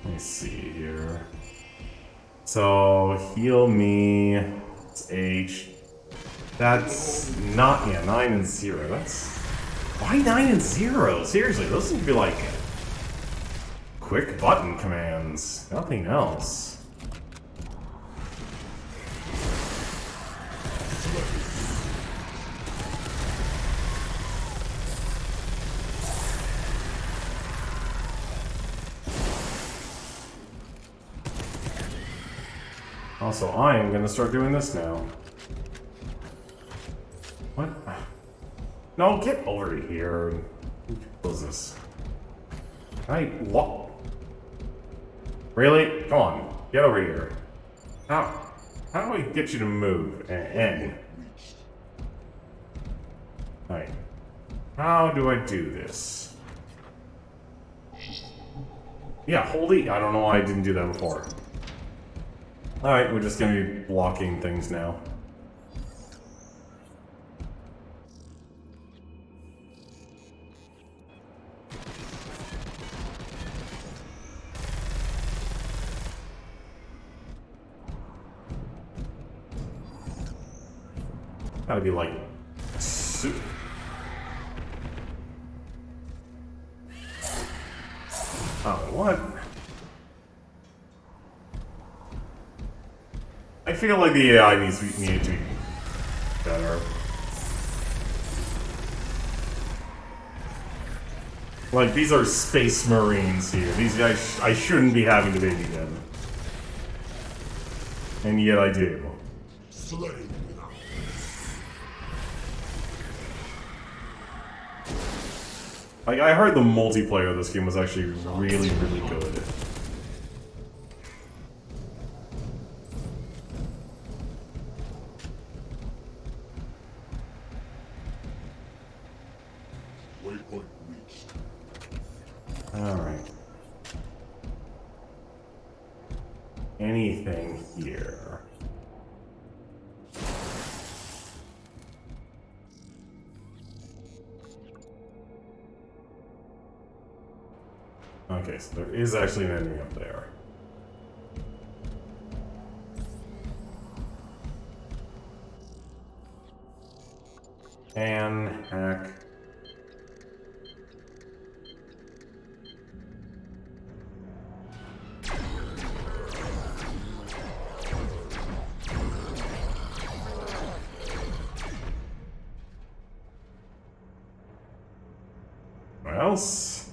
Let me see here. So, heal me. It's H. That's not, yeah, 9 and 0. That's... Why 9 and 0? Seriously, those seem to be like... quick button commands. Nothing else. Also, I am gonna start doing this now. What? No, get over here. What is this? What? Really? Come on, get over here. How do I get you to move? N. Alright. How do I do this? Yeah, hold E. I don't know why I didn't do that before. Alright, we're just gonna be blocking things now. Gotta be like... Oh, what? I feel like the AI needs to be better. Like, these are space marines here. These guys, I shouldn't be having to baby them. And yet I do. Slay. Like, I heard the multiplayer of this game was actually really, really good. Waypoint reached. Alright. Anything here? Okay, so there is actually an enemy up there. And hack. What else?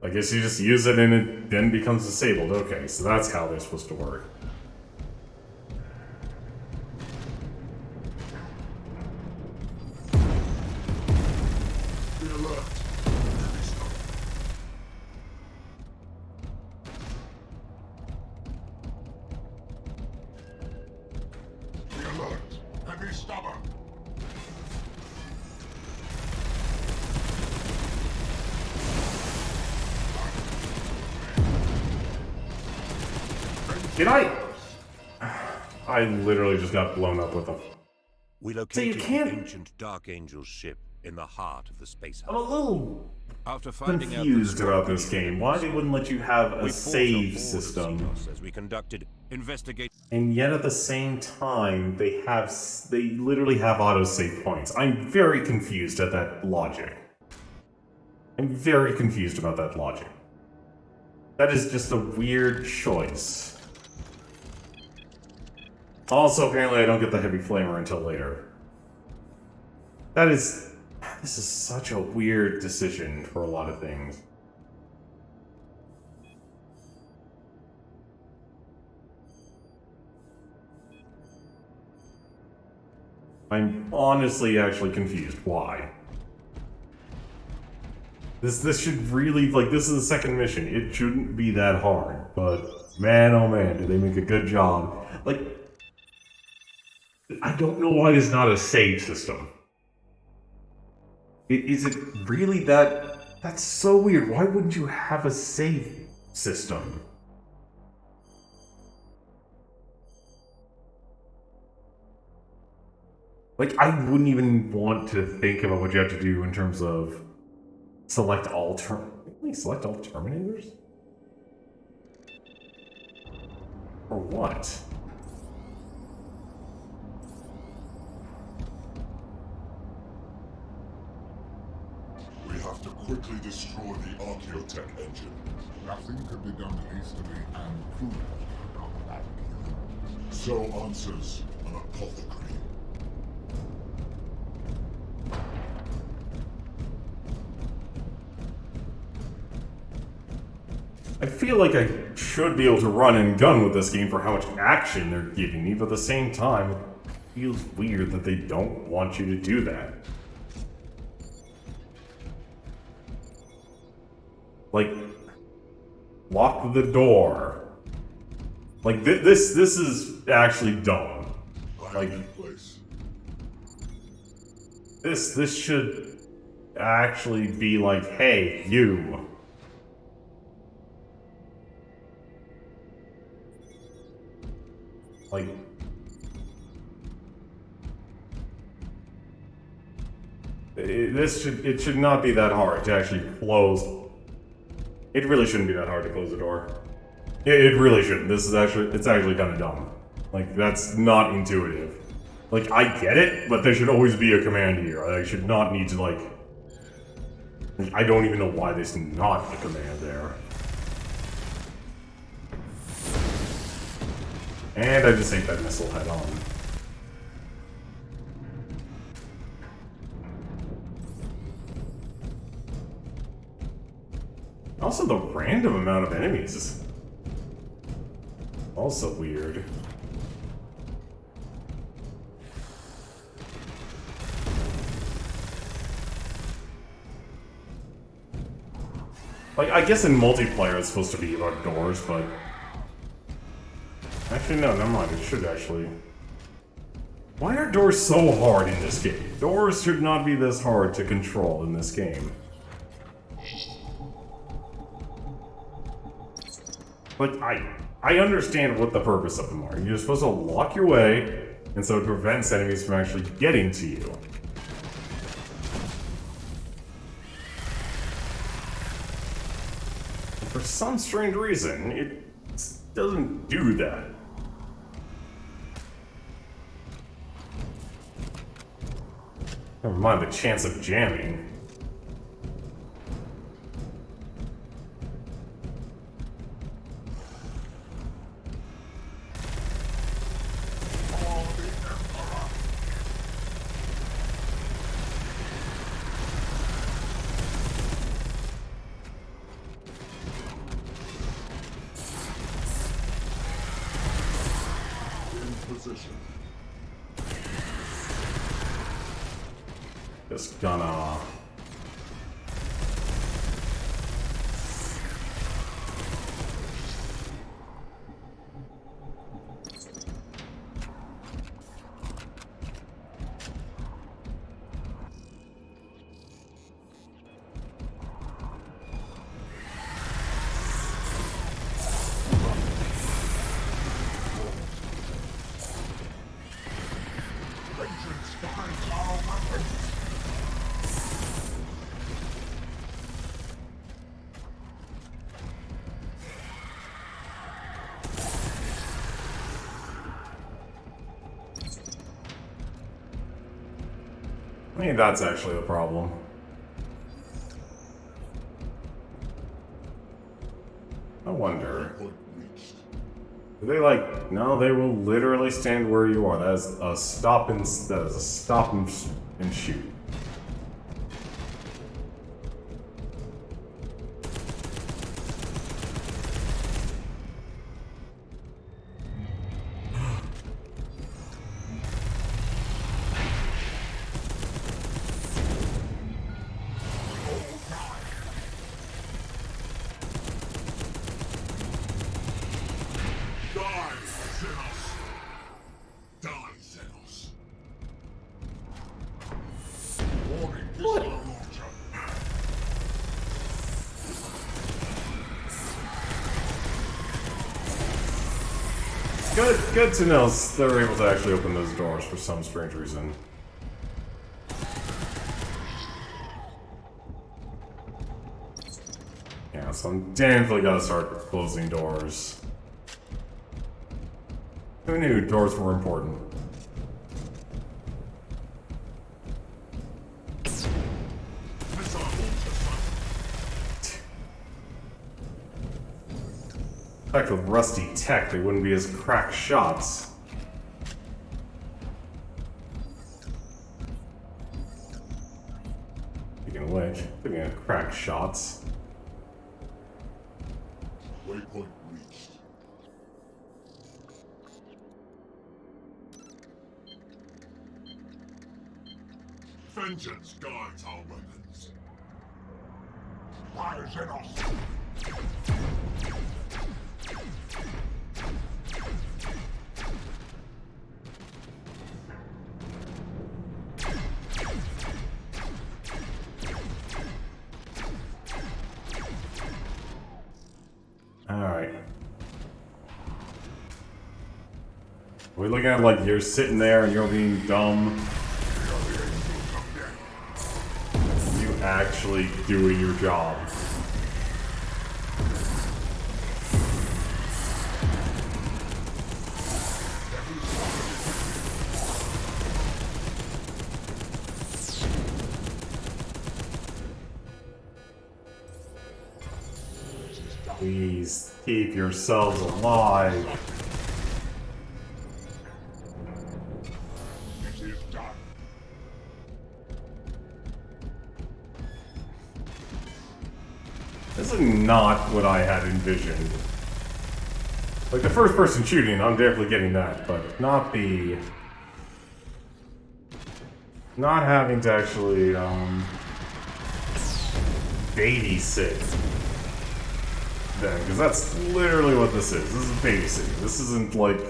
I guess you just use it and it then becomes disabled. Okay, so that's how they're supposed to work. Be alert. Be alert. Heavy stubber. Did I literally just got blown up with a... We you located can't- the ancient Dark Angel's ship in the heart of the space I'm a hub. little After finding out confused the about this game. Why they wouldn't let you have a we fought save on board system, Xenos as we conducted investigate. and yet at the same time they literally have autosave points. I'm very confused at that logic. I'm very confused about that logic. That is just a weird choice. Also, apparently I don't get the heavy flamer until later. This is such a weird decision for a lot of things. I'm honestly actually confused. Why? This should really, like, this is the second mission. It shouldn't be that hard, but man, oh man, do they make a good job. Like, I don't know why there's not a save system. Is it really that... That's so weird. Why wouldn't you have a save system? Like, I wouldn't even want to think about what you have to do in terms of select all select all Terminators? Or what? We have to quickly destroy the Archaeotech engine. Nothing can be done hastily and prudently on that hill. So answers an apothecary. I feel like I should be able to run and gun with this game for how much action they're giving me, but at the same time, it feels weird that they don't want you to do that. Like, lock the door. Like, this is actually dumb. Like, Place. this should actually be like, hey, you. Like, it should not be that hard to actually close. It really shouldn't be that hard to close the door. It really shouldn't. It's actually kind of dumb. Like, that's not intuitive. Like, I get it, but there should always be a command here. I should not need to, like... I don't even know why there's not a command there. And I just ate that missile head on. Also, the random amount of enemies is also weird. Like, I guess in multiplayer it's supposed to be about doors, but... Actually, no, never mind. It should actually... Why are doors so hard in this game? Doors should not be this hard to control in this game. Like, I understand what the purpose of them are. You're supposed to lock your way, and so it prevents enemies from actually getting to you. For some strange reason, it doesn't do that. Never mind the chance of jamming. Just gonna... Maybe that's actually the problem. I wonder. Do they like? No, they will literally stand where you are. That is a stop and and shoot. Good to know they're able to actually open those doors for some strange reason. Yeah, so I'm definitely gotta start closing doors. Who knew doors were important? In fact, with rusty tech, they wouldn't be as crack shots. Speaking of which, speaking of crack shots. Waypoint reached. Vengeance guides our weapons. Fire Xenos! Alright. Are we looking at like you're sitting there and you're being dumb? You actually doing your job. Please keep yourselves alive. honestly not what I had envisioned. Like, the first-person shooting, I'm definitely getting that, but not the... Not having to actually, babysit them, because that's literally what this is. This is babysitting. This isn't, like,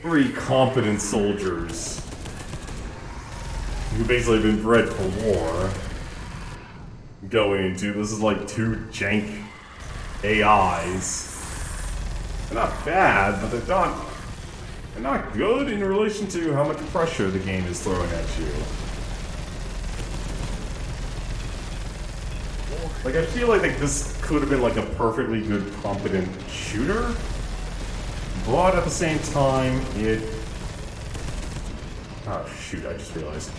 3 competent soldiers who basically have been bred for war going into. This is like 2 jank AIs. They're not bad, but they're not good in relation to how much pressure the game is throwing at you. Like, I feel like this could have been like a perfectly good, competent shooter, but at the same time, it... Oh shoot, I just realized.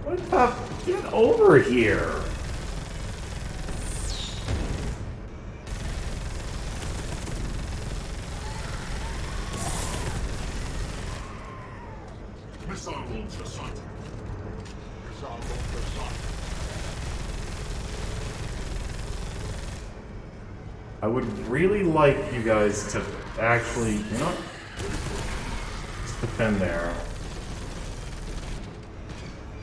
What the... Get over here! Missile launcher sighted. Missile launcher sighted. I would really like you guys to actually, you know, just defend there.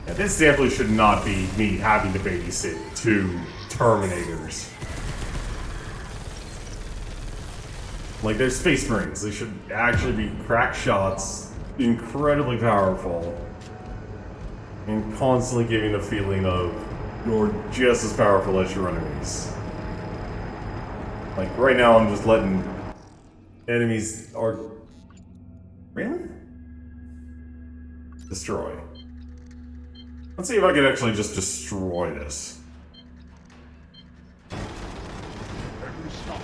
Yeah, this definitely should not be me having to babysit 2 Terminators. Like, they're Space Marines. They should actually be crack shots, incredibly powerful, and constantly giving the feeling of you're just as powerful as your enemies. Like, right now I'm just letting enemies are... Really? Destroy. Let's see if I can actually just destroy this. Every stop.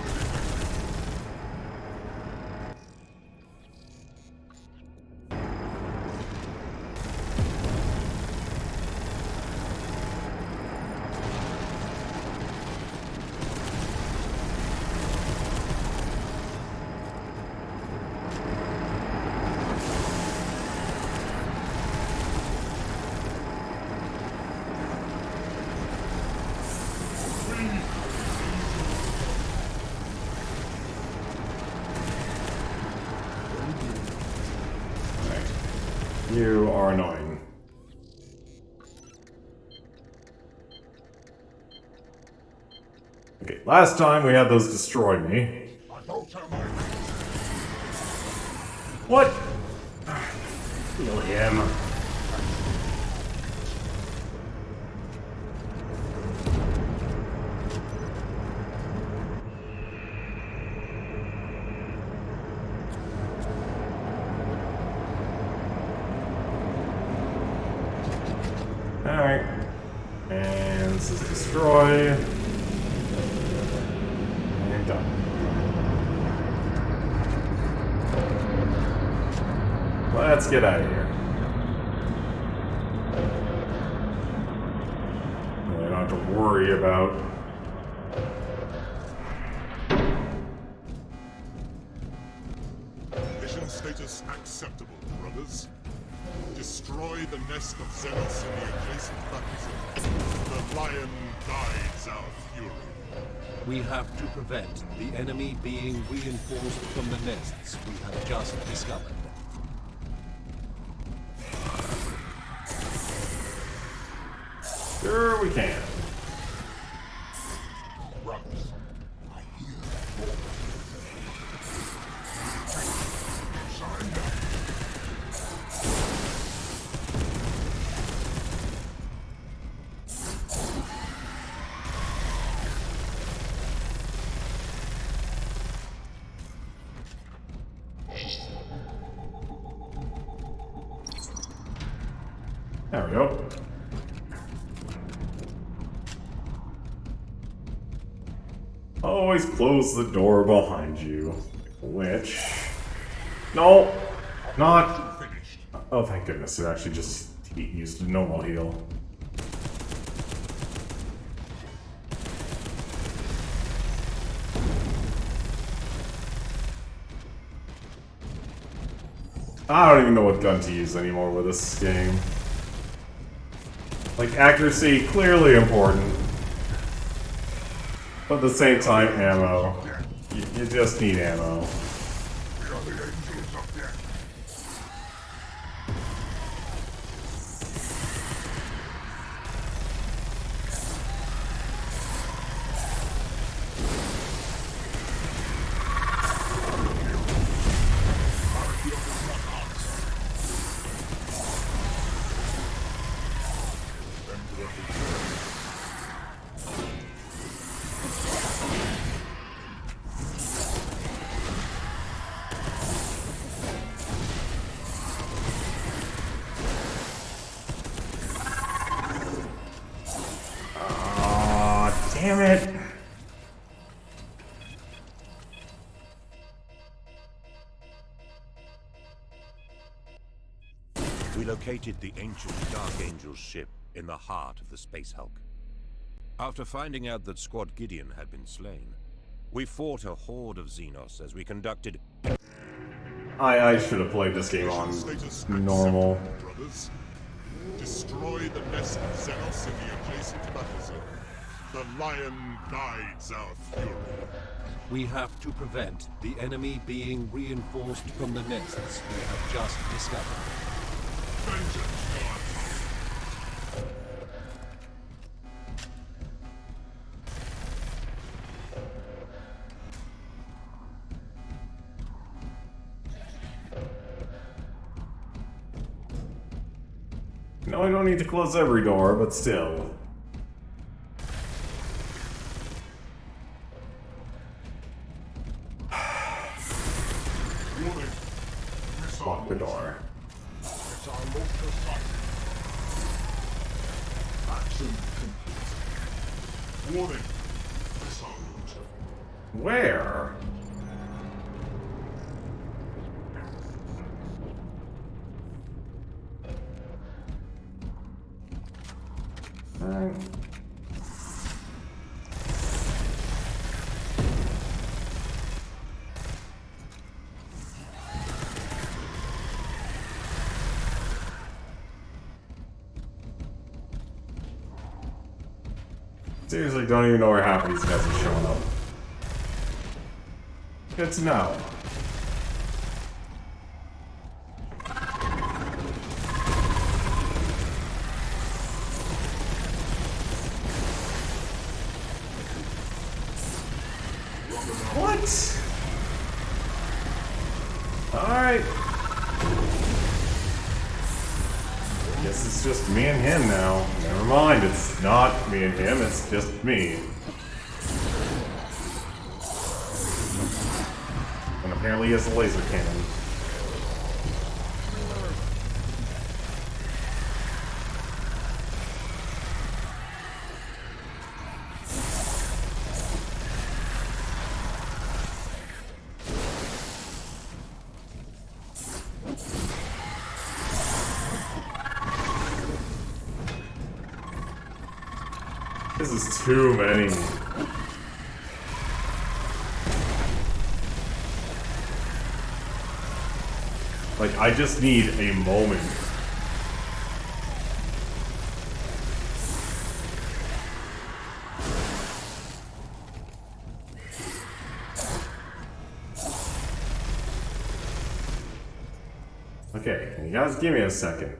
You are annoying. Okay, last time we had those destroy me. What? Kill him. Alright. And this is destroy. And done. Let's get out of here. I don't have to worry about... Mission status acceptable, brothers. Destroy the nest of zealots in the adjacent battlefield. The lion guides our fury. We have to prevent the enemy being reinforced from the nests we have just discovered. Sure we can. Brothers, I hear surrender. There we go. Always close the door behind you. Which... No! Not... Oh, thank goodness. It actually just used a normal heal. I don't even know what gun to use anymore with this game. Like, accuracy, clearly important. But at the same time, ammo. You just need ammo. Damn it! We located the ancient Dark Angel's ship in the heart of the Space Hulk. After finding out that Squad Gideon had been slain, we fought a horde of Xenos as we conducted... I should have played this game on normal. Brothers. Destroy the nest of Xenos in the adjacent battle zone. The lion guides our fury. We have to prevent the enemy being reinforced from the nests we have just discovered. Vengeance, No, I don't need to close every door, but still. Lock the door. It's our local site. Action complete. Warning. Missile launcher. Where? Seriously, don't even know where half of these guys are showing up. Good to know. What? Alright. Guess it's just me and him now. Never mind, it's not me and him, it's just me. And apparently he has a laser cannon. This is too many. Like, I just need a moment. Okay, you guys give me a second.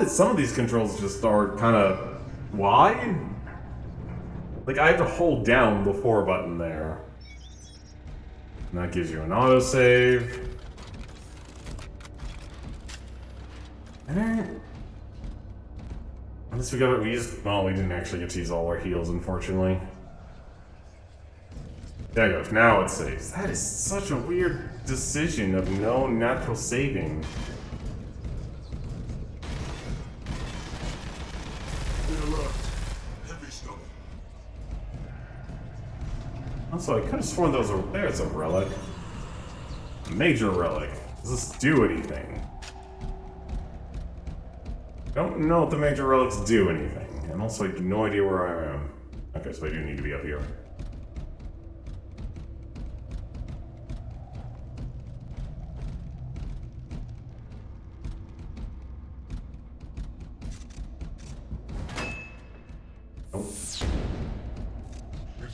Some of these controls just are kind of wide. Like, I have to hold down the 4 button there. And that gives you an autosave. Unless we got it, well, we didn't actually get to use all our heals, unfortunately. There it goes, now it saves. That is such a weird decision of no natural saving. Also, I could have sworn those are... There's a relic. A major relic. Does this do anything? Don't know if the major relics do anything. And also, I have no idea where I am. Okay, so I do need to be up here.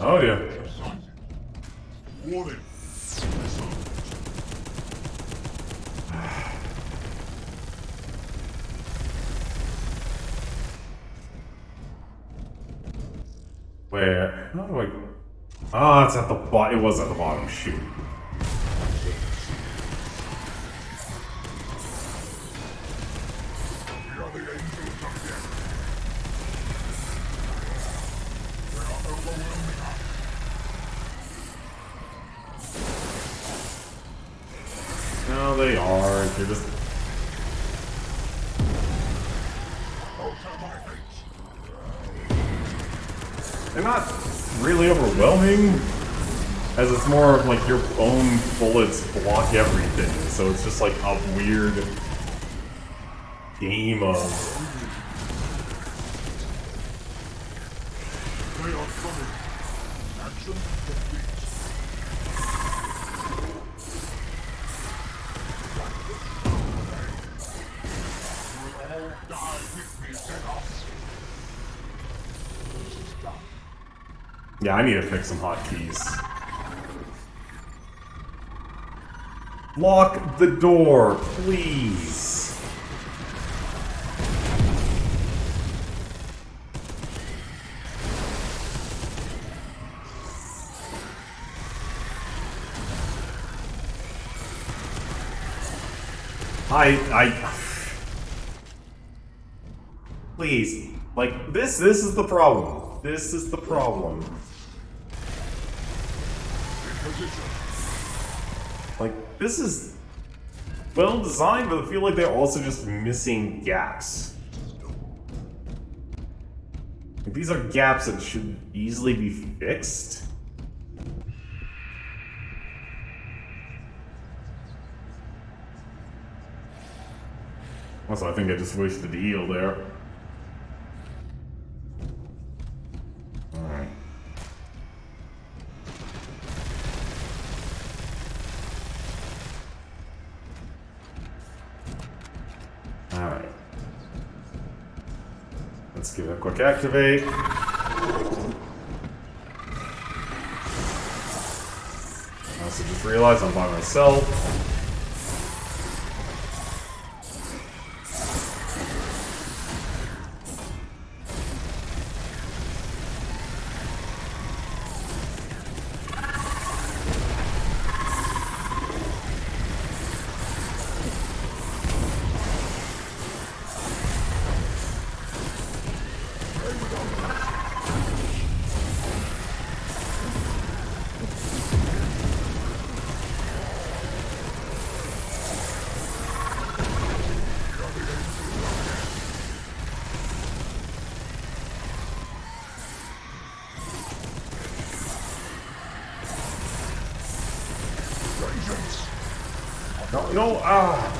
Oh yeah. Warning. Where? How do I? Ah, it's at the bottom. It was at the bottom. Shoot. We are the angels of death. They are overwhelming us. No, they aren't. They're just. Alter my fate. They're not really overwhelming, as it's more of like your own bullets block everything. So it's just like a weird game of. They are coming. Action complete. You will all die with me, Xenos. This is done. Yeah, I need to fix some hotkeys. Lock the door, please. Please, like, this is the problem. This is the problem. Like, this is well designed, but I feel like they're also just missing gaps. Like, these are gaps that should easily be fixed. Also, I think I just wasted the heal there. Alright. Alright. Let's give it a quick activate. I also just realized I'm by myself. No,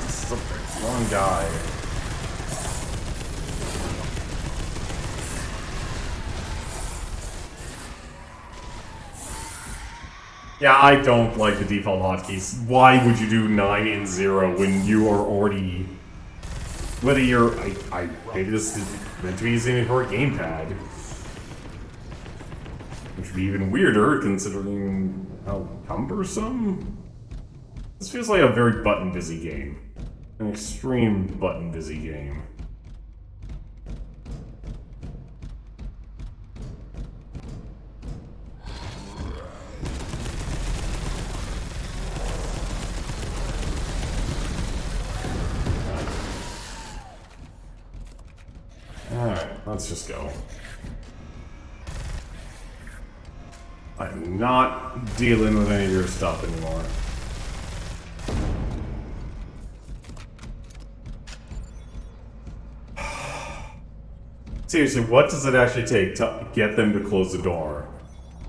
this is the wrong guy. Yeah, I don't like the default hotkeys. Why would you do 9 and 0 when you are already... Whether you're... maybe this is meant to be using for a gamepad. Which would be even weirder, considering how cumbersome. This feels like a very button-busy game. An extreme button-busy game. Alright, let's just go. I'm not dealing with any of your stuff anymore. Seriously, what does it actually take to get them to close the door?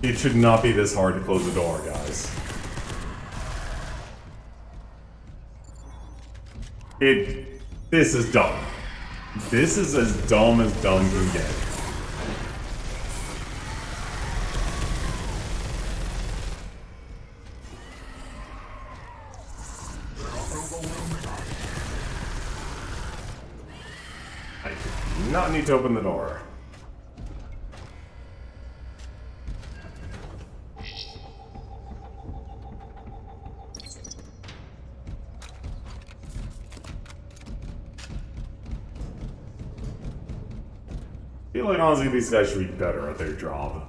It should not be this hard to close the door, guys. This is dumb. This is as dumb can get. I do not need to open the door. feel like honestly these guys should be better at their job.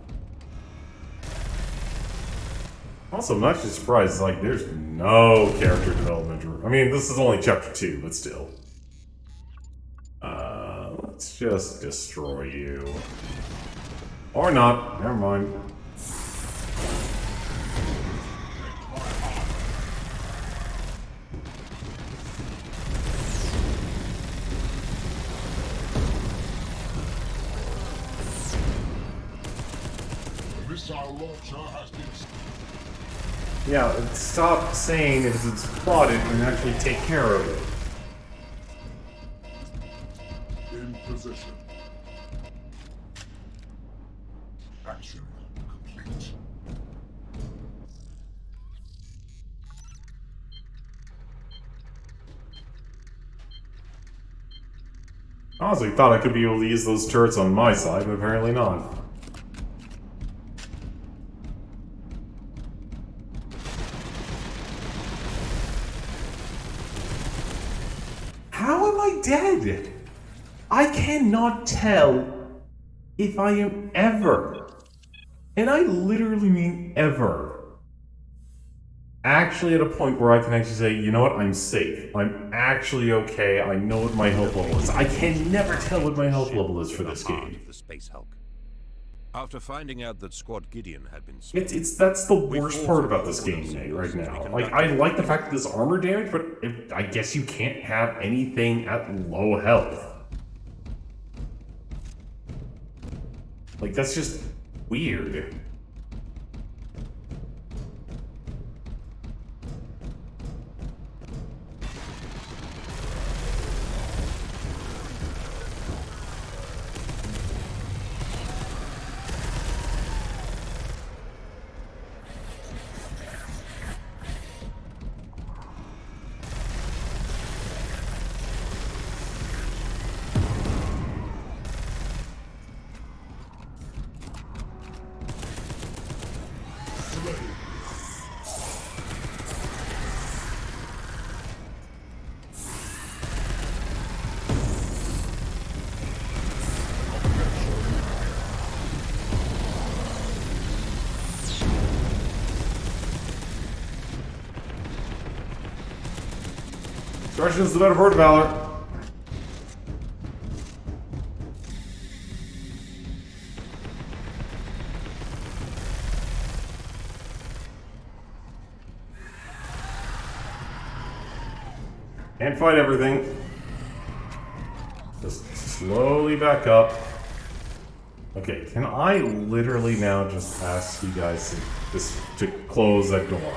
Also, I'm actually surprised, like, there's no character development. I mean, this is only chapter 2, but still. Let's just destroy you. Or not, never mind. The missile launcher has been... Yeah, stop saying it's spotted and actually take care of it. in position. Action complete. Honestly, thought I could be able to use those turrets on my side, but apparently not. How am I dead? I cannot tell if I am ever, and I literally mean ever, actually at a point where I can actually say, you know what, I'm safe. I'm actually okay. I know what my health level is. I can never tell what my health level is for this game. The Space Hulk. After finding out that Squad Gideon had been That's the worst part about this game, Nate, right now. Like, I like the fact that there's armor damage, but I guess you can't have anything at low health. Like, that's just weird. Destruction is the better part of valor. Can't fight everything. Just slowly back up. Okay, can I literally now just ask you guys to close that door?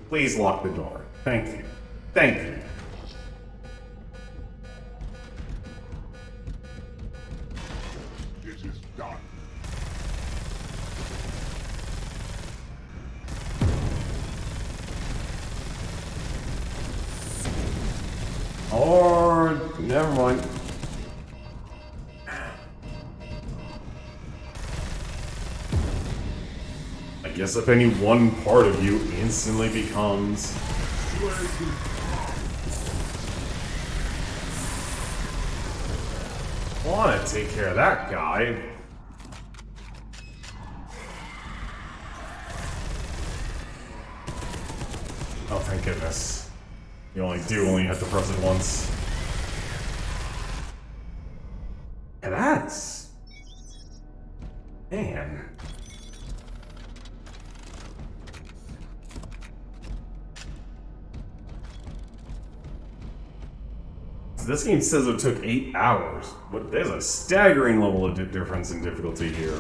Please lock the door. Thank you. Thank you. It is done. Or never mind. I guess if any one part of you instantly becomes want to take care of that guy. Oh, thank goodness. You only have to press it once. And that's... Man. This game says it took 8 hours, but there's a staggering level of difference in difficulty here.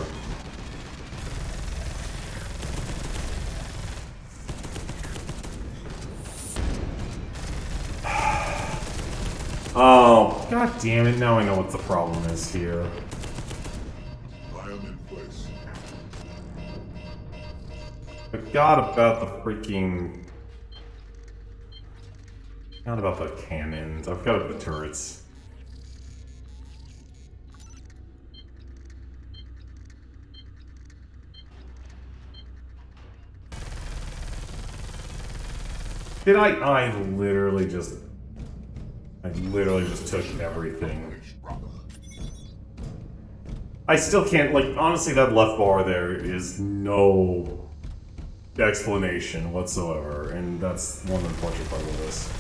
Oh, god damn it, now I know what the problem is here. I am in place. Forgot about the freaking... Not about the cannons. I forgot about the turrets. Did I literally just took everything. I still can't, like, honestly, that left bar there is no explanation whatsoever, and that's one unfortunate part of this.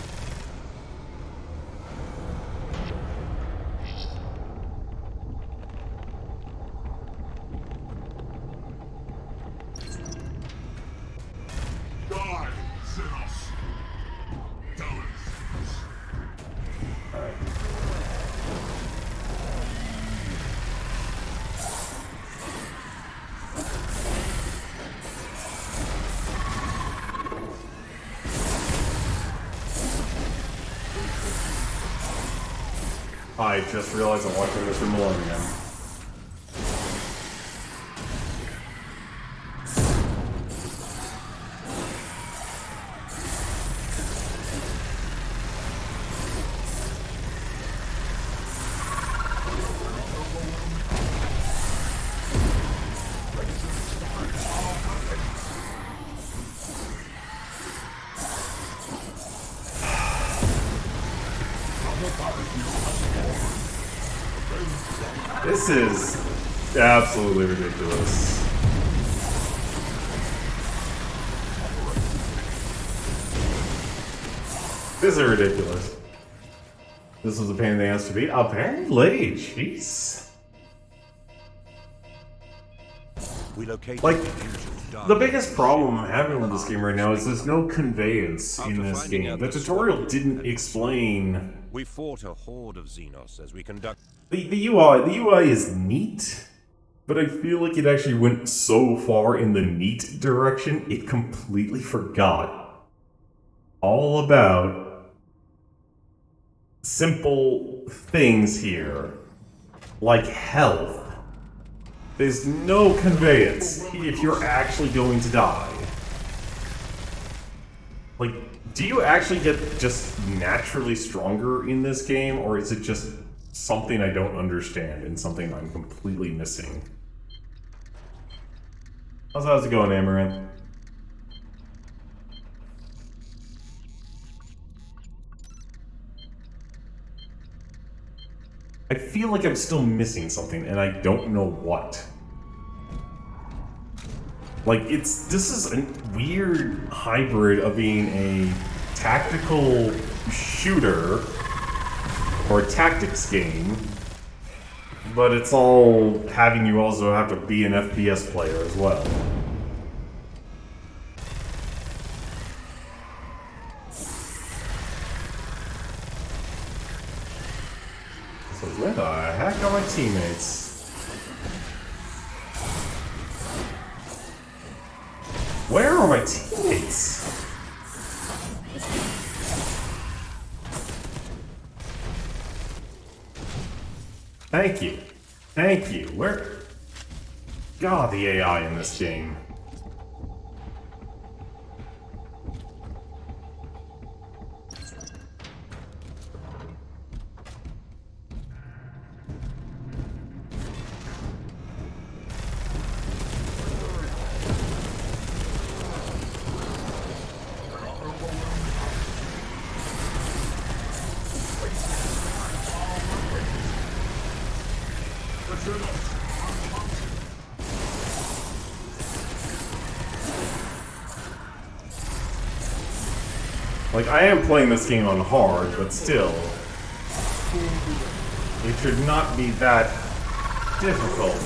I just realized I'm watching Mr. Malone again. This is absolutely ridiculous. This is ridiculous. This was a pain in the ass to beat. Apparently, jeez. Like, the biggest problem I'm having with this game right now is there's no conveyance in this game. The tutorial didn't explain. We fought a horde of Xenos as we conduct. The UI is neat, but I feel like it actually went so far in the neat direction, it completely forgot all about simple things here, like health. There's no conveyance if you're actually going to die. Like, do you actually get just naturally stronger in this game, or is it just something I don't understand and something I'm completely missing? How's it going, Amaranth? I feel like I'm still missing something, and I don't know what. Like, this is a weird hybrid of being a tactical shooter or a tactics game, but it's all having you also have to be an FPS player as well. So where the heck are my teammates? Where are my teammates? Thank you. Thank you. Where? God, the AI in this game. Like, I am playing this game on hard, but still, it should not be that difficult.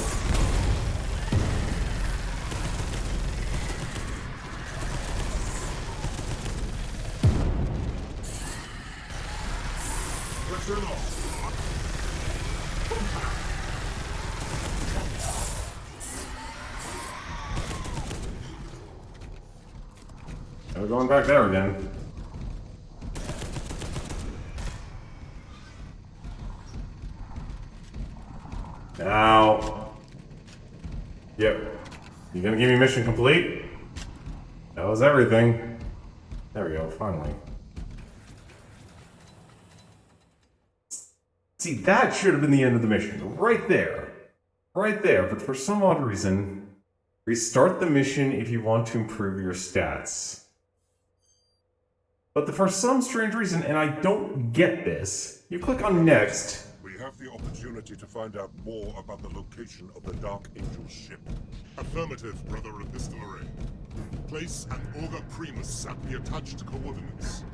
We're going back there again. Now, yep. You gonna give me mission complete? That was everything. There we go, finally. See, that should have been the end of the mission. Right there. Right there, but for some odd reason, restart the mission if you want to improve your stats. But for some strange reason, and I don't get this, you click on next. We have the opportunity to find out more about the location of the Dark Angel's ship. Affirmative, Brother Epistolary. Place an Auger Primus at the attached coordinates.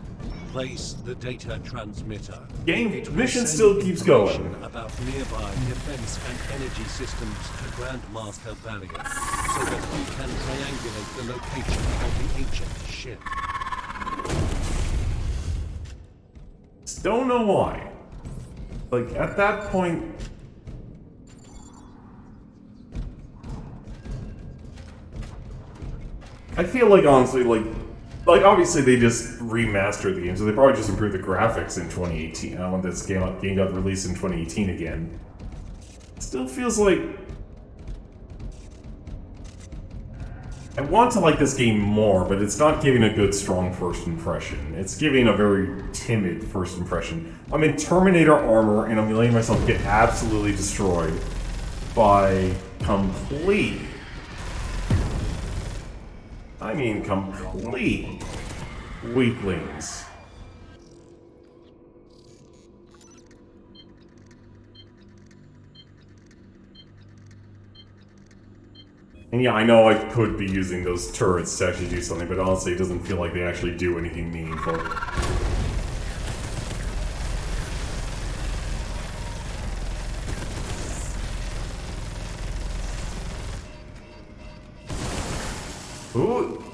Place the data transmitter. Game It will mission send still keeps going. information about nearby defense and energy systems to Grandmaster Valiant, so that he can triangulate the location of the ancient ship. Don't know why. Like, at that point... I feel like, honestly, like obviously they just remastered the game, so they probably just improved the graphics in 2018, when this game got released in 2018 again. Still feels like... I want to like this game more, but it's not giving a good, strong first impression. It's giving a very timid first impression. I'm in Terminator armor, and I'm letting myself get absolutely destroyed by complete... I mean complete weaklings. And yeah, I know I could be using those turrets to actually do something, but honestly it doesn't feel like they actually do anything meaningful. Ooh.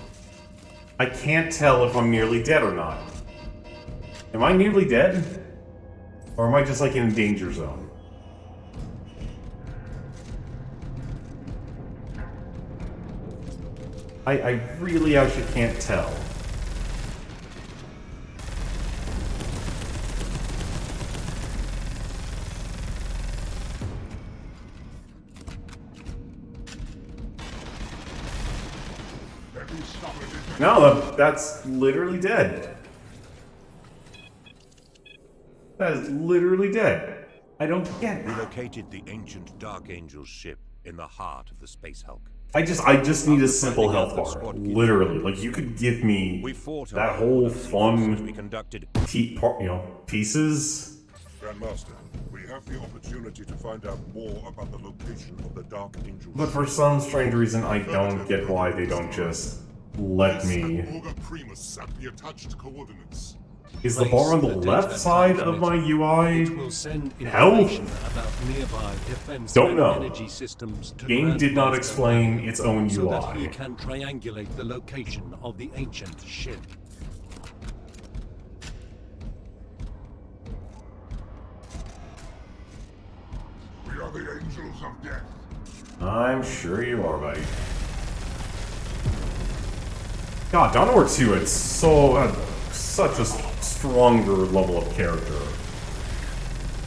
I can't tell if I'm nearly dead or not. Am I nearly dead? Or am I just like in a danger zone? I really actually can't tell. No, that's literally dead. That is literally dead. I don't get it. We located the ancient Dark Angel's ship in the heart of the Space Hulk. I just need a simple health bar. Literally, like you could give me that whole fun pieces. Grandmaster, we have the opportunity to find out more about the location of the Dark Angel's But for some strange reason, I don't get why they don't just let me. Auger Primus at the attached coordinates. Is the bar on the left side of my UI? It will send Health? information about nearby defense Don't and know. energy systems to Game did not Grandmaster explain Valiant, its own so that he UI. can triangulate the location of the ancient ship. We are the Angels of Death. I'm sure you are, buddy. God, Dawn of War 2 had such a stronger level of character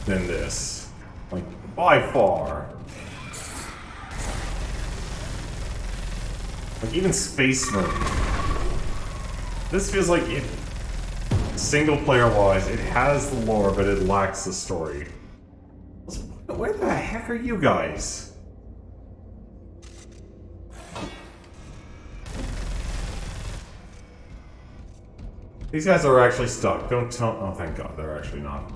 than this. Like, by far. Like, even Space Marine. This feels like it, single player wise, it has the lore, but it lacks the story. Where the heck are you guys? These guys are actually stuck. Don't tell. Oh, thank God, they're actually not.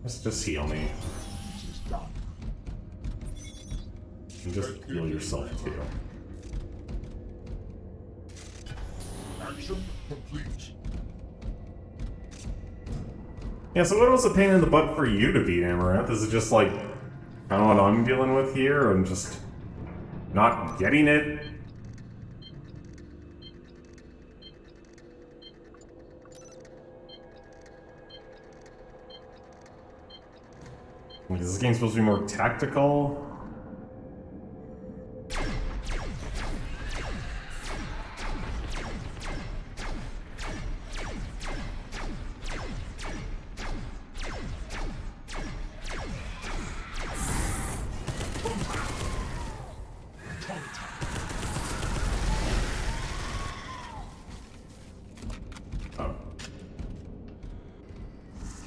Let's just heal me. And just heal yourself too. Action complete. Yeah, so what was a pain in the butt for you to beat Amaranth? Is it just like kind of what I'm dealing with here? I'm just not getting it? Is this game supposed to be more tactical?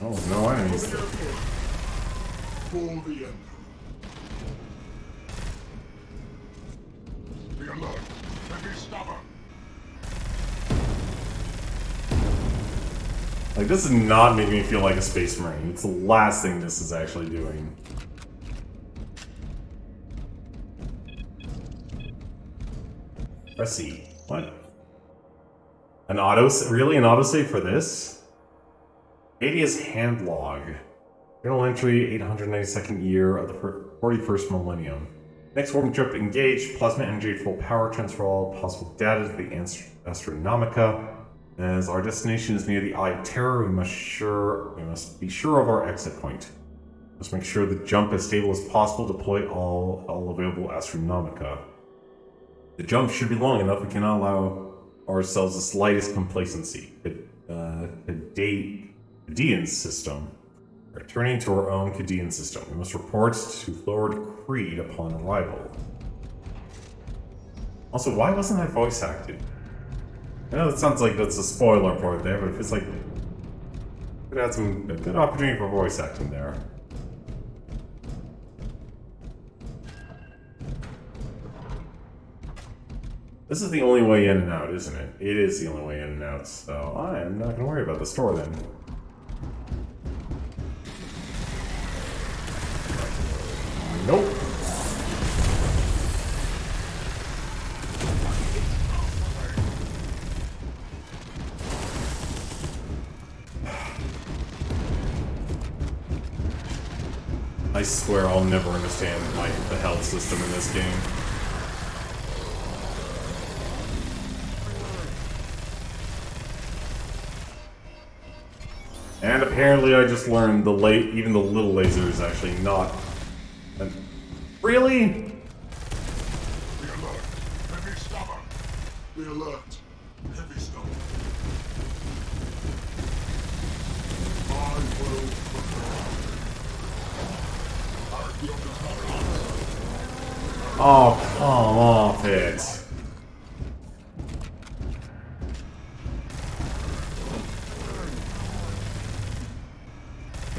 Oh, no enemies. For the Emperor. Be alert and be stubborn. Like, this is not making me feel like a Space Marine. It's the last thing this is actually doing. Press C. What? An really? An autosave for this? Adia's hand log. Journal entry, 892nd year of the 41st millennium. Next warp trip engaged. Plasma energy full power transfer all possible data to the Astronomica. As our destination is near the Eye of Terror, we must be sure of our exit point. We must make sure the jump as stable as possible. Deploy all available Astronomica. The jump should be long enough. We cannot allow ourselves the slightest complacency. Cadean system. Returning to our own Cadean system. We must report to Lord Creed upon arrival. Also, why wasn't that voice acted? I know that sounds like that's a spoiler part there, but it feels like could add a good opportunity for voice acting there. This is the only way in and out, isn't it? It is the only way in and out, so I am not going to worry about the store then. Nope. I swear I'll never understand the health system in this game. And apparently I just learned even the little laser is actually not... Really? Be alert. Heavy stubborn. Be alert. Heavy stubborn. I will prepare. Oh, come off it.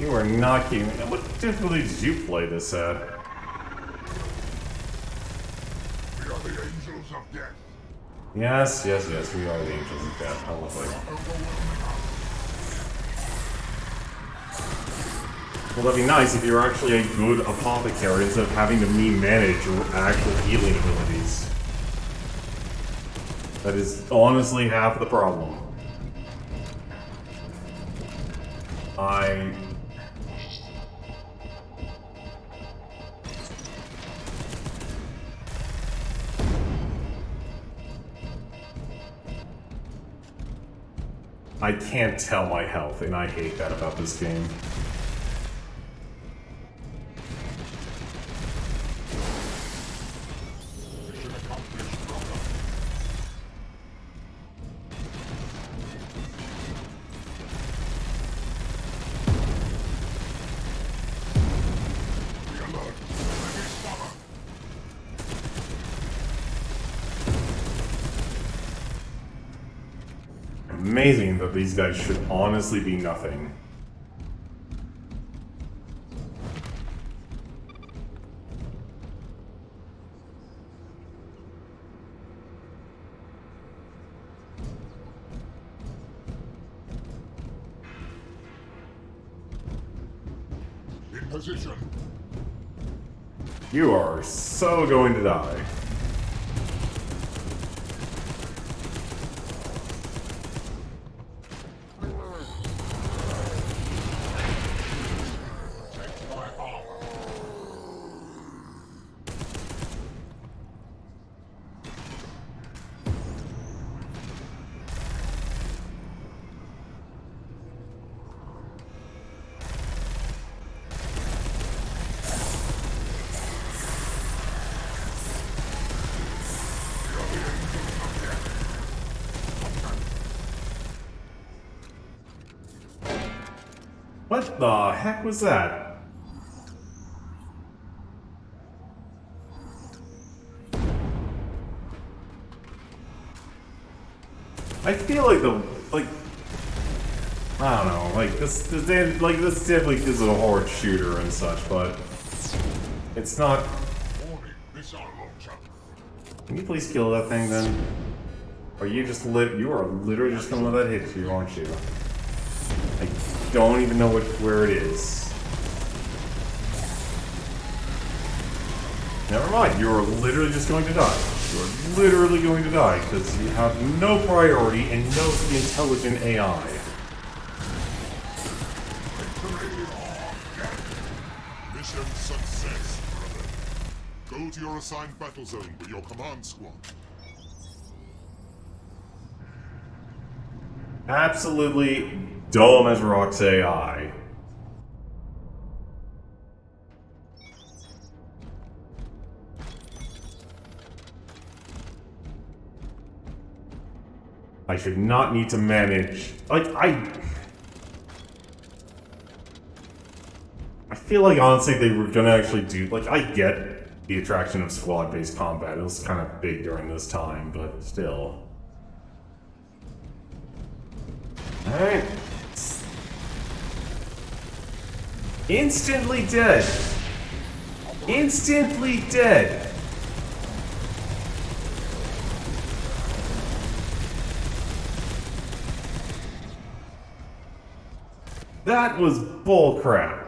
You are not kidding me. What difficulty did you play this at? We are the angels of death. Yes, we are the angels of death. How lovely. Well, that'd be nice if you were actually a good apothecary instead of having to manage your actual healing abilities. That is honestly half the problem. I can't tell my health, and I hate that about this game. Amazing that these guys should honestly be nothing. In position. You are so going to die. What the heck was that? I feel like I don't know, this definitely is a horde shooter and such, but it's not. Warning, missile launcher. Can you please kill that thing then? Or you are literally just gonna let that hit you, aren't you? don't even know where it is. Never mind, you're literally just going to die. You're literally going to die because you have no priority and no intelligent AI. Mission success, brother. Go to your assigned battle zone with your command squad. Absolutely dumb as rocks AI. I should not need to manage. Like, I feel like, honestly, they were gonna actually do. Like, I get the attraction of squad-based combat. It was kind of big during this time, but still. Alright. Instantly dead. Instantly dead. That was bullcrap.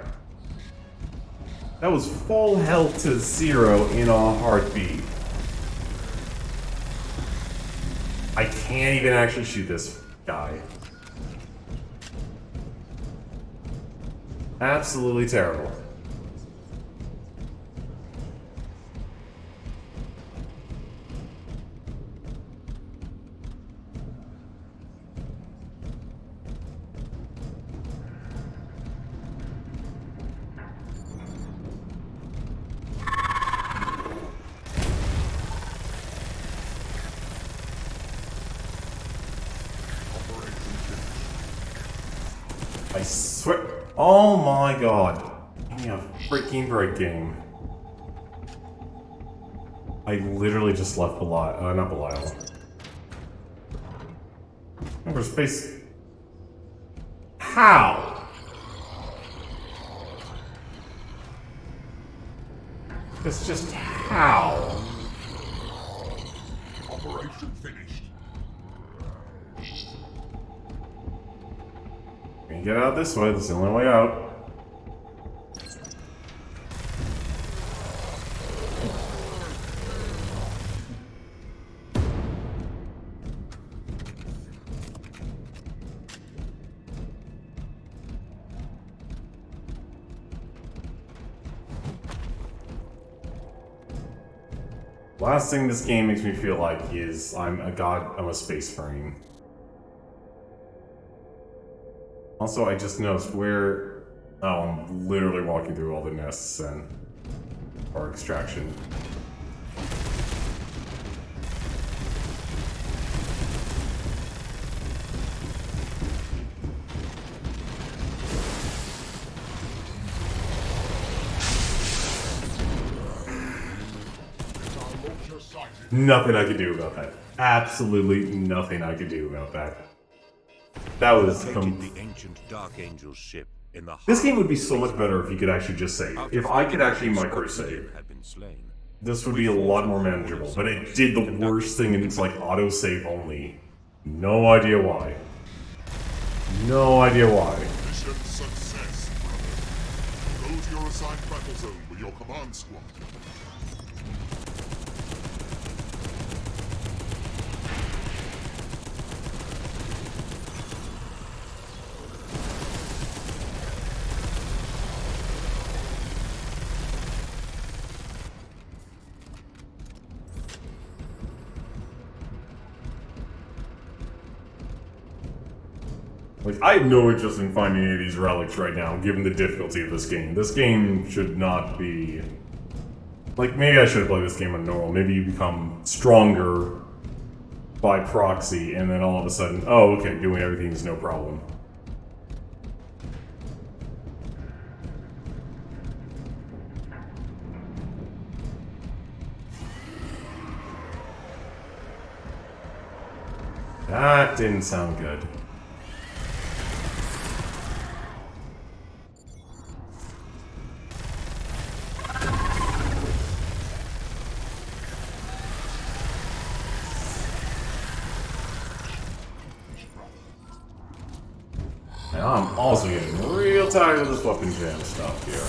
That was full health to 0 in a heartbeat. I can't even actually shoot this guy. Absolutely terrible. I swear. Oh my god. Give me a freaking break, game. I literally just left Belial. Not Belial. Over space. How? It's just how? Operation finished. We can get out this way. That's the only way out. Last thing this game makes me feel like is I'm a space marine. Also, I just noticed where... Oh, I'm literally walking through all the nests and... or extraction. Nothing I could do about that. Absolutely nothing I could do about that. That was The ancient Dark Angel's ship in the This game would be so much better if you could actually just save. If I could actually microsave, had been slain. this would be a lot more manageable. But it did the worst thing, and it's like autosave only. No idea why. No idea why. Mission success, brother. Go to your assigned battle zone with your command squad. Like, I have no interest in finding any of these relics right now, given the difficulty of this game. This game should not be... Like, maybe I should play this game on normal. Maybe you become stronger by proxy, and then all of a sudden, oh, okay, doing everything is no problem. That didn't sound good. Now I'm also getting real tired of this weapon jam stuff here.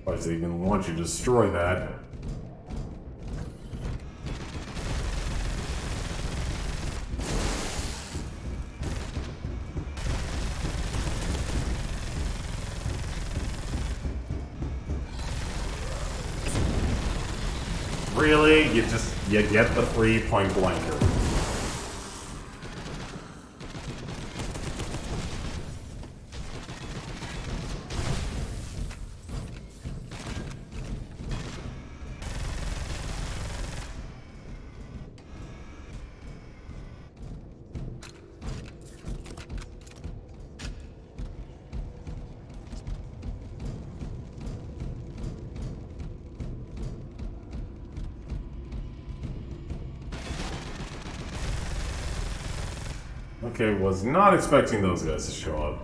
Why does they even want you to destroy that? Really? You get the free point blanker. Okay, was not expecting those guys to show up.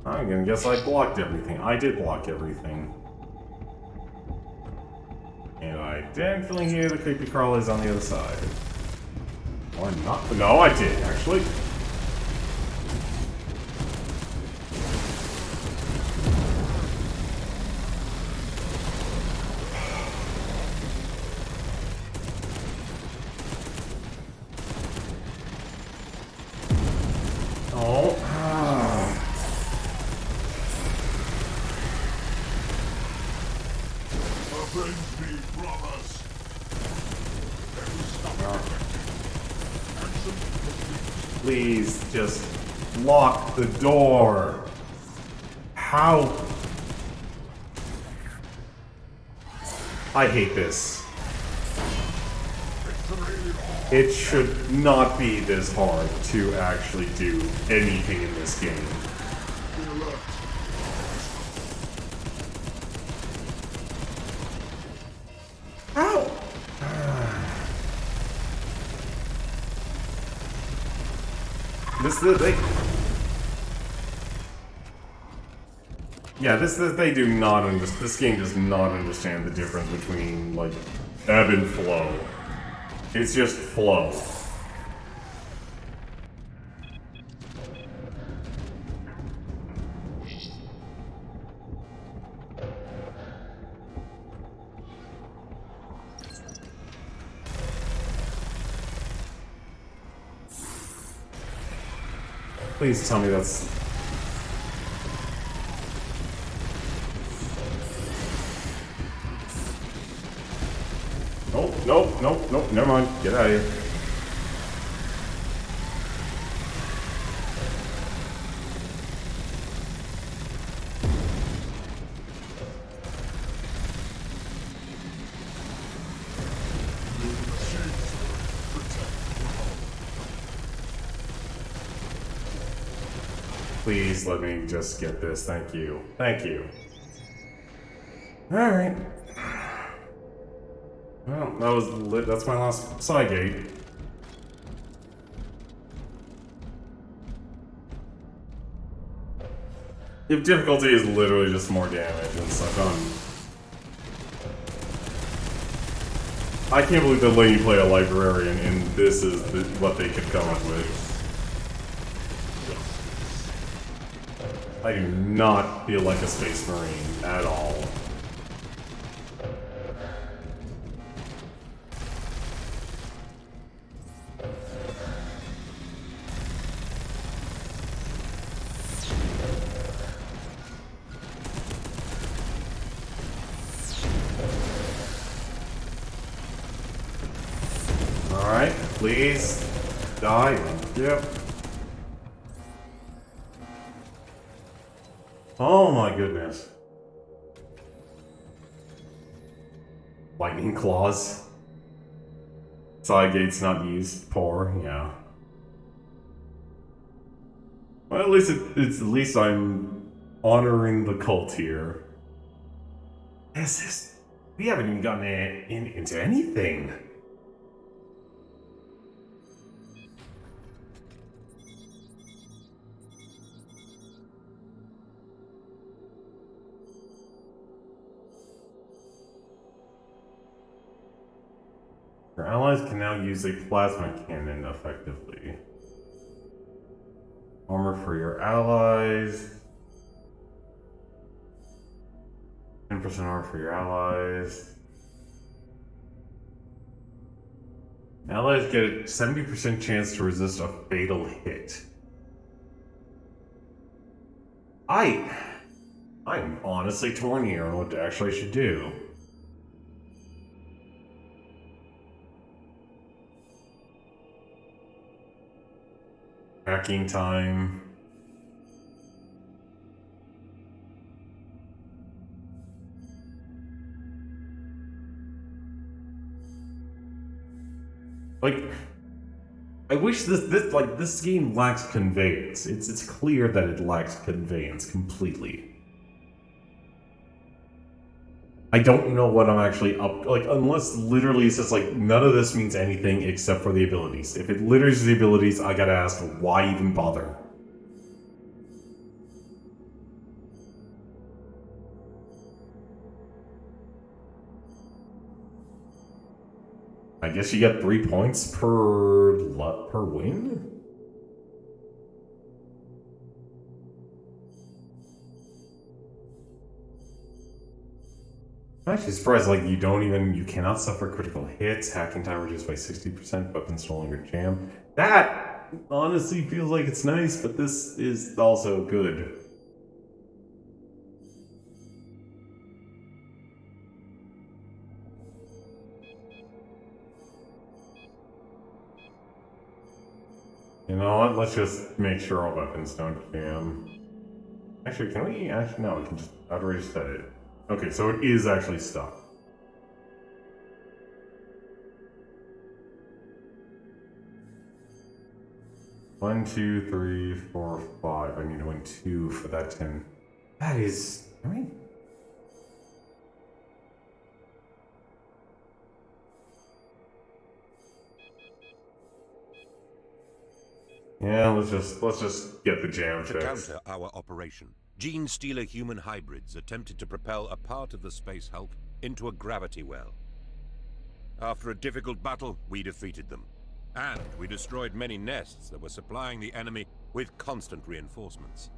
I'm gonna guess I blocked everything. I did block everything. And I definitely hear the creepy crawlies on the other side. Or not. No, I did, actually. Please, just lock the door. How? I hate this. It should not be this hard to actually do anything in this game. Ow! They do not understand. This game does not understand the difference between, like, ebb and flow. It's just flow. Please tell me that's... Nope, never mind. Get out of here. Please let me just get this. Thank you. Thank you. Alright. Well, that was lit. That's my last side gate. If difficulty is literally just more damage and stuff, I can't believe they're letting you play a librarian and this is what they could come up with. I do not feel like a Space Marine at all. Alright, please die. Yep. Oh my goodness. Lightning claws. Side gates not used. Poor, yeah. Well, at least it's at least I'm honoring the cult here. We haven't even gotten into anything. Your allies can now use a plasma cannon effectively. Armor for your allies. 10% armor for your allies. Allies get a 70% chance to resist a fatal hit. I'm honestly torn here on what actually I should do. Hacking time. Like, I wish this game lacks conveyance. It's clear that it lacks conveyance completely. I don't know what I'm actually up, like, unless literally it's just like, none of this means anything except for the abilities. If it literally is the abilities, I gotta ask, why even bother? I guess you get 3 points per win? I'm actually surprised, like, you cannot suffer critical hits, hacking time reduced by 60%, weapons no longer jam. That honestly feels like it's nice, but this is also good. You know what, let's just make sure our weapons don't jam. Actually, can we, no, we can just, I've already set it. Okay, so it is actually stuck. One, two, three, four, five. I need to win 2 for that 10. That is, I mean... Yeah, let's just get the jam To fixed. counter our operation, gene-stealer human hybrids attempted to propel a part of the Space Hulk into a gravity well. After a difficult battle, we defeated them. And we destroyed many nests that were supplying the enemy with constant reinforcements.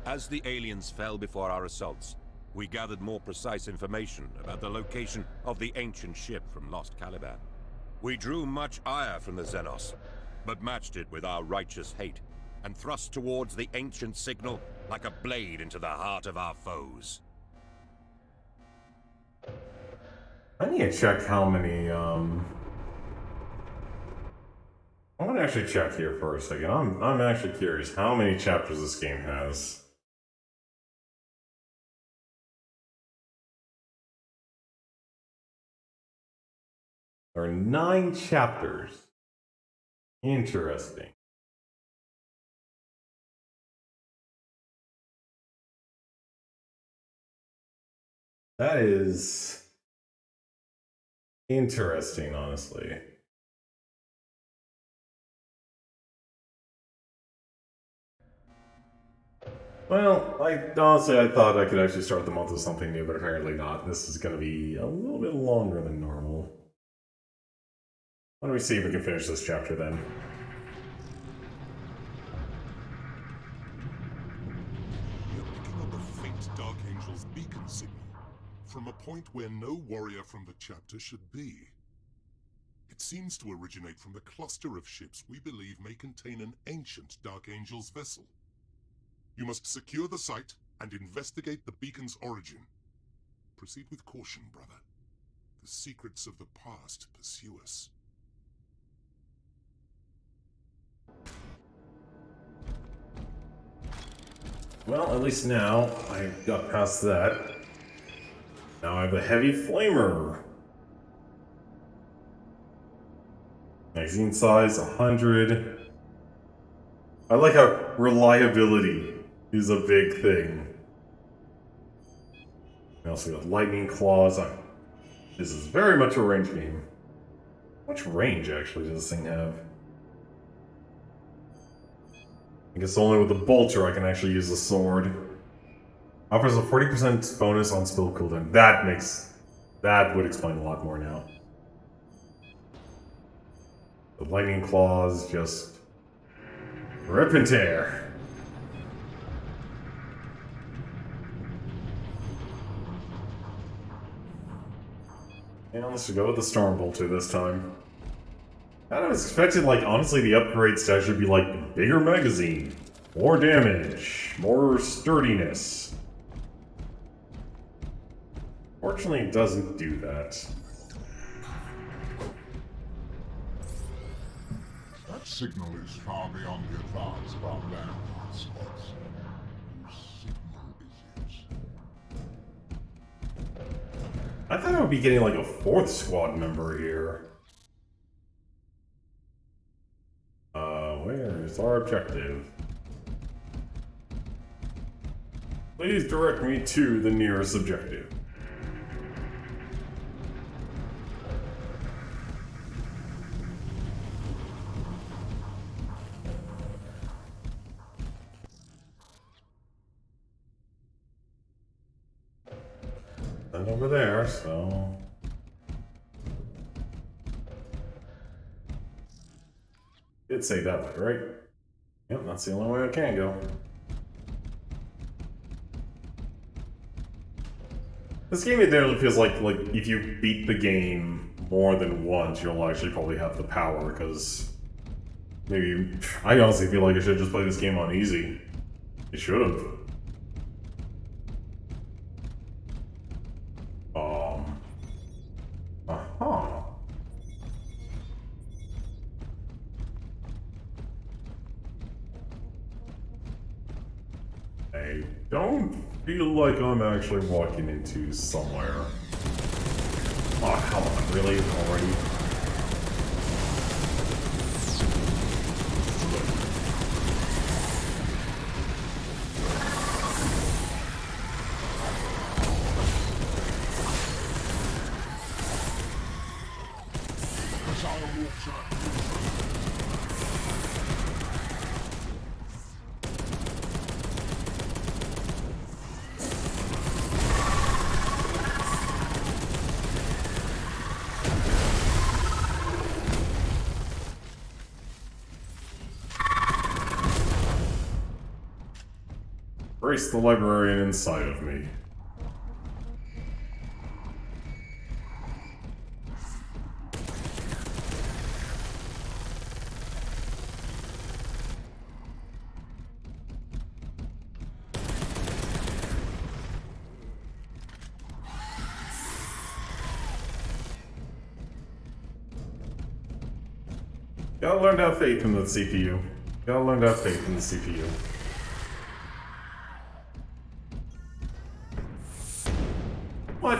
As the aliens fell before our assaults, we gathered more precise information about the location of the ancient ship from Lost Caliban. We drew much ire from the Xenos, but matched it with our righteous hate, and thrust towards the ancient signal like a blade into the heart of our foes. I need to check how many, I want to actually check here for a second. I'm actually curious how many chapters this game has. There are 9 chapters. Interesting. That is interesting, honestly. Well, honestly, I thought I could actually start the month with something new, but apparently not. This is going to be a little bit longer than normal. Why don't we see if we can finish this chapter then? You're picking up a faint Dark Angel's beacon signal from a point where no warrior from the chapter should be. It seems to originate from the cluster of ships we believe may contain an ancient Dark Angel's vessel. You must secure the site and investigate the beacon's origin. Proceed with caution, brother. The secrets of the past pursue us. Well, at least now I got past that. Now I have a heavy flamer. Magazine size 100. I like how reliability is a big thing. We also got lightning claws. This is very much a range game. How much range actually does this thing have? I guess only with the bolter I can actually use the sword. Offers a 40% bonus on spell cooldown. That would explain a lot more now. The lightning claws just rip and tear. And let's go with the storm bolter this time. I was expected, like, honestly, the upgrades to actually be like bigger magazine, more damage, more sturdiness. Fortunately, it doesn't do that. That signal is far beyond the advance of our land hotspots. Whose signal is it? I thought I would be getting like a 4th squad member here. Where is our objective? Please direct me to the nearest objective. And over there, so... Did say that way, right? Yep, that's the only way I can go. This game, it definitely feels like if you beat the game more than once, you'll actually probably have the power, because maybe... I honestly feel like I should just play this game on easy. It should have. Uh-huh. I don't feel like I'm actually walking into somewhere. Oh, come on, really? Already? Embrace the librarian inside of me. Gotta learn to have faith in the CPU. Gotta learn to have faith in the CPU. What?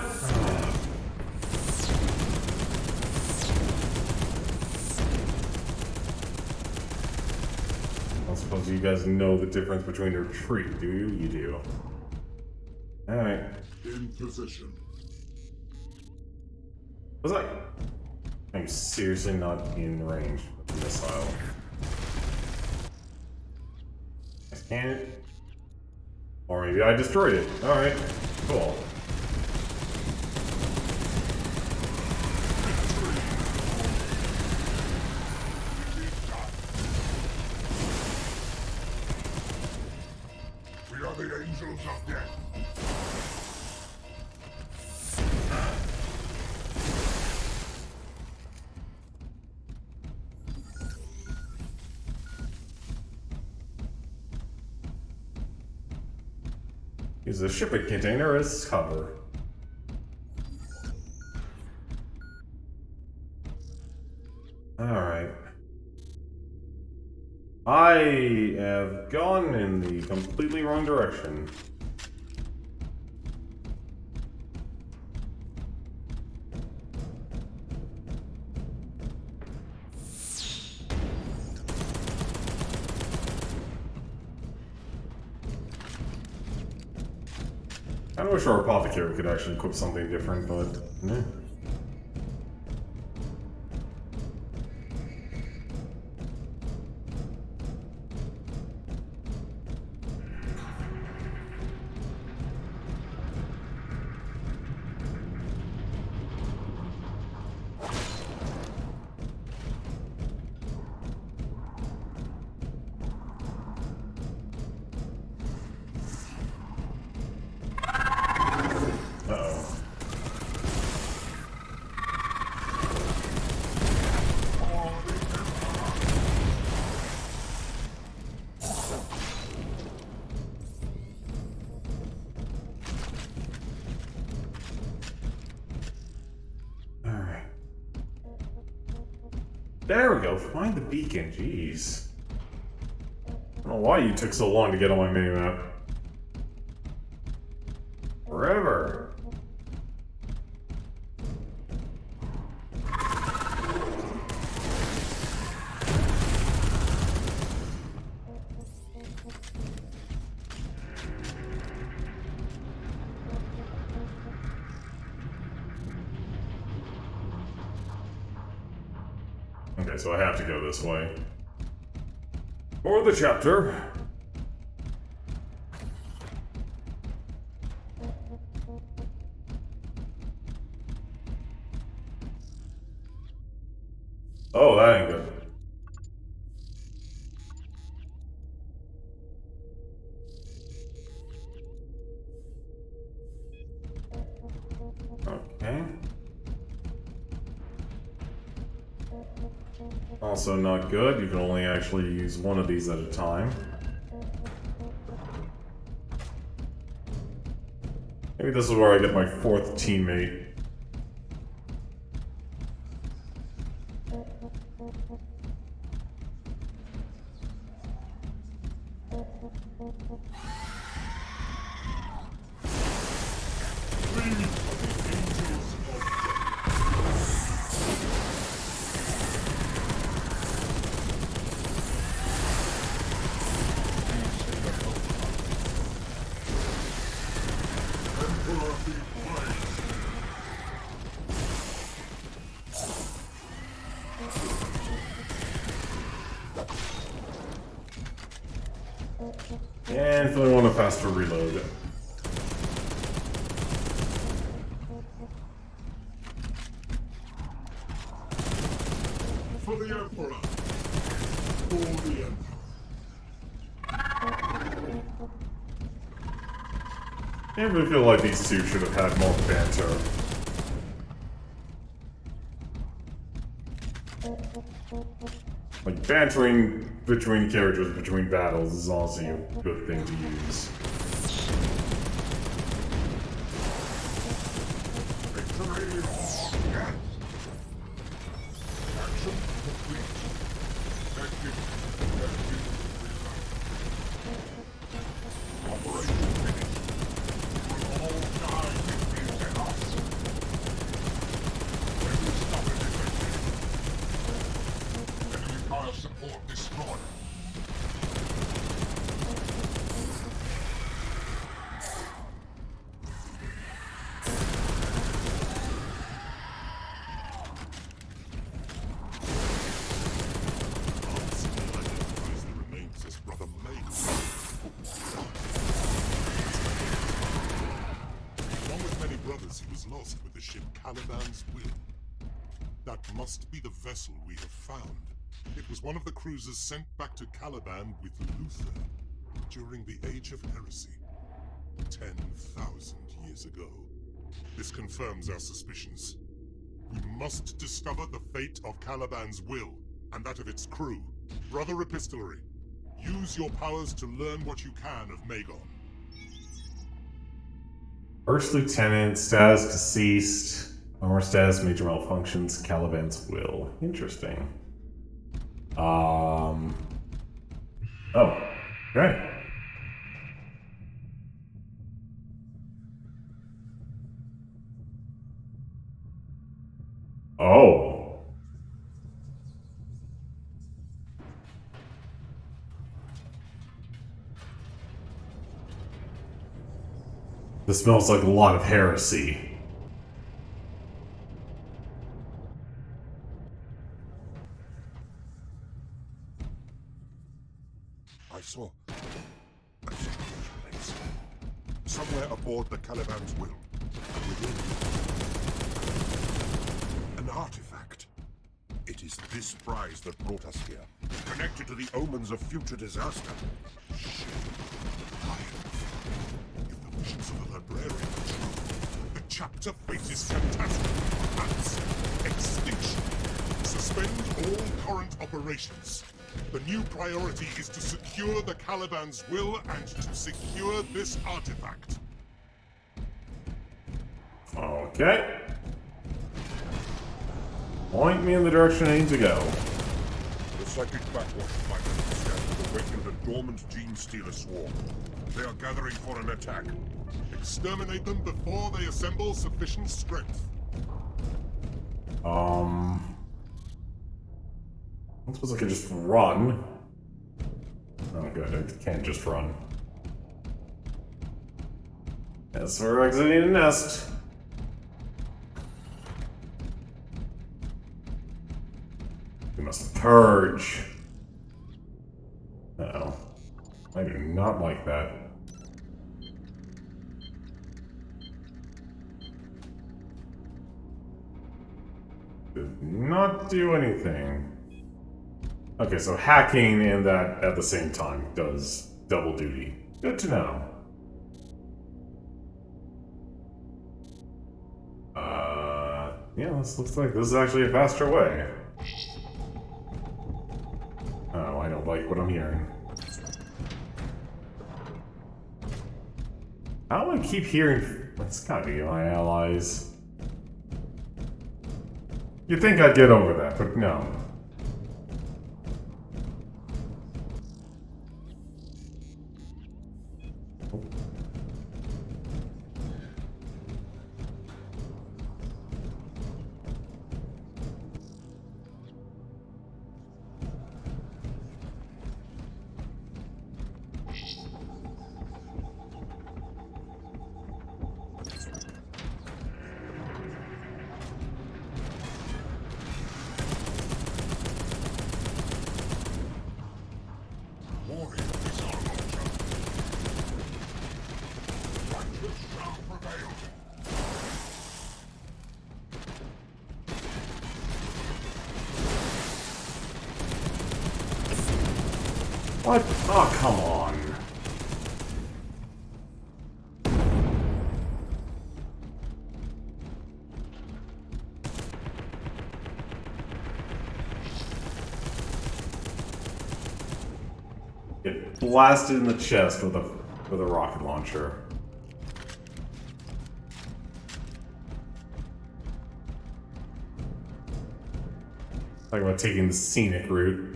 I suppose you guys know the difference between a retreat, do you? You do. Alright. In position. Was I? I'm seriously not in range of the missile. I scanned it. Or maybe I destroyed it. Alright. Cool. We are the angels of death. Use the shipping container as cover. Alright. I have gone in the completely wrong direction. I wish our apothecary could actually equip something different, but eh. Uh-oh. Alright. There we go. Find the beacon. Jeez. I don't know why you took so long to get on my minimap. Forever. Okay, so I have to go this way. For the chapter. Oh, that ain't good. Okay. Also not good. You can only actually use one of these at a time. Maybe this is where I get my fourth teammate. And if I want a faster reload. For the Emperor! For the Emperor! I really feel like these two should have had more banter. Like, bantering between characters between battles is also a good thing to use. Victory! Yes! Action complete. Objective Operation finished. We will all die if we set us. When we stop it, enemy fire support destroyed. Identifies the remains as Brother Maiden. Along with many brothers, he was lost with the ship Caliban's Will. That must be the vessel we have found. It was one of the cruisers sent back to Caliban with Luther during the Age of Heresy, 10,000 years ago. This confirms our suspicions. We must discover the fate of Caliban's Will and that of its crew. Brother Epistolary, use your powers to learn what you can of Magon. First Lieutenant, status deceased. Armor status, major malfunctions, Caliban's Will. Interesting. Oh, okay. Oh. This smells like a lot of heresy. I saw a strange place. Somewhere aboard the Caliban's will. Within an artifact. It is this prize that brought us here. Connected to the omens of future disaster. Shit. If the visions of the librarian are true, the chapter faces catastrophe, perhaps extinction. Suspend all current operations. The new priority is to secure the Caliban's will and to secure this artifact. Okay. Point me in the direction I need to go. The psychic backwash fragments have awakened a dormant gene stealer swarm. They are gathering for an attack. Exterminate them before they assemble sufficient strength. I suppose I could just run. Oh, good. I can't just run. As for exiting the nest. We must purge. Uh-oh. I do not like that. Did not do anything. Okay, so hacking and that at the same time does double duty. Good to know. Yeah, this looks like this is actually a faster way. Oh, I don't like what I'm hearing. How do I keep hearing? That's gotta be my allies. You'd think I'd get over that, but no. What? Oh, come on. Get blasted in the chest with a rocket launcher. Talking about taking the scenic route.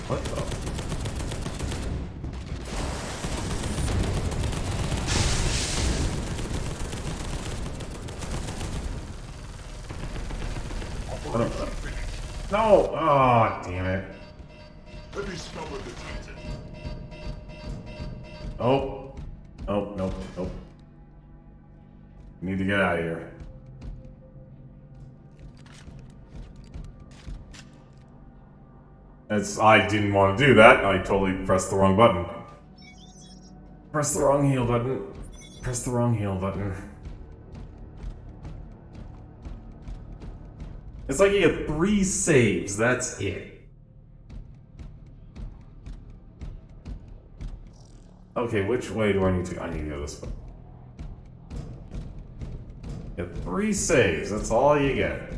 What the? No! Oh, damn it. Let me scupper the Titan. Oh. Oh, nope, nope. Need to get out of here. I didn't want to do that. I totally pressed the wrong button. Press the wrong heal button. Press the wrong heal button. It's like you get 3 saves, that's it. Okay, which way do I need to go? I need to go this way. You get 3 saves, that's all you get.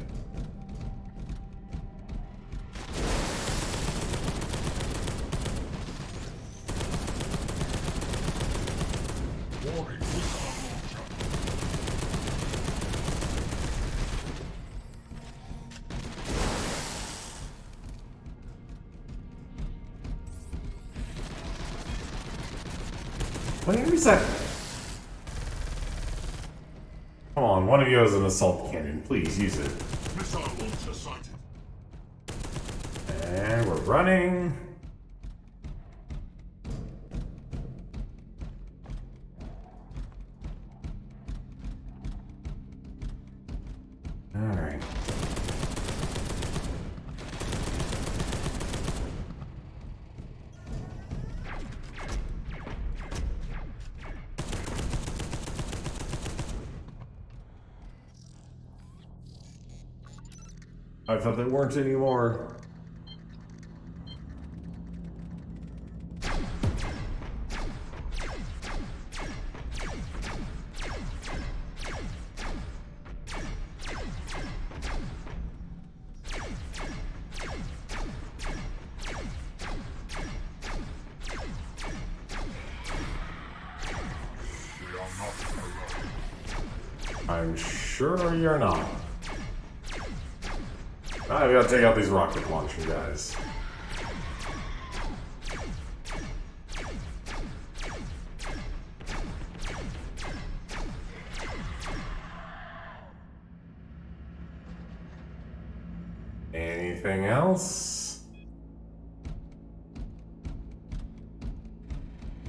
Where is that? Come on, one of you has an assault cannon. Please use it. Missile launcher sighted. And we're running. Alright. I thought there weren't any more. I'm sure you're not. I gotta take out these rocket launcher guys. Anything else?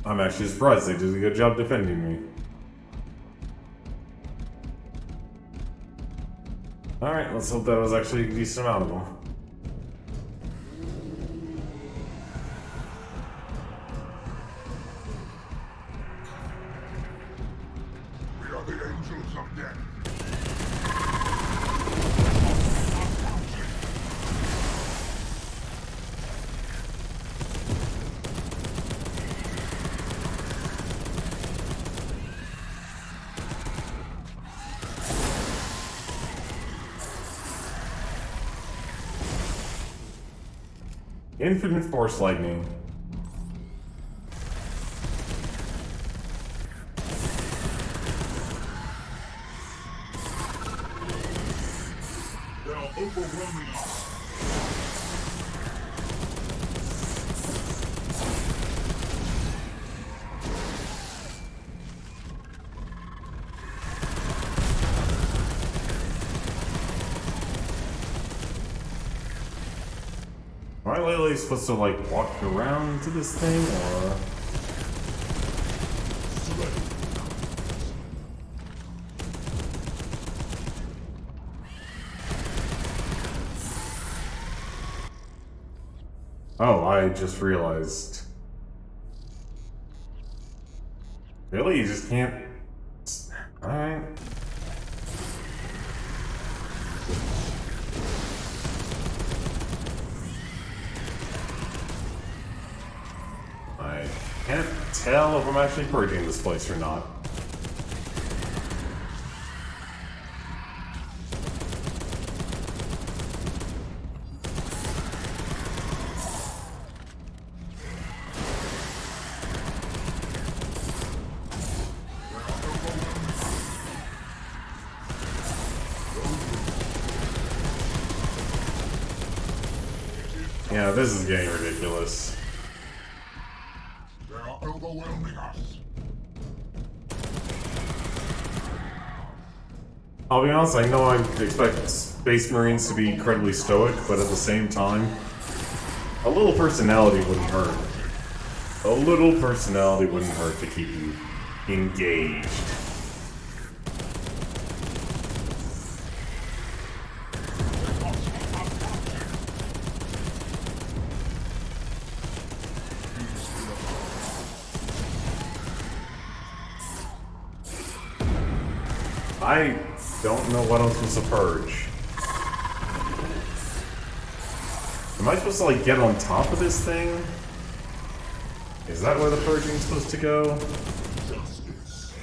I'm actually surprised they did a good job defending me. Alright, let's hope that was actually a decent amount of them. We are the angels of death. Infinite Force Lightning. They are overwhelming us. Am I literally supposed to, like, walk around to this thing, or...? Oh, I just realized. Really? You just can't... Alright. I can't tell if I'm actually purging this place or not. Yeah, this is getting ridiculous. They are overwhelming us. I'll be honest, I know I expect Space Marines to be incredibly stoic, but at the same time, a little personality wouldn't hurt. A little personality wouldn't hurt to keep you engaged. I don't know what I'm supposed to purge. Am I supposed to, like, get on top of this thing? Is that where the purging's supposed to go? Justice.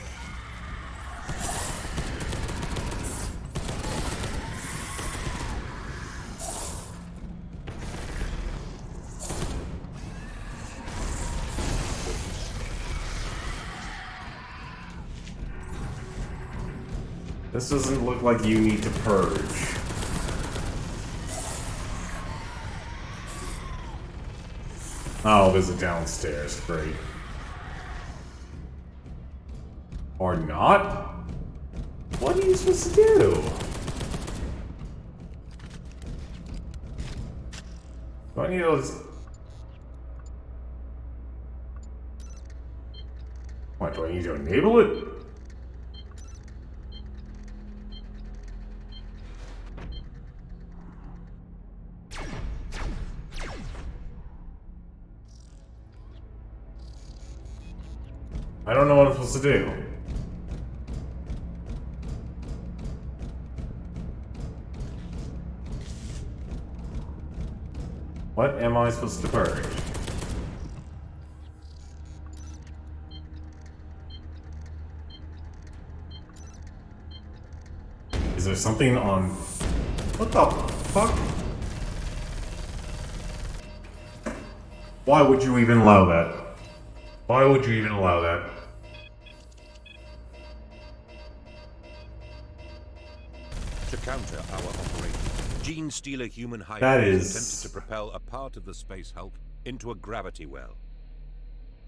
This doesn't look like you need to purge. Oh, there's a downstairs. Great. Or not? What are you supposed to do? Do I need those? What, do I need to enable it? I don't know what I'm supposed to do. What am I supposed to purge? Is there something on... What the fuck? Why would you even allow that? Why would you even allow that? To counter our operation, Gene steal a human That hybrid is- attempted to propel a part of the Space Hulk into a gravity well.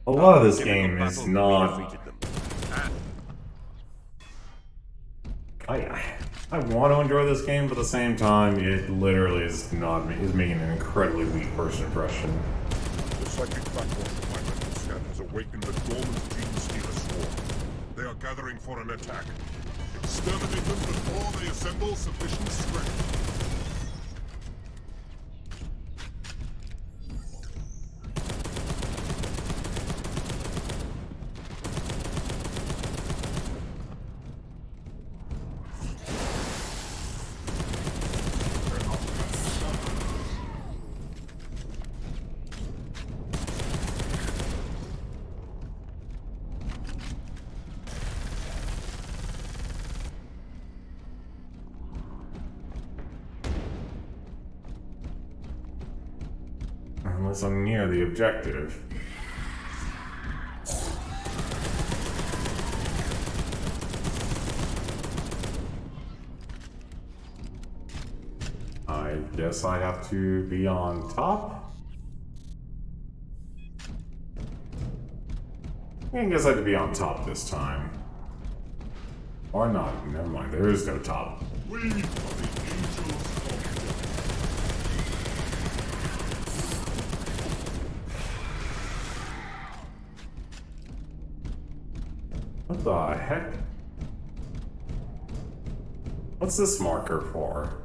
A lot of this Difficult game is battle, we not... defeated them. I want to enjoy this game, but at the same time, it literally is not... is making an incredibly weak first impression. The psychic backwash of my mental scan has awakened the dormant Gene Stealer swarm. They are gathering for an attack. Exterminate them before they assemble sufficient strength. Unless I'm near the objective. I guess I have to be on top? I guess I have to be on top this time. Or not. Never mind. There is no top. We are the angels of death. What the heck? What's this marker for?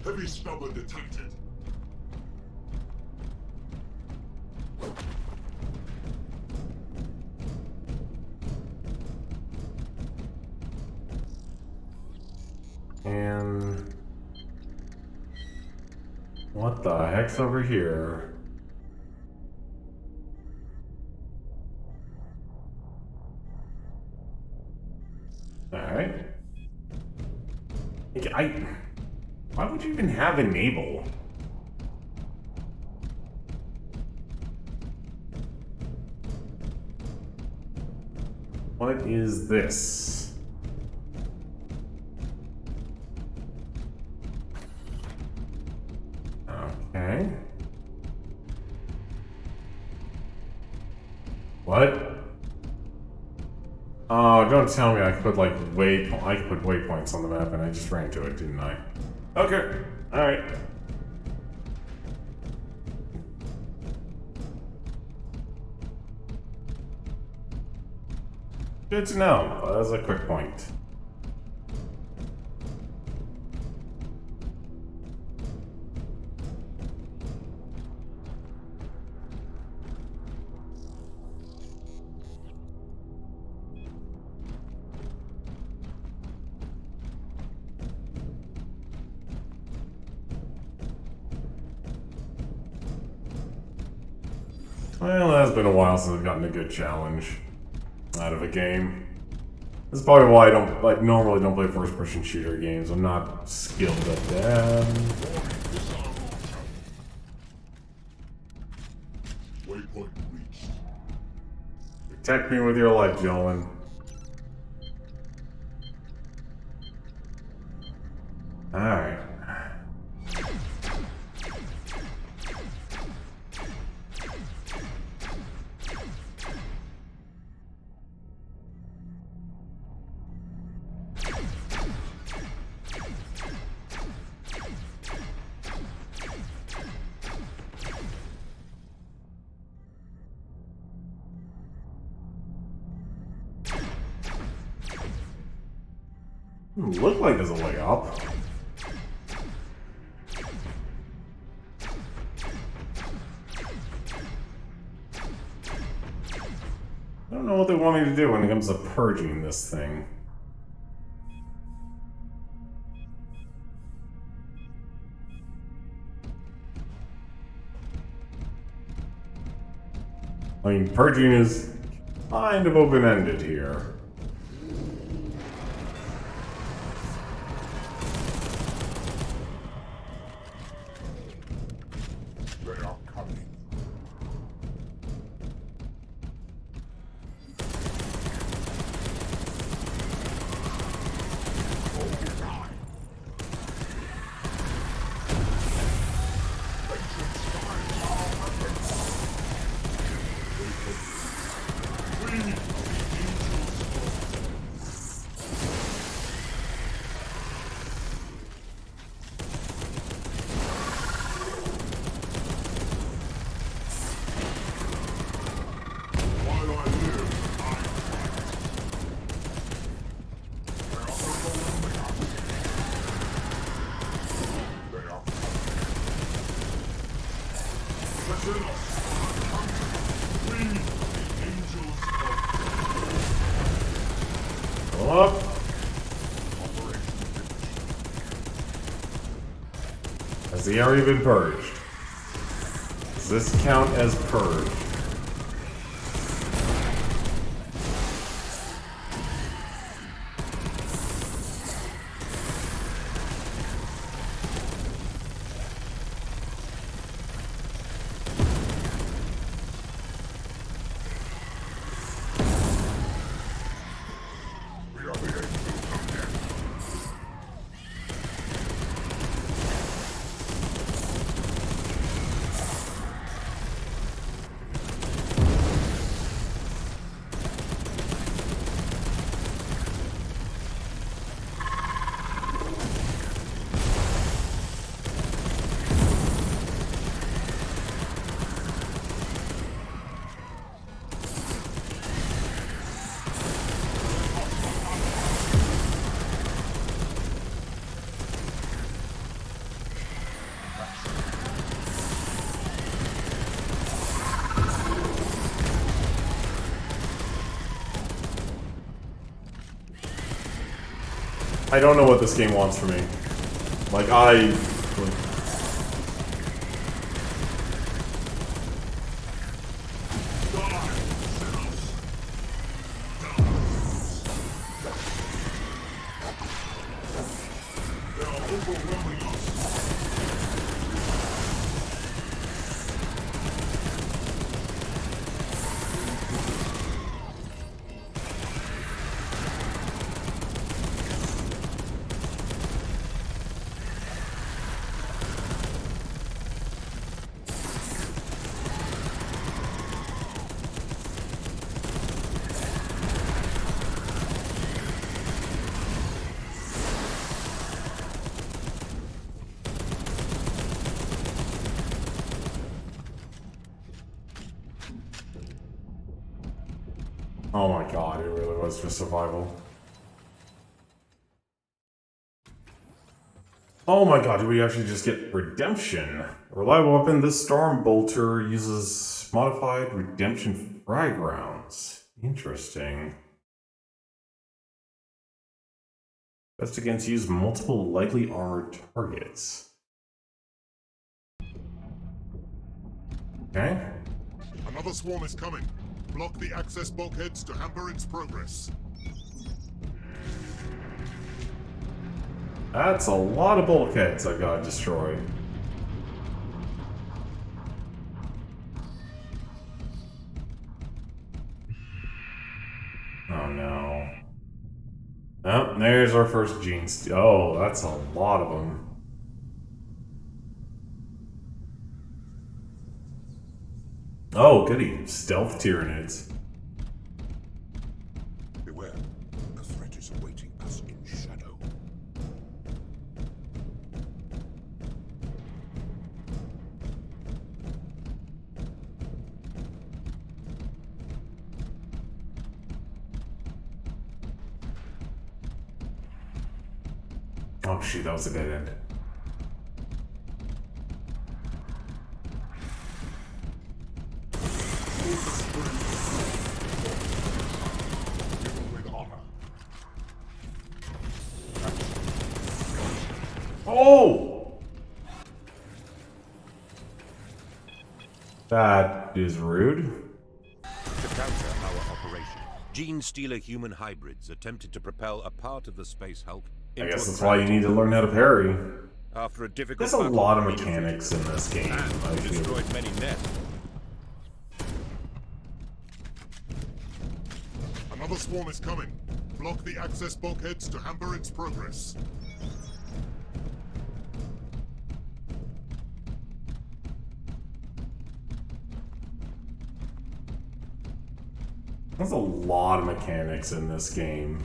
Heavy stubborn detected. And... what the heck's over here? Alright. Why would you even have enable? What is this? Okay. What? Oh, don't tell me I could put like I could put waypoints on the map and I just ran to it, didn't I? Okay. Alright. Good to know. That was a quick point. Well, that's been a while since I've gotten a good challenge out of a game. This is probably why I don't normally don't play first-person shooter games. I'm not skilled at them. Waypoint reached. Protect me with your life, gentlemen. Alright. Look like there's a way up. I don't know what they want me to do when it comes to purging this thing. I mean, purging is kind of open-ended here. They are coming. Go up. Has the area been purged? Does this count as purged? I don't know what this game wants from me. Like, oh my god, it really was just survival. Oh my god, did we actually just get redemption? Reliable weapon, this storm bolter uses modified redemption frag rounds. Interesting. Best against use multiple lightly armored targets. Okay. Another swarm is coming. Block the access bulkheads to hamper its progress. That's a lot of bulkheads I gotta destroy. Oh no. Oh, there's our first gene oh, that's a lot of them. Oh, goody. Stealth Tyranids. Beware, a threat is awaiting us in shadow. Oh shoot, that was a dead end. With honor. Oh! That is rude. To counter our operation, gene-stealer human hybrids attempted to propel a part of the Space Hulk I into guess a that's why you gravity need to learn how to parry. after a difficult There's a battle lot of with mechanics in this game. I and feel. destroyed many nets. Another swarm is coming. Block the access bulkheads to hamper its progress. There's a lot of mechanics in this game.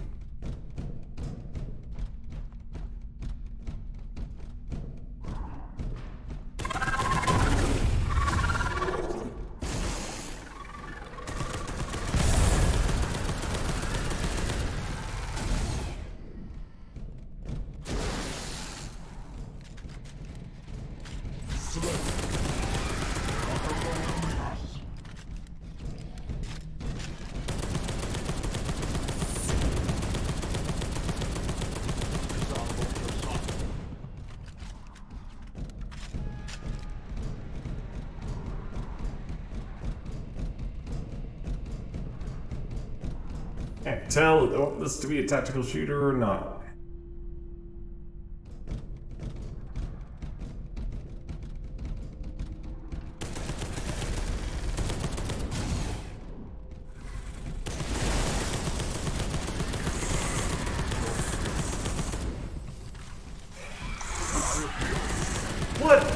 Can't tell if I want this to be a tactical shooter or not. What?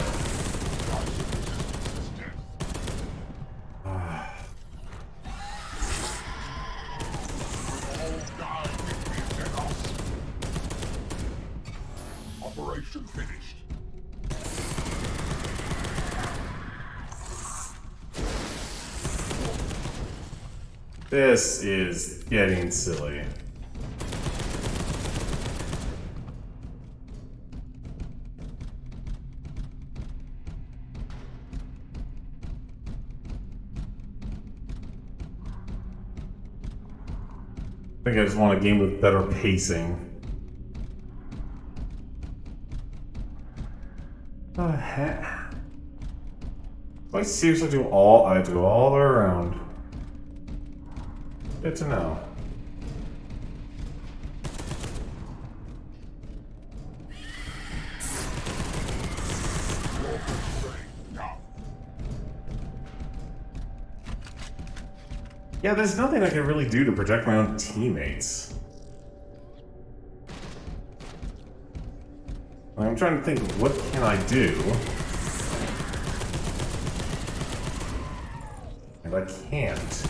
Operation finished. This is getting silly. I think I just want a game with better pacing. The heck? Do I seriously do all? I do all the way around. Good to know. Yeah, there's nothing I can really do to protect my own teammates. I'm trying to think, what can I do? And I can't.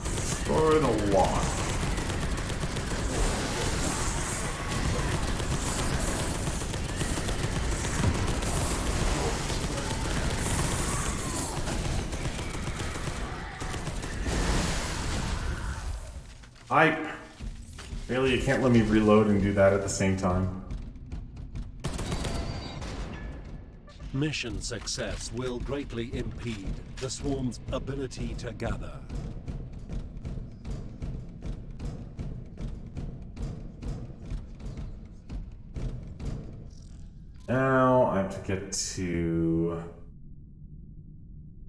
Destroy the lock. Really, you can't let me reload and do that at the same time. Mission success will greatly impede the swarm's ability to gather. Now I have to get to...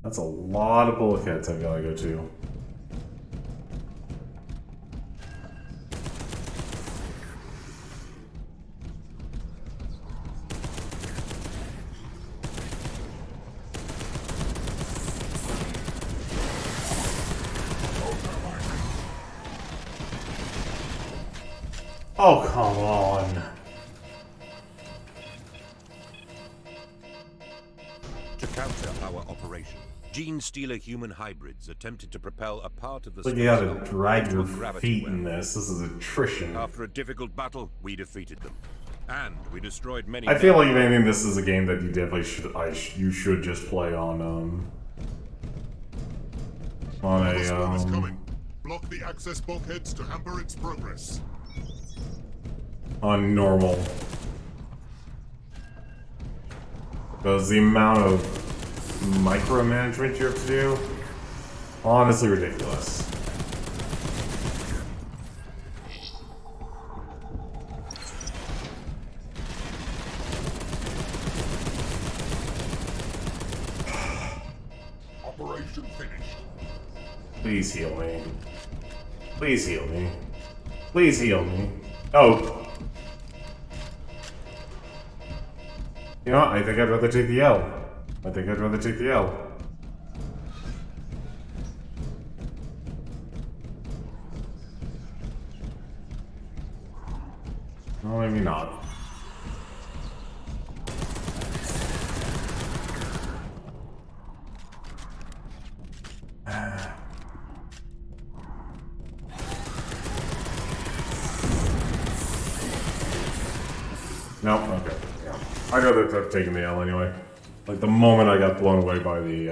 That's a lot of bulkheads I've got to go to. Oh, come on. To counter our operation, gene-stealer human hybrids attempted to propel a part of the Like space you gotta hulk drag into your a gravity feet in well. this. This is attrition. After a difficult battle, we defeated them. And we destroyed many... I feel like if anything, this is a game that you definitely should, you should just play on Another a, swarm is coming. Block the access bulkheads to hamper its progress. on normal. Because the amount of micromanagement you have to do, honestly ridiculous. Operation finished. Please heal me. Please heal me. Please heal me. Oh. You know what? I think I'd rather take the L. I think I'd rather take the L. No, maybe not. No, okay. Yeah. I'd rather have taken the L anyway. Like the moment I got blown away by the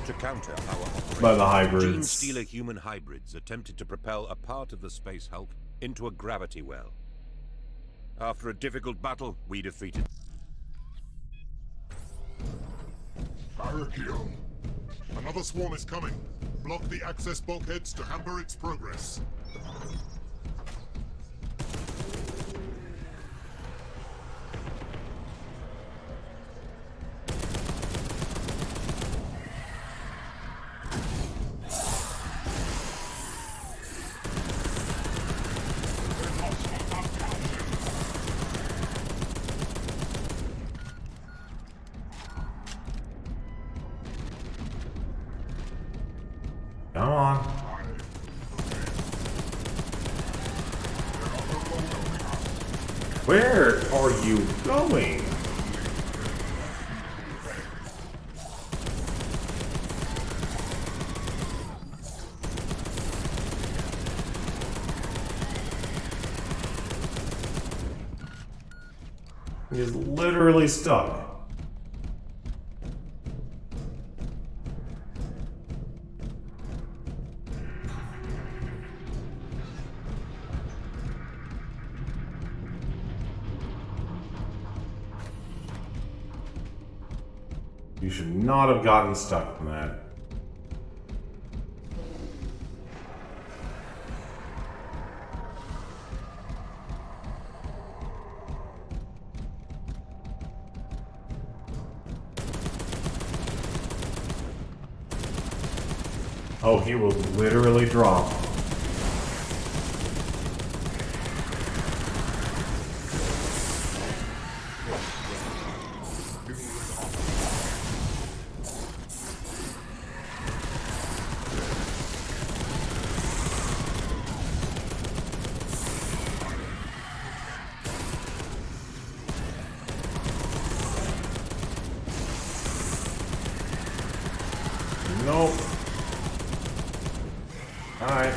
To counter our operation, by the hybrids. gene-stealer human hybrids attempted to propel a part of the space hulk into a gravity well. After a difficult battle, we defeated... Barrakill. Another swarm is coming. Block the access bulkheads to hamper its progress. Come on. Where are you going? He's literally stuck. You should not have gotten stuck from that. Oh, he will literally drop. Nope. Alright.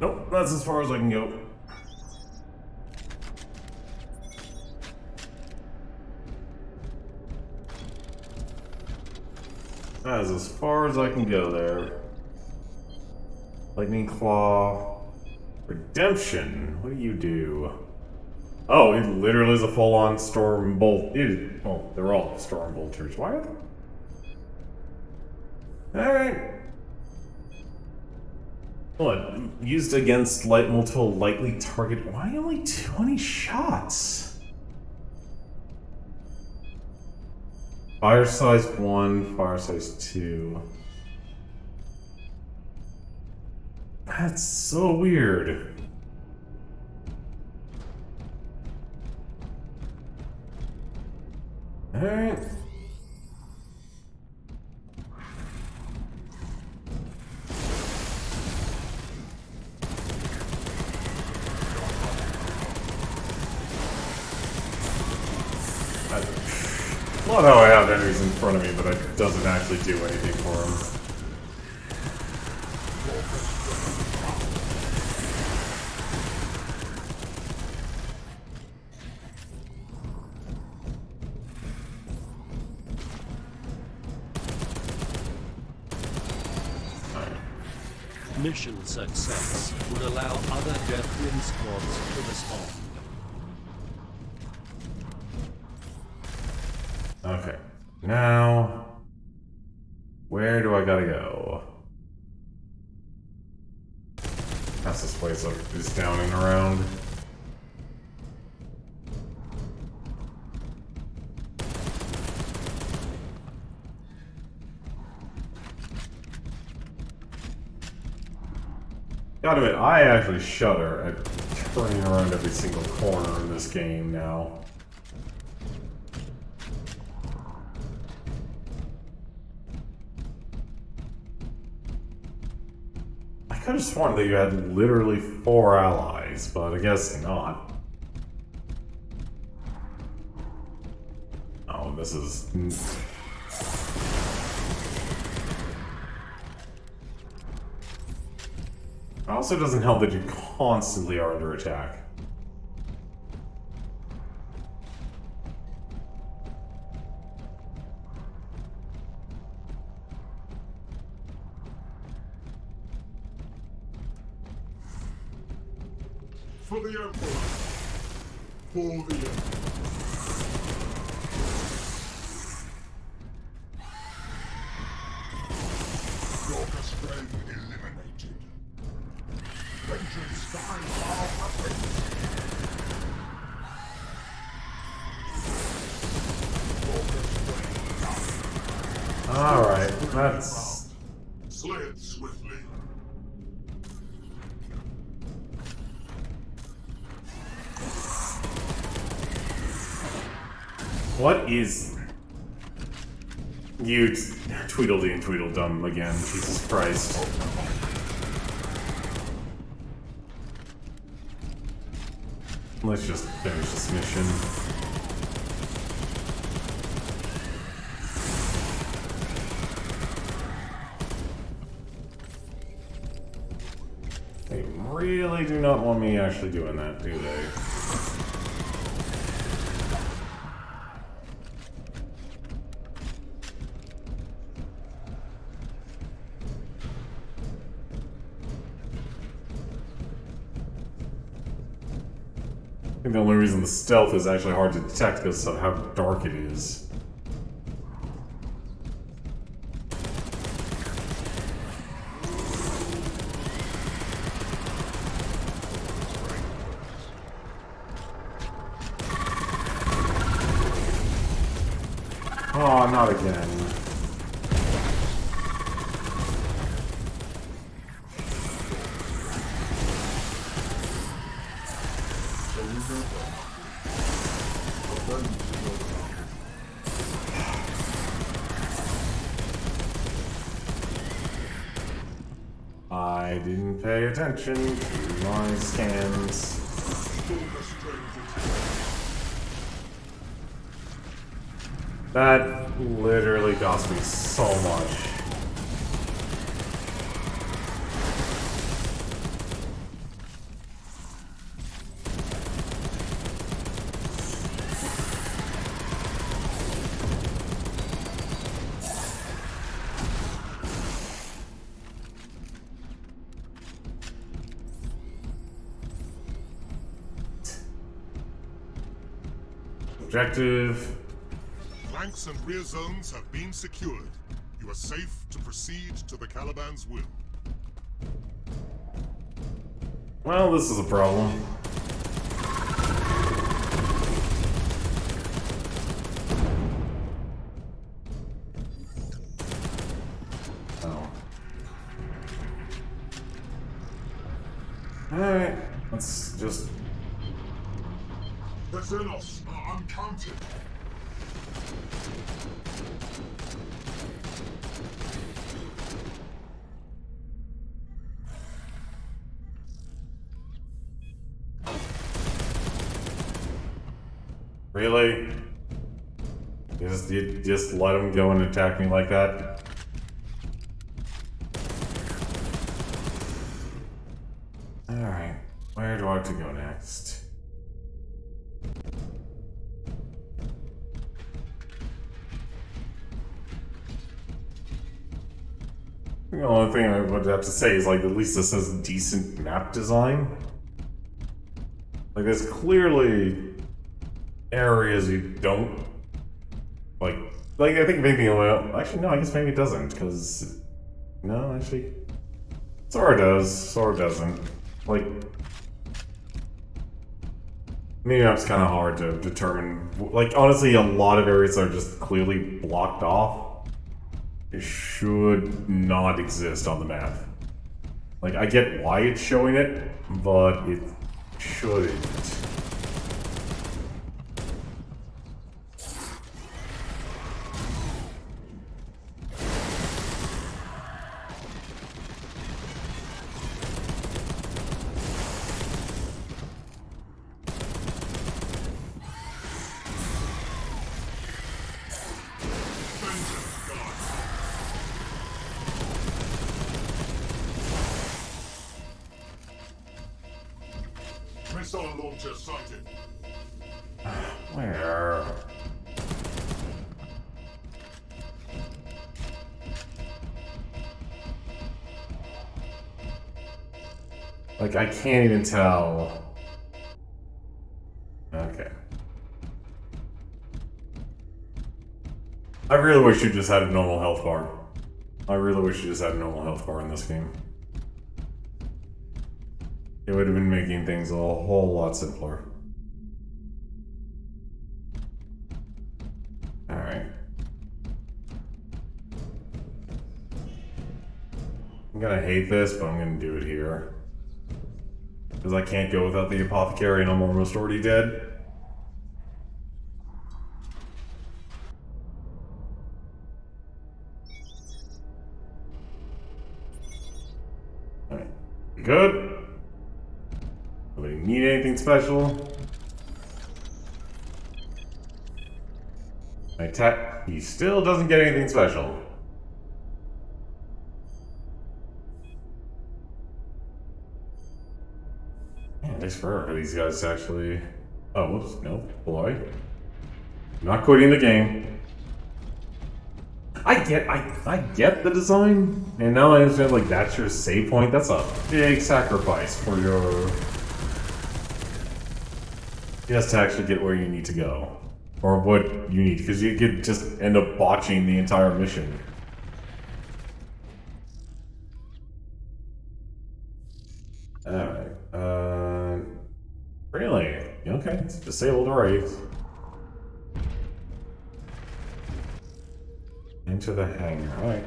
Nope, that's as far as I can go. That is as far as I can go there. Lightning Claw. Redemption. What do you do? Oh, it literally is a full-on Storm Bolt. Well, they're all Storm Bolters. Why are they? Alright. What? Used against multiple likely target. Why only 20 shots? Fire size 1, fire size 2. That's so weird. Alright. I love how I have enemies in front of me, but it doesn't actually do anything for them. Mission success would allow other Deathwing squads to respond. Okay. Now, where do I gotta go? That's this place up is down and around. Gotta admit, I actually shudder at turning around every single corner in this game now. I could have sworn that you had literally 4 allies, but I guess not. Oh, this is... It also doesn't help that you constantly are under attack. For the Emperor! For the Emperor! Your strain eliminated. Vengeance behind our weapons! Alright, that's... Slay it swiftly. What is... You Tweedledee and Tweedledum again, Jesus Christ. Let's just finish this mission. They really do not want me actually doing that, do they? I think the only reason the stealth is actually hard to detect because of how dark it is. Oh, not again. I didn't pay attention to my scans. That literally cost me so much. Objective. Flanks and rear zones have been secured. You are safe to proceed to the Caliban's will. Well, this is a problem. Oh. Alright, let's just... The Xenos are uncounted. Really? You just let him go and attack me like that? Alright, where do I have to go next? The only thing I would have to say is, like, at least this has decent map design. Like, there's clearly areas you don't like. I think maybe, well, actually no, I guess maybe it doesn't, because no, actually, Sora does, Sora doesn't. Like, maybe that's kind of hard to determine. Like, honestly, a lot of areas are just clearly blocked off. It should not exist on the map. Like, I get why it's showing it, but it shouldn't. Missile launcher sighted. Where? Like, I can't even tell. Okay. I really wish you just had a normal health bar. I really wish you just had a normal health bar in this game. It would have been making things a whole lot simpler. Alright. I'm gonna hate this, but I'm gonna do it here. Because I can't go without the apothecary and I'm almost already dead. Alright. Good. Nobody need anything special. I attack. He still doesn't get anything special. Man, thanks for these guys actually. Oh, whoops, no, boy. I'm not quitting the game. I get the design, and now I understand, like, that's your save point. That's a big sacrifice for your... just to actually get where you need to go. Or what you need, because you could just end up botching the entire mission. Alright, really? Okay, it's disabled already. Into the hangar, alright.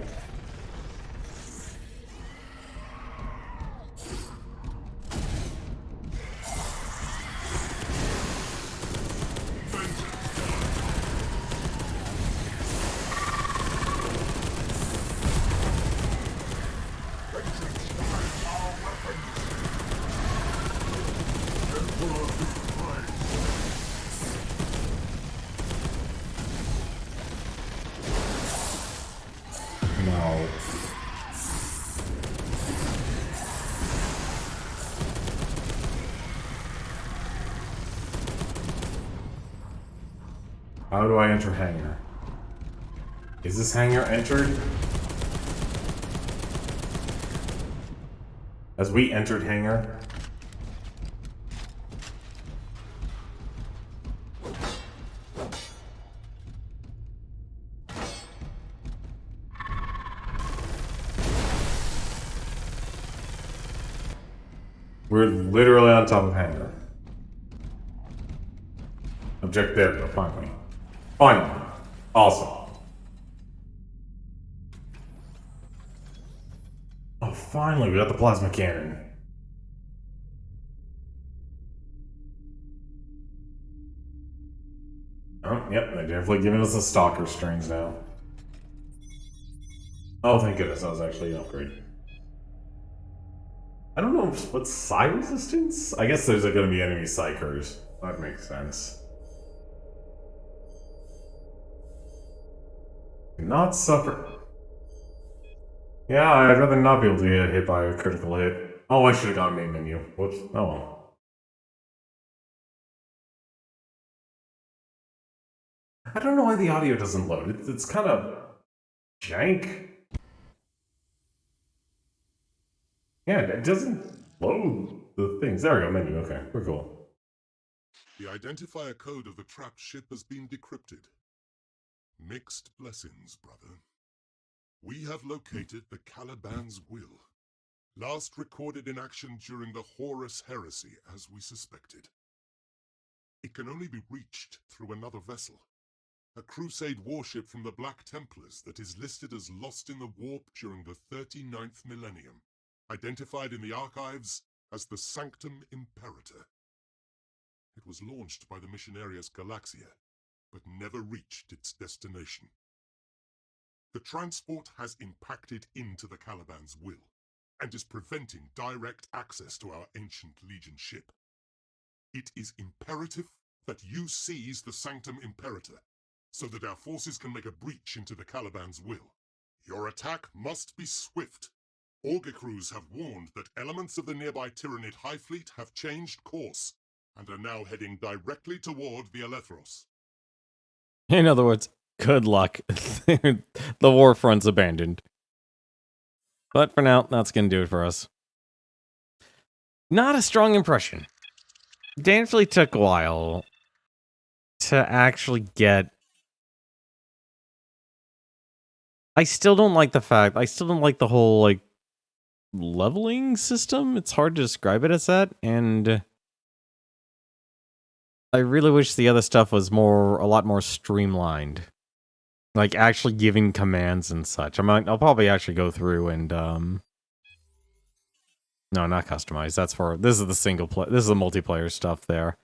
No. How do I enter hangar? Is this hangar entered? As we entered hangar? We're literally on top of hangar. Object there, go, finally. Finally. Awesome. Oh, finally, we got the plasma cannon. Oh, yep, they're definitely giving us the Stalker strains now. Oh, thank goodness, that was actually an upgrade. I don't know what's psi resistance? I guess there's gonna be enemy psychers. That makes sense. Do not suffer. Yeah, I'd rather not be able to get hit by a critical hit. Oh, I should have gone main menu. Whoops. Oh well. I don't know why the audio doesn't load. It's kind of jank. Yeah, it doesn't load the things. There we go, menu. Okay, we're cool. The identifier code of the trapped ship has been decrypted. Mixed blessings, brother. We have located the Caliban's will. Last recorded in action during the Horus Heresy, as we suspected. It can only be reached through another vessel. A Crusade warship from the Black Templars that is listed as lost in the warp during the 39th millennium. Identified in the archives as the Sanctum Imperator. It was launched by the Missionarius Galaxia, but never reached its destination. The transport has impacted into the Caliban's will, and is preventing direct access to our ancient Legion ship. It is imperative that you seize the Sanctum Imperator, so that our forces can make a breach into the Caliban's will. Your attack must be swift. Auger crews have warned that elements of the nearby Tyranid High Fleet have changed course, and are now heading directly toward the Olethros. In other words, good luck. The war front's abandoned. But for now, that's going to do it for us. Not a strong impression. Definitely took a while to actually get... I still don't like the whole, like, leveling system. It's hard to describe it as that, and I really wish the other stuff was a lot more streamlined. Like, actually giving commands and such. I'll probably actually go through and, no, not customize. This is the multiplayer stuff there.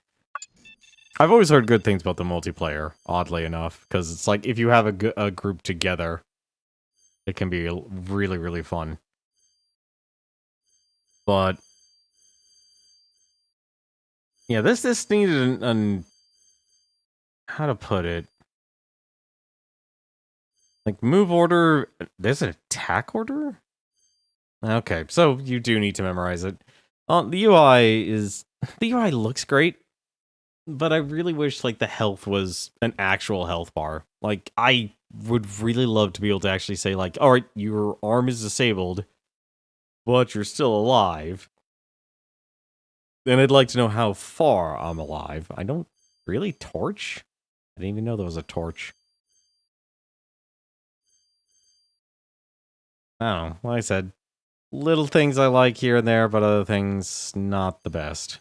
I've always heard good things about the multiplayer, oddly enough, because it's like, if you have a group together, it can be really, really fun. But yeah, this needed an how to put it? Like, move order, there's an attack order? Okay, so you do need to memorize it. The UI looks great, but I really wish, like, the health was an actual health bar. Like, I would really love to be able to actually say, like, alright, your arm is disabled, but you're still alive. And I'd like to know how far I'm alive. I don't really torch? I didn't even know there was a torch. I don't know. Like I said, little things I like here and there, but other things not the best.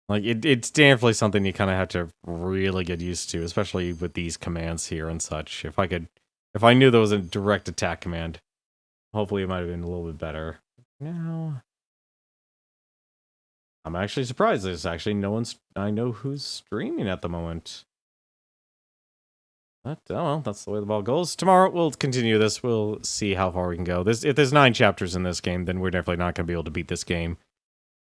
Like, it's definitely something you kind of have to really get used to, especially with these commands here and such. If I knew there was a direct attack command, hopefully it might have been a little bit better. Now, I'm actually surprised there's actually no one's... I know who's streaming at the moment. But, oh well, that's the way the ball goes. Tomorrow, we'll continue this. We'll see how far we can go. If there's 9 chapters in this game, then we're definitely not going to be able to beat this game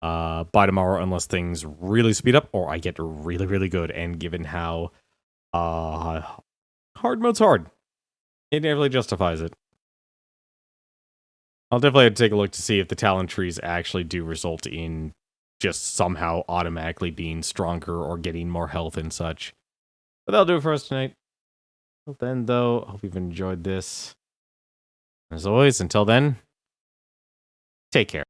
by tomorrow, unless things really speed up, or I get really, really good. And given how hard mode's hard, it definitely justifies it. I'll definitely have to take a look to see if the talent trees actually do result in just somehow automatically being stronger or getting more health and such. But that'll do it for us tonight. Well then, though, I hope you've enjoyed this. As always, until then, take care.